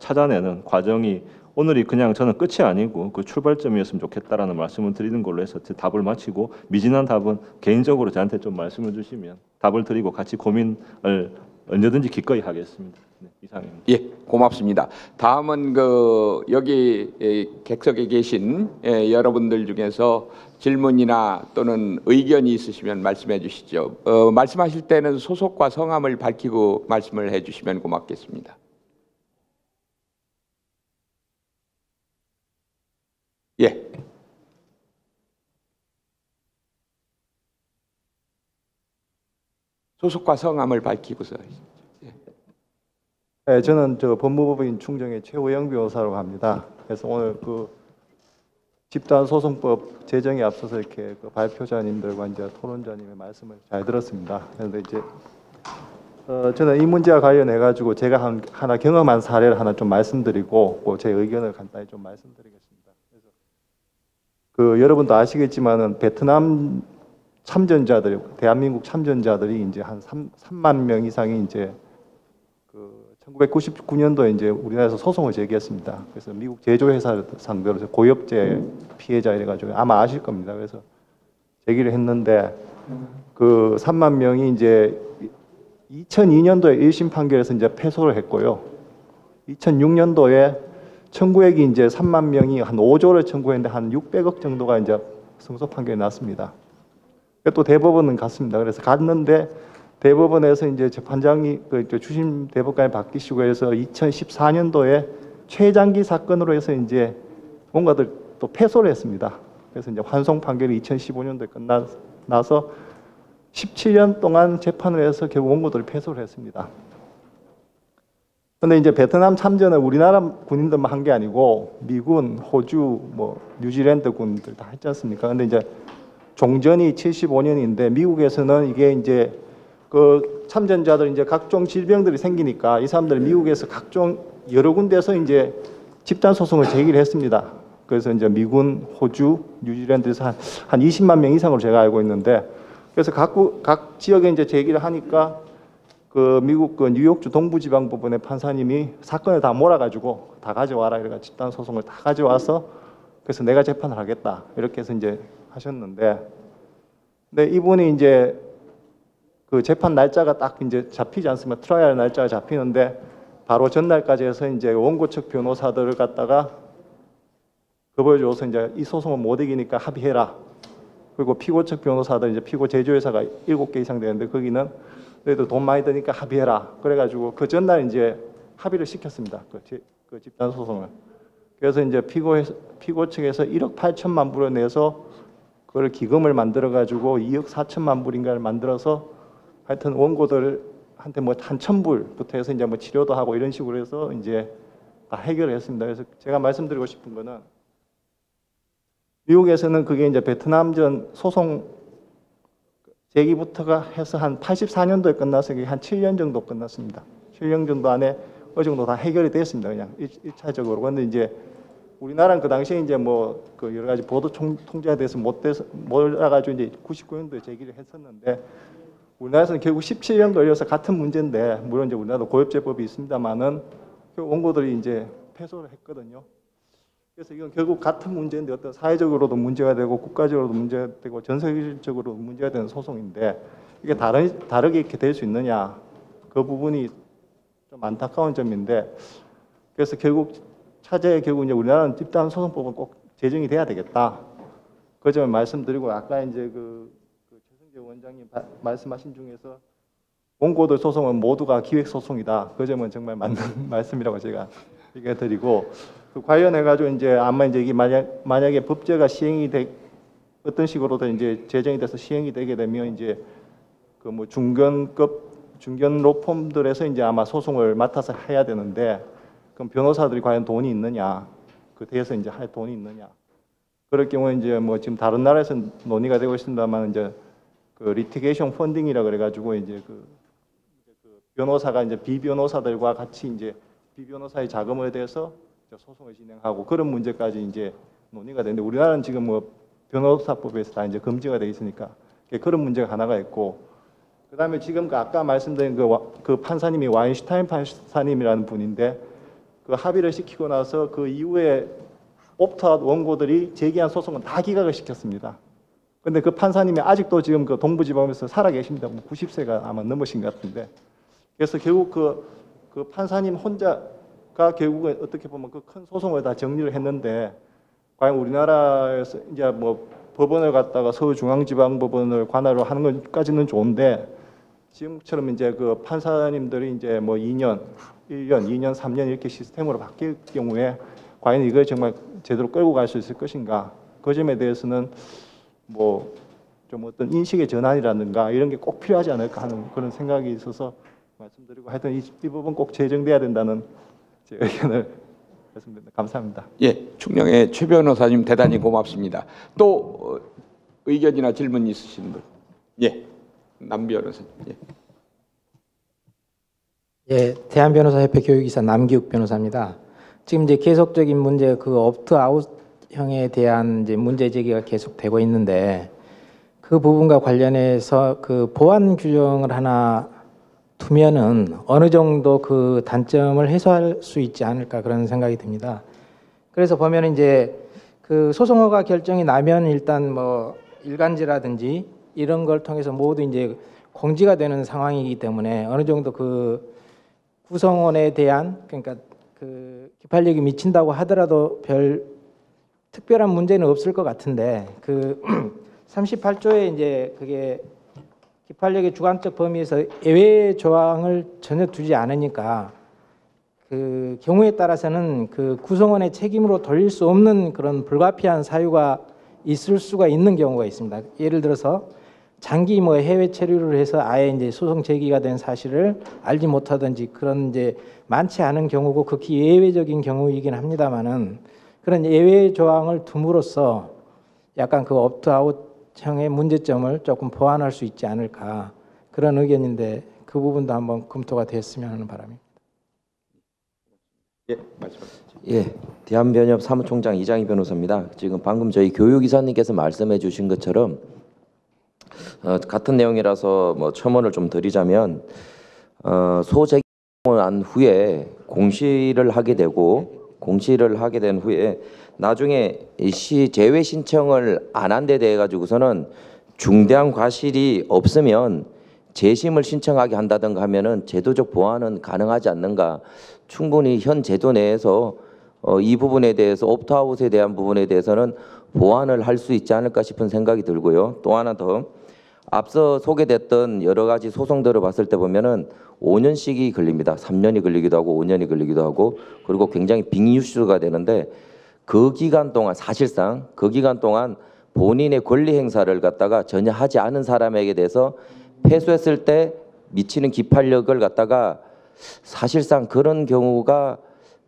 찾아내는 과정이 오늘이 그냥 저는 끝이 아니고 그 출발점이었으면 좋겠다라는 말씀을 드리는 걸로 해서 제 답을 마치고 미진한 답은 개인적으로 저한테 좀 말씀을 주시면 답을 드리고 같이 고민을 언제든지 기꺼이 하겠습니다. 네, 이상입니다. 예, 고맙습니다. 다음은 여기 객석에 계신 여러분들 중에서 질문이나 또는 의견이 있으시면 말씀해 주시죠. 말씀하실 때는 소속과 성함을 밝히고 말씀을 해 주시면 고맙겠습니다. 예. 소속과 성함을 밝히고서. 네, 저는 법무법인 충정의 최호영 변호사라고 합니다. 그래서 오늘 집단소송법 제정에 앞서서 이렇게 발표자님들과 이제 토론자님의 말씀을 잘 들었습니다. 그런데 이제 저는 이 문제와 관련해 가지고 제가 하나 경험한 사례를 하나 좀 말씀드리고 제 의견을 간단히 좀 말씀드리겠습니다. 그래서 여러분도 아시겠지만은 베트남 참전자들, 대한민국 참전자들이 이제 한 3만 명 이상이 이제 1999년도에 이제 우리나라에서 소송을 제기했습니다. 그래서 미국 제조회사를 상대로 고엽제 피해자 이래가지고 아마 아실 겁니다. 그래서 제기를 했는데 그 3만 명이 이제 2002년도에 1심 판결에서 이제 패소를 했고요. 2006년도에 청구액이 이제 3만 명이 한 5조를 청구했는데 한 600억 정도가 이제 승소 판결이 났습니다. 또 대법원은 갔습니다. 그래서 갔는데 대법원에서 이제 재판장이 그 주심 대법관이 바뀌시고 해서 2014년도에 최장기 사건으로 해서 이제 뭔가들 또 패소를 했습니다. 그래서 이제 환송 판결이 2015년도에 끝나서 17년 동안 재판을 해서 결국 원고들이 패소를 했습니다. 그런데 이제 베트남 참전은 우리나라 군인들만 한 게 아니고 미군, 호주, 뭐 뉴질랜드 군들 다 했지 않습니까? 그런데 이제 종전이 75년인데 미국에서는 이게 이제 그 참전자들 이제 각종 질병들이 생기니까 이 사람들이 미국에서 각종 여러 군데서 이제 집단 소송을 제기를 했습니다. 그래서 이제 미군, 호주, 뉴질랜드에서 한 20만 명 이상으로 제가 알고 있는데 그래서 각 지역에 이제 제기를 하니까 그 미국 그 뉴욕주 동부지방법원의 판사님이 사건을 다 몰아가지고 다 가져와라 이래가 집단 소송을 다 가져와서 그래서 내가 재판을 하겠다 이렇게 해서 이제 하셨는데, 근데 이분이 이제 그 재판 날짜가 딱 이제 잡히지 않습니까? 트라이얼 날짜가 잡히는데 바로 전날까지 해서 이제 원고 측 변호사들을 갖다가 겁을 줘서 이제 이 소송은 못 이기니까 합의해라. 그리고 피고 측 변호사들 이제 피고 제조회사가 7개 이상 되는데 거기는 그래도 돈 많이 드니까 합의해라. 그래가지고 그 전날 이제 합의를 시켰습니다. 그 집단 소송을. 그래서 이제 피고 측에서 1억 8천만 불을 내서 그걸 기금을 만들어 가지고 2억 4천만 불인가를 만들어서 하여튼 원고들한테 뭐 한 1,000불부터 해서 이제 뭐 치료도 하고 이런 식으로 해서 이제 다 해결을 했습니다. 그래서 제가 말씀드리고 싶은 거는 미국에서는 그게 이제 베트남전 소송 제기부터가 해서 한 84년도에 끝나서 그게 한 7년 정도 끝났습니다. 7년 정도 안에 어느 정도 다 해결이 됐습니다. 그냥 1차적으로. 그런데 이제 우리나라는 그 당시에 이제 뭐 그 여러 가지 보도 통제에 대해서 몰라가지고 이제 99년도에 제기를 했었는데 우리나라에서는 결국 17년 걸려서 같은 문제인데 물론 이제 우리나라도 고엽제법이 있습니다만은 원고들이 이제 패소를 했거든요. 그래서 이건 결국 같은 문제인데 어떤 사회적으로도 문제가 되고 국가적으로도 문제가 되고 전 세계적으로 문제가 되는 소송인데 이게 다르게 이렇게 될 수 있느냐 그 부분이 좀 안타까운 점인데 그래서 결국 차제에 결국 이제 우리나라는 집단 소송법은 꼭 제정이 돼야 되겠다. 그 점을 말씀드리고 아까 이제 그 최승재 원장님 말씀하신 중에서 원고들 소송은 모두가 기획 소송이다. 그 점은 정말 맞는 말씀이라고 제가 얘기해 드리고 그 관련해 가지고 이제 아마 이제 이게 만약에 법제가 시행이 어떤 식으로든 이제 제정이 돼서 시행이 되게 되면 이제 그 뭐 중견 로펌들에서 이제 아마 소송을 맡아서 해야 되는데 그럼 변호사들이 과연 돈이 있느냐 그 대해서 이제 할 돈이 있느냐 그럴 경우에 이제 뭐 지금 다른 나라에서 논의가 되고 있습니다만 이제 그 리티게이션 펀딩이라 그래 가지고 이제 그 변호사가 이제 비변호사들과 같이 이제 비변호사의 자금을 대서 소송을 진행하고 그런 문제까지 이제 논의가 되는데 우리나라는 지금 뭐 변호사법에서 다 이제 금지가 돼 있으니까 그런 문제가 하나가 있고 그다음에 지금 아까 말씀드린 그 판사님이 와인슈타인 판사님이라는 분인데 그 합의를 시키고 나서 그 이후에 옵트아웃 원고들이 제기한 소송은 다 기각을 시켰습니다. 근데 그 판사님이 아직도 지금 그 동부지법에서 살아 계십니다. 뭐 90세가 아마 넘으신 것 같은데 그래서 결국 그 판사님 혼자가 결국에 어떻게 보면 그 큰 소송을 다 정리를 했는데 과연 우리나라에서 이제 뭐 법원을 갖다가 서울중앙지방법원을 관할로 하는 것까지는 좋은데 지금처럼 이제 그 판사님들이 이제 뭐 2년, 1년, 2년, 3년 이렇게 시스템으로 바뀔 경우에 과연 이걸 정말 제대로 끌고 갈 수 있을 것인가? 그 점에 대해서는 뭐 좀 어떤 인식의 전환이라든가 이런 게 꼭 필요하지 않을까 하는 그런 생각이 있어서 말씀드리고 하여튼 이 부분 꼭 제정돼야 된다는 제 의견을 말씀드립니다. 감사합니다. 예, 충녕의 최 변호사님 대단히 고맙습니다. 또 의견이나 질문 있으신 분? 예, 남 변호사님. 예. 예, 대한변호사협회 교육이사 남기욱 변호사입니다. 지금 이제 계속적인 문제 그 옵트아웃형에 대한 이제 문제 제기가 계속되고 있는데 그 부분과 관련해서 그 보완 규정을 하나 두면은 어느 정도 그 단점을 해소할 수 있지 않을까 그런 생각이 듭니다. 그래서 보면 이제 그 소송허가 결정이 나면 일단 뭐 일간지라든지 이런 걸 통해서 모두 이제 공지가 되는 상황이기 때문에 어느 정도 그 구성원에 대한 그러니까 그 기판력이 미친다고 하더라도 별 특별한 문제는 없을 것 같은데 그 38조에 이제 그게 기판력의 주관적 범위에서 예외 조항을 전혀 두지 않으니까 그 경우에 따라서는 그 구성원의 책임으로 돌릴 수 없는 그런 불가피한 사유가 있을 수가 있는 경우가 있습니다. 예를 들어서 장기 뭐 해외 체류를 해서 아예 이제 소송 제기가 된 사실을 알지 못하든지 그런 이제 많지 않은 경우고 극히 예외적인 경우이긴 합니다만은 그런 예외 조항을 둠으로써 약간 그 옵트아웃형의 문제점을 조금 보완할 수 있지 않을까 그런 의견인데 그 부분도 한번 검토가 됐으면 하는 바람입니다. 예, 말씀하시죠. 예, 대한변협 사무총장 이장희 변호사입니다. 지금 방금 저희 교육이사님께서 말씀해주신 것처럼 같은 내용이라서 뭐 첨언을 좀 드리자면 소재기를 한 후에 공시를 하게 된 후에 나중에 시 제외 신청을 안 한 데 대해 가지고서는 중대한 과실이 없으면 재심을 신청하게 한다든가 하면은 제도적 보완은 가능하지 않는가. 충분히 현 제도 내에서 이 부분에 대해서 옵트아웃에 대한 부분에 대해서는 보완을 할 수 있지 않을까 싶은 생각이 들고요. 또 하나 더 앞서 소개됐던 여러 가지 소송들을 봤을 때 보면은 5년씩이 걸립니다. 3년이 걸리기도 하고 5년이 걸리기도 하고 그리고 굉장히 빅이슈가 되는데 그 기간 동안 사실상 그 기간 동안 본인의 권리 행사를 갖다가 전혀 하지 않은 사람에게 대해서 패소했을 때 미치는 기판력을 갖다가 사실상 그런 경우가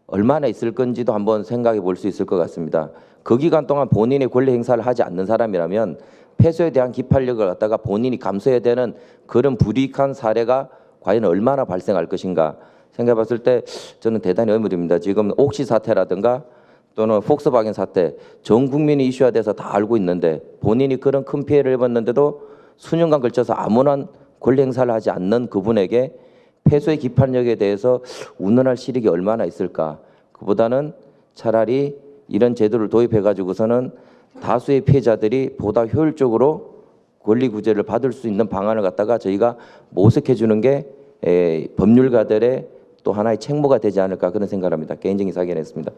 얼마나 있을 건지도 한번 생각해 볼 수 있을 것 같습니다. 그 기간 동안 본인의 권리 행사를 하지 않는 사람이라면 패소에 대한 기판력을 갖다가 본인이 감수해야 되는 그런 불이익한 사례가 과연 얼마나 발생할 것인가 생각해 봤을 때 저는 대단히 의문입니다. 지금 옥시 사태라든가 또는 폭스바겐 사태 전 국민이 이슈화돼서 다 알고 있는데 본인이 그런 큰 피해를 입었는데도 수년간 걸쳐서 아무런 권리 행사를 하지 않는 그분에게 패소의 기판력에 대해서 운운할 실익이 얼마나 있을까. 그보다는 차라리 이런 제도를 도입해 가지고서는 다수의 피해자들이 보다 효율적으로 권리 구제를 받을 수 있는 방안을 갖다가 저희가 모색해 주는 게 법률가들의 또 하나의 책무가 되지 않을까 그런 생각을 합니다. 개인적인 사견했습니다.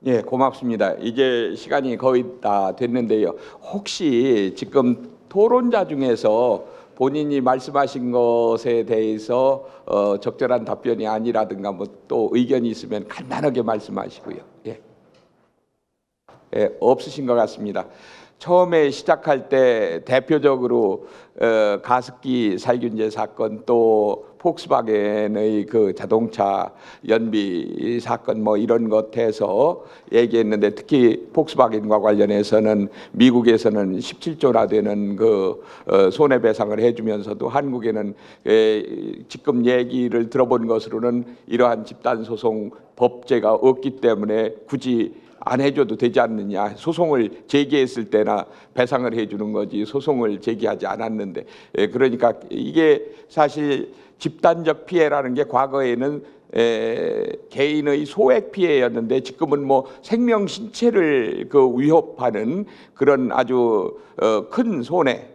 예, 고맙습니다. 이제 시간이 거의 다 됐는데요. 혹시 지금 토론자 중에서 본인이 말씀하신 것에 대해서 적절한 답변이 아니라든가 뭐 또 의견이 있으면 간단하게 말씀하시고요. 예. 예, 없으신 것 같습니다. 처음에 시작할 때 대표적으로 가습기 살균제 사건 또 폭스바겐의 그 자동차 연비 사건 뭐 이런 것에서 얘기했는데 특히 폭스바겐과 관련해서는 미국에서는 17조나 되는 그 손해배상을 해주면서도 한국에는 지금 얘기를 들어본 것으로는 이러한 집단소송 법제가 없기 때문에 굳이 안 해줘도 되지 않느냐. 소송을 제기했을 때나 배상을 해주는 거지 소송을 제기하지 않았는데 그러니까 이게 사실 집단적 피해라는 게 과거에는 개인의 소액 피해였는데 지금은 뭐 생명 신체를 그 위협하는 그런 아주 큰 손해,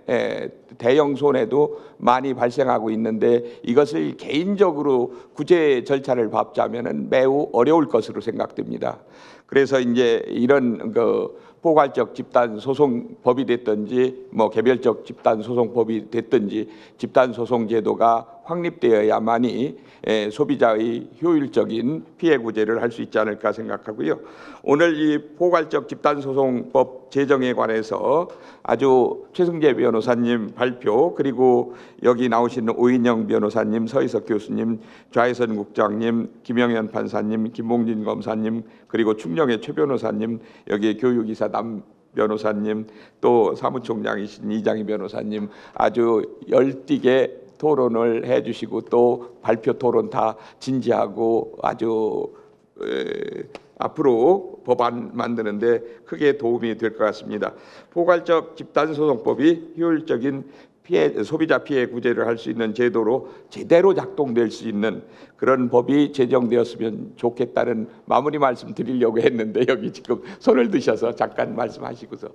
대형 손해도 많이 발생하고 있는데 이것을 개인적으로 구제 절차를 밟자면은 매우 어려울 것으로 생각됩니다. 그래서 이제 이런 그 포괄적 집단 소송법이 됐든지 뭐 개별적 집단 소송법이 됐든지 집단 소송 제도가 확립되어야만이 소비자의 효율적인 피해 구제를 할 수 있지 않을까 생각하고요. 오늘 이 포괄적 집단 소송법 제정에 관해서 아주 최승재 변호사님 발표 그리고 여기 나오시는 오인영 변호사님, 서희석 교수님, 좌혜선 국장님, 김영현 판사님, 김봉진 검사님 그리고 충령의 최 변호사님 여기 교육이사 남 변호사님 또 사무총장이신 이장희 변호사님 아주 열띠게 토론을 해주시고 또 발표 토론 다 진지하고 아주 앞으로 법안 만드는데 크게 도움이 될 것 같습니다. 포괄적 집단소송법이 효율적인 소비자 피해 구제를 할 수 있는 제도로 제대로 작동될 수 있는 그런 법이 제정되었으면 좋겠다는 마무리 말씀 드리려고 했는데 여기 지금 손을 드셔서 잠깐 말씀하시고서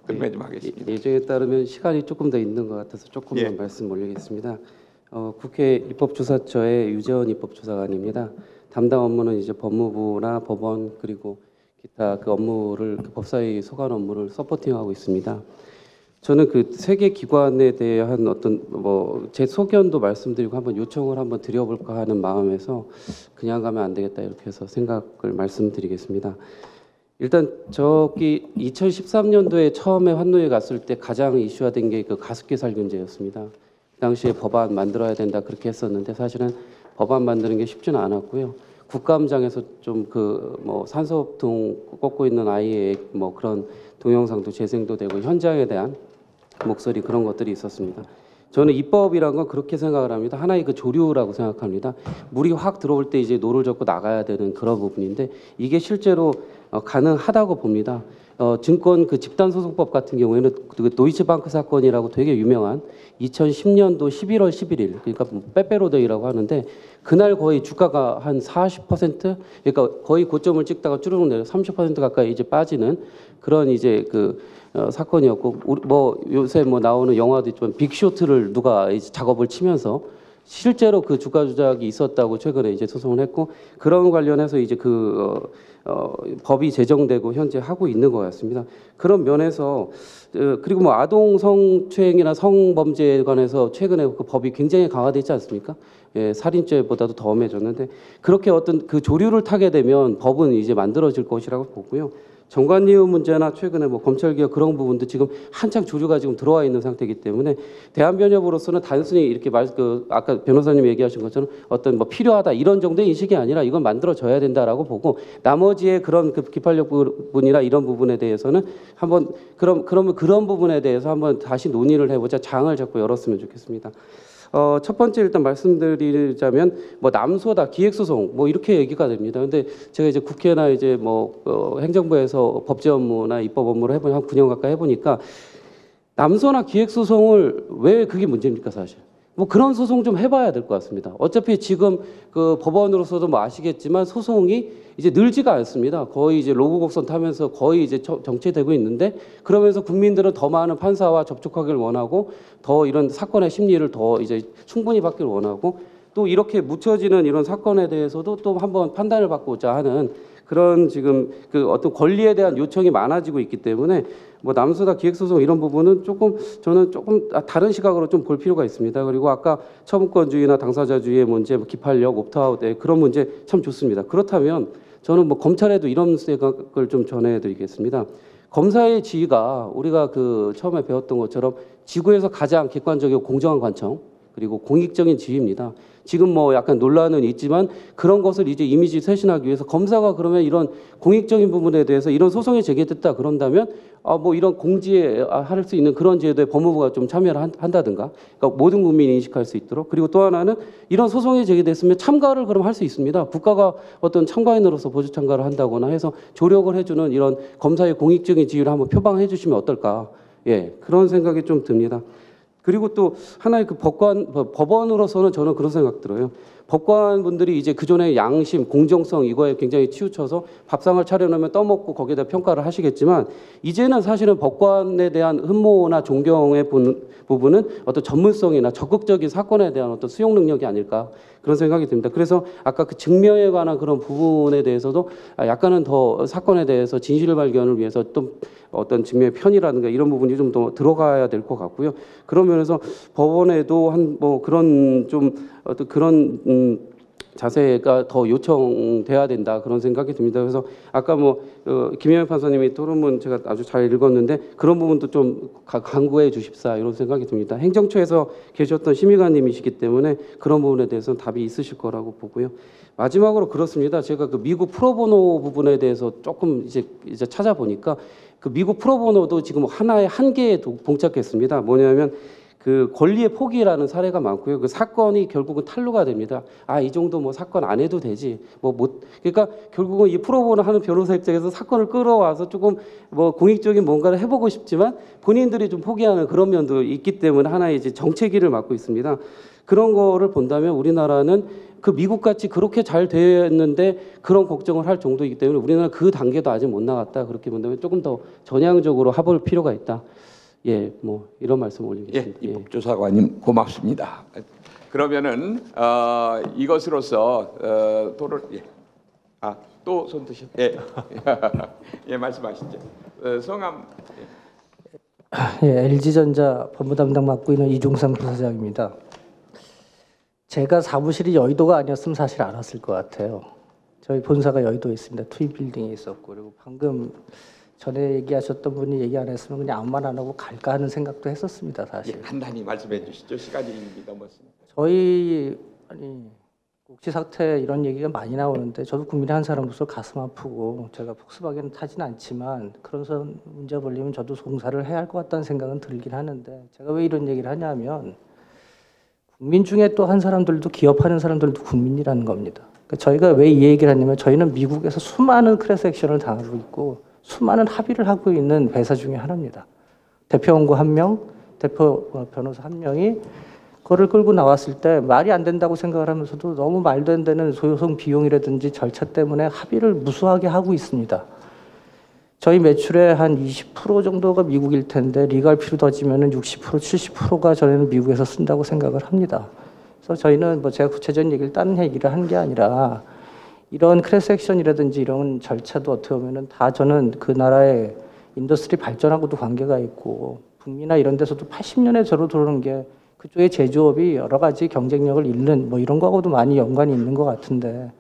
끝내 좀 하겠습니다. 예정에 따르면 시간이 조금 더 있는 것 같아서 조금만 말씀 올리겠습니다. 국회 입법조사처의 유재원 입법조사관입니다. 담당 업무는 이제 법무부나 법원 그리고 기타 그 업무를 법사위 소관 업무를 서포팅하고 있습니다. 저는 그 세 개 기관에 대한 어떤 제 소견도 말씀드리고 한번 요청을 한번 드려볼까 하는 마음에서 그냥 가면 안 되겠다 이렇게 해서 생각을 말씀드리겠습니다. 일단 저기 2013년도에 처음에 환노에 갔을 때 가장 이슈화된 게 그 가습기 살균제였습니다. 그 당시에 법안 만들어야 된다 그렇게 했었는데 사실은 법안 만드는 게 쉽지는 않았고요. 국감장에서 좀 산소통 꽂고 있는 아이의 그런 동영상도 재생도 되고 현장에 대한 목소리 그런 것들이 있었습니다. 저는 입법이란 건 그렇게 생각을 합니다. 하나의 그 조류라고 생각합니다. 물이 확 들어올 때 이제 노를 젓고 나가야 되는 그런 부분인데 이게 실제로 가능하다고 봅니다. 증권 그 집단소송법 같은 경우에는 그 도이치방크 사건이라고 되게 유명한 2010년도 11월 11일 그러니까 빼빼로데이라고 하는데 그날 거의 주가가 한 40% 그러니까 거의 고점을 찍다가 쭈르륵 내려 30% 가까이 이제 빠지는 그런 이제 사건이었고 요새 나오는 영화도 있지만 빅쇼트를 누가 이제 작업을 치면서 실제로 그 주가 조작이 있었다고 최근에 이제 소송을 했고 그런 관련해서 이제 법이 제정되고 현재 하고 있는 것 같습니다. 그런 면에서 그리고 아동 성추행이나 성범죄에 관해서 최근에 그 법이 굉장히 강화되어 있지 않습니까? 예, 살인죄보다도 더 엄해졌는데 그렇게 어떤 그 조류를 타게 되면 법은 이제 만들어질 것이라고 보고요. 정관이유 문제나 최근에 검찰개혁 그런 부분도 지금 한창 조류가 지금 들어와 있는 상태이기 때문에 대한변협으로서는 단순히 이렇게 아까 변호사님 얘기하신 것처럼 어떤 필요하다 이런 정도의 인식이 아니라 이건 만들어져야 된다라고 보고 나머지의 그런 그 기판력 부분이나 이런 부분에 대해서는 한번 그러면 그런 부분에 대해서 한번 다시 논의를 해보자 장을 자꾸 열었으면 좋겠습니다. 첫 번째 일단 말씀드리자면 남소다 기획소송 이렇게 얘기가 됩니다. 근데 제가 이제 국회나 이제 행정부에서 법제 업무나 입법 업무를 해보니 한 9년 가까이 해보니까 남소나 기획소송을 왜 그게 문제입니까 사실? 그런 소송 좀 해봐야 될 것 같습니다. 어차피 지금 그 법원으로서도 아시겠지만 소송이 이제 늘지가 않습니다. 거의 이제 로그 곡선 타면서 거의 이제 정체되고 있는데 그러면서 국민들은 더 많은 판사와 접촉하기를 원하고 더 이런 사건의 심리를 더 이제 충분히 받기를 원하고 또 이렇게 묻혀지는 이런 사건에 대해서도 또 한번 판단을 받고자 하는 그런 지금 그 어떤 권리에 대한 요청이 많아지고 있기 때문에 남소다 기획소송 이런 부분은 저는 조금 다른 시각으로 좀 볼 필요가 있습니다. 그리고 아까 처분권주의나 당사자주의의 문제, 기판력, 옵트아웃 그런 문제 참 좋습니다. 그렇다면 저는 검찰에도 이런 생각을 좀 전해드리겠습니다. 검사의 지위가 우리가 처음에 배웠던 것처럼 지구에서 가장 객관적이고 공정한 관청 그리고 공익적인 지위입니다. 지금 약간 논란은 있지만 그런 것을 이제 이미지 쇄신하기 위해서 검사가 그러면 이런 공익적인 부분에 대해서 이런 소송이 제기됐다 그런다면 이런 공지에 할 수 있는 그런 제도에 법무부가 좀 참여를 한다든가 그러니까 모든 국민이 인식할 수 있도록 그리고 또 하나는 이런 소송이 제기됐으면 참가를 그럼 할 수 있습니다. 국가가 어떤 참가인으로서 보조 참가를 한다거나 해서 조력을 해주는 이런 검사의 공익적인 지위를 한번 표방해 주시면 어떨까 그런 생각이 좀 듭니다. 그리고 또 하나의 법원으로서는 저는 그런 생각 들어요. 법관분들이 이제 그전에 양심, 공정성 이거에 굉장히 치우쳐서 밥상을 차려놓으면 떠먹고 거기에다 평가를 하시겠지만 이제는 사실은 법관에 대한 흠모나 존경의 부분은 어떤 전문성이나 적극적인 사건에 대한 어떤 수용 능력이 아닐까 그런 생각이 듭니다. 그래서 아까 그 증명에 관한 그런 부분에 대해서도 약간은 더 사건에 대해서 진실 발견을 위해서 또 어떤 증명의 편이라든가 이런 부분이 좀 더 들어가야 될 것 같고요. 그런 면에서 법원에도 그런 좀 어떤 그런 자세가 더 요청돼야 된다 그런 생각이 듭니다. 그래서 아까 김혜연 판사님이 토론문 제가 아주 잘 읽었는데 그런 부분도 좀 강구해 주십사 이런 생각이 듭니다. 행정처에서 계셨던 심의관님이시기 때문에 그런 부분에 대해서는 답이 있으실 거라고 보고요. 마지막으로 그렇습니다. 제가 미국 프로보노 부분에 대해서 조금 이제 찾아보니까 미국 프로보노도 지금 하나의 한계에 봉착했습니다. 뭐냐면 그 권리의 포기라는 사례가 많고요. 그 사건이 결국은 탄로가 됩니다. 아, 이 정도 뭐 사건 안 해도 되지. 그러니까 결국은 이 프로보노 하는 변호사 입장에서 사건을 끌어와서 조금 뭐 공익적인 뭔가를 해보고 싶지만 본인들이 좀 포기하는 그런 면도 있기 때문에 하나의 이제 정체기를 맞고 있습니다. 그런 거를 본다면 우리나라는 그 미국같이 그렇게 잘 됐는데 그런 걱정을 할 정도이기 때문에 우리나라 그 단계도 아직 못 나갔다. 그렇게 본다면 조금 더 전향적으로 해볼 필요가 있다. 예, 뭐 이런 말씀 올리겠습니다. 예, 입법조사관님 고맙습니다. 그러면은 이것으로서 토론 또 손 드셔. 예, 예 말씀하시죠. 성함. 예, LG전자 법무담당 맡고 있는 이종상 부사장입니다. 제가 사무실이 여의도가 아니었으면 사실 알았을 것 같아요. 저희 본사가 여의도에 있습니다. 투입빌딩에 있었고, 그리고 방금 전에 얘기하셨던 분이 얘기 안 했으면 그냥 아무 말 안 하고 갈까 하는 생각도 했었습니다. 사실. 예, 간단히 말씀해 주시죠. 시간이 이미 넘었습니다. 저희 국시 사태 이런 얘기가 많이 나오는데 저도 국민의 한 사람으로서 가슴 아프고 제가 폭스바겐 타진 않지만 그런 문제 벌리면 저도 송사를 해야 할 것 같다는 생각은 들긴 하는데 제가 왜 이런 얘기를 하냐면 국민 중에 또 한 사람들도 기업하는 사람들도 국민이라는 겁니다. 그러니까 저희가 왜 이 얘기를 하냐면 저희는 미국에서 수많은 클래스 액션을 당하고 있고 수많은 합의를 하고 있는 회사 중에 하나입니다. 대표 원고 1명, 대표 변호사 1명이 그거를 끌고 나왔을 때 말이 안 된다고 생각을 하면서도 너무 말도 안 되는 소송 비용이라든지 절차 때문에 합의를 무수하게 하고 있습니다. 저희 매출의 한 20% 정도가 미국일 텐데 리갈 피로 더지면 60%, 70%가 저희는 미국에서 쓴다고 생각을 합니다. 그래서 저희는 뭐 제가 구체적인 얘기를 다른 얘기를 한 게 아니라 이런 클래스 액션이라든지 이런 절차도 어떻게 보면은 다 저는 그 나라의 인더스트리 발전하고도 관계가 있고 북미나 이런 데서도 80년에 저로 들어오는 게 그쪽의 제조업이 여러 가지 경쟁력을 잃는 뭐 이런 거하고도 많이 연관이 있는 것 같은데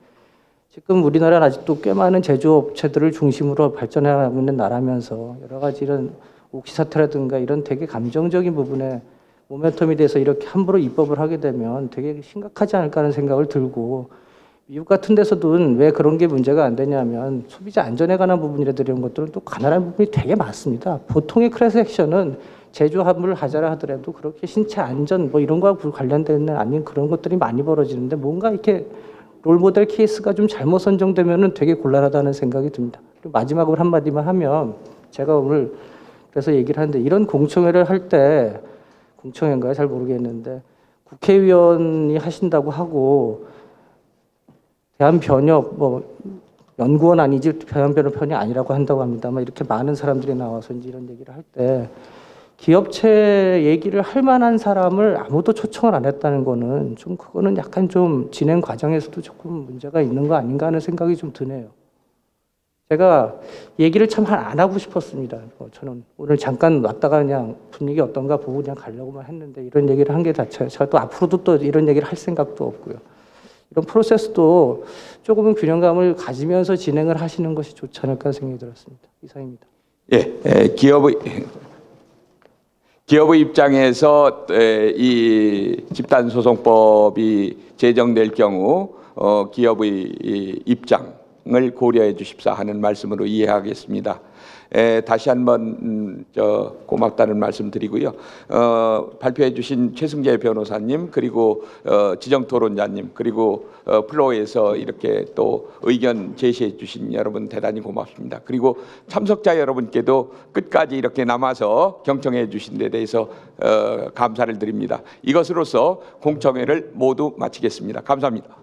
지금 우리나라는 아직도 꽤 많은 제조업체들을 중심으로 발전해가고 있는 나라면서 여러 가지 이런 옥시 사태라든가 이런 되게 감정적인 부분에 모멘텀이 돼서 이렇게 함부로 입법을 하게 되면 되게 심각하지 않을까 하는 생각을 들고 미국 같은 데서도 왜 그런 게 문제가 안 되냐면 소비자 안전에 관한 부분이라든지 이런 것들은 또 가난한 부분이 되게 많습니다. 보통의 클래스 액션은 제조업을 하자라 하더라도 그렇게 신체 안전 뭐 이런 거와 관련된 아닌 그런 것들이 많이 벌어지는데 뭔가 이렇게 롤모델 케이스가 좀 잘못 선정되면은 되게 곤란하다는 생각이 듭니다. 그리고 마지막으로 한마디만 하면 제가 오늘 그래서 얘기를 하는데 이런 공청회를 할 때 공청회인가요? 잘 모르겠는데 국회의원이 하신다고 하고 대한변협 뭐 연구원 아니지 대한변협 편이 아니라고 한다고 합니다만 이렇게 많은 사람들이 나와서 이제 이런 얘기를 할 때 기업체 얘기를 할 만한 사람을 아무도 초청을 안 했다는 거는 좀 그거는 약간 좀 진행 과정에서도 조금 문제가 있는 거 아닌가 하는 생각이 좀 드네요. 제가 얘기를 참 안 하고 싶었습니다. 저는 오늘 잠깐 왔다가 그냥 분위기 어떤가 보고 그냥 가려고만 했는데 이런 얘기를 한 게 자체 저도 앞으로도 또 이런 얘기를 할 생각도 없고요. 이런 프로세스도 조금은 균형감을 가지면서 진행을 하시는 것이 좋지 않을까 생각이 들었습니다. 이상입니다. 예, 기업의 입장에서 이 집단소송법이 제정될 경우 기업의 입장을 고려해 주십사 하는 말씀으로 이해하겠습니다. 다시 한번 고맙다는 말씀드리고요. 발표해 주신 최승재 변호사님 그리고 지정토론자님 그리고 플로어에서 이렇게 또 의견 제시해 주신 여러분 대단히 고맙습니다. 그리고 참석자 여러분께도 끝까지 이렇게 남아서 경청해 주신 데 대해서 감사를 드립니다. 이것으로서 공청회를 모두 마치겠습니다. 감사합니다.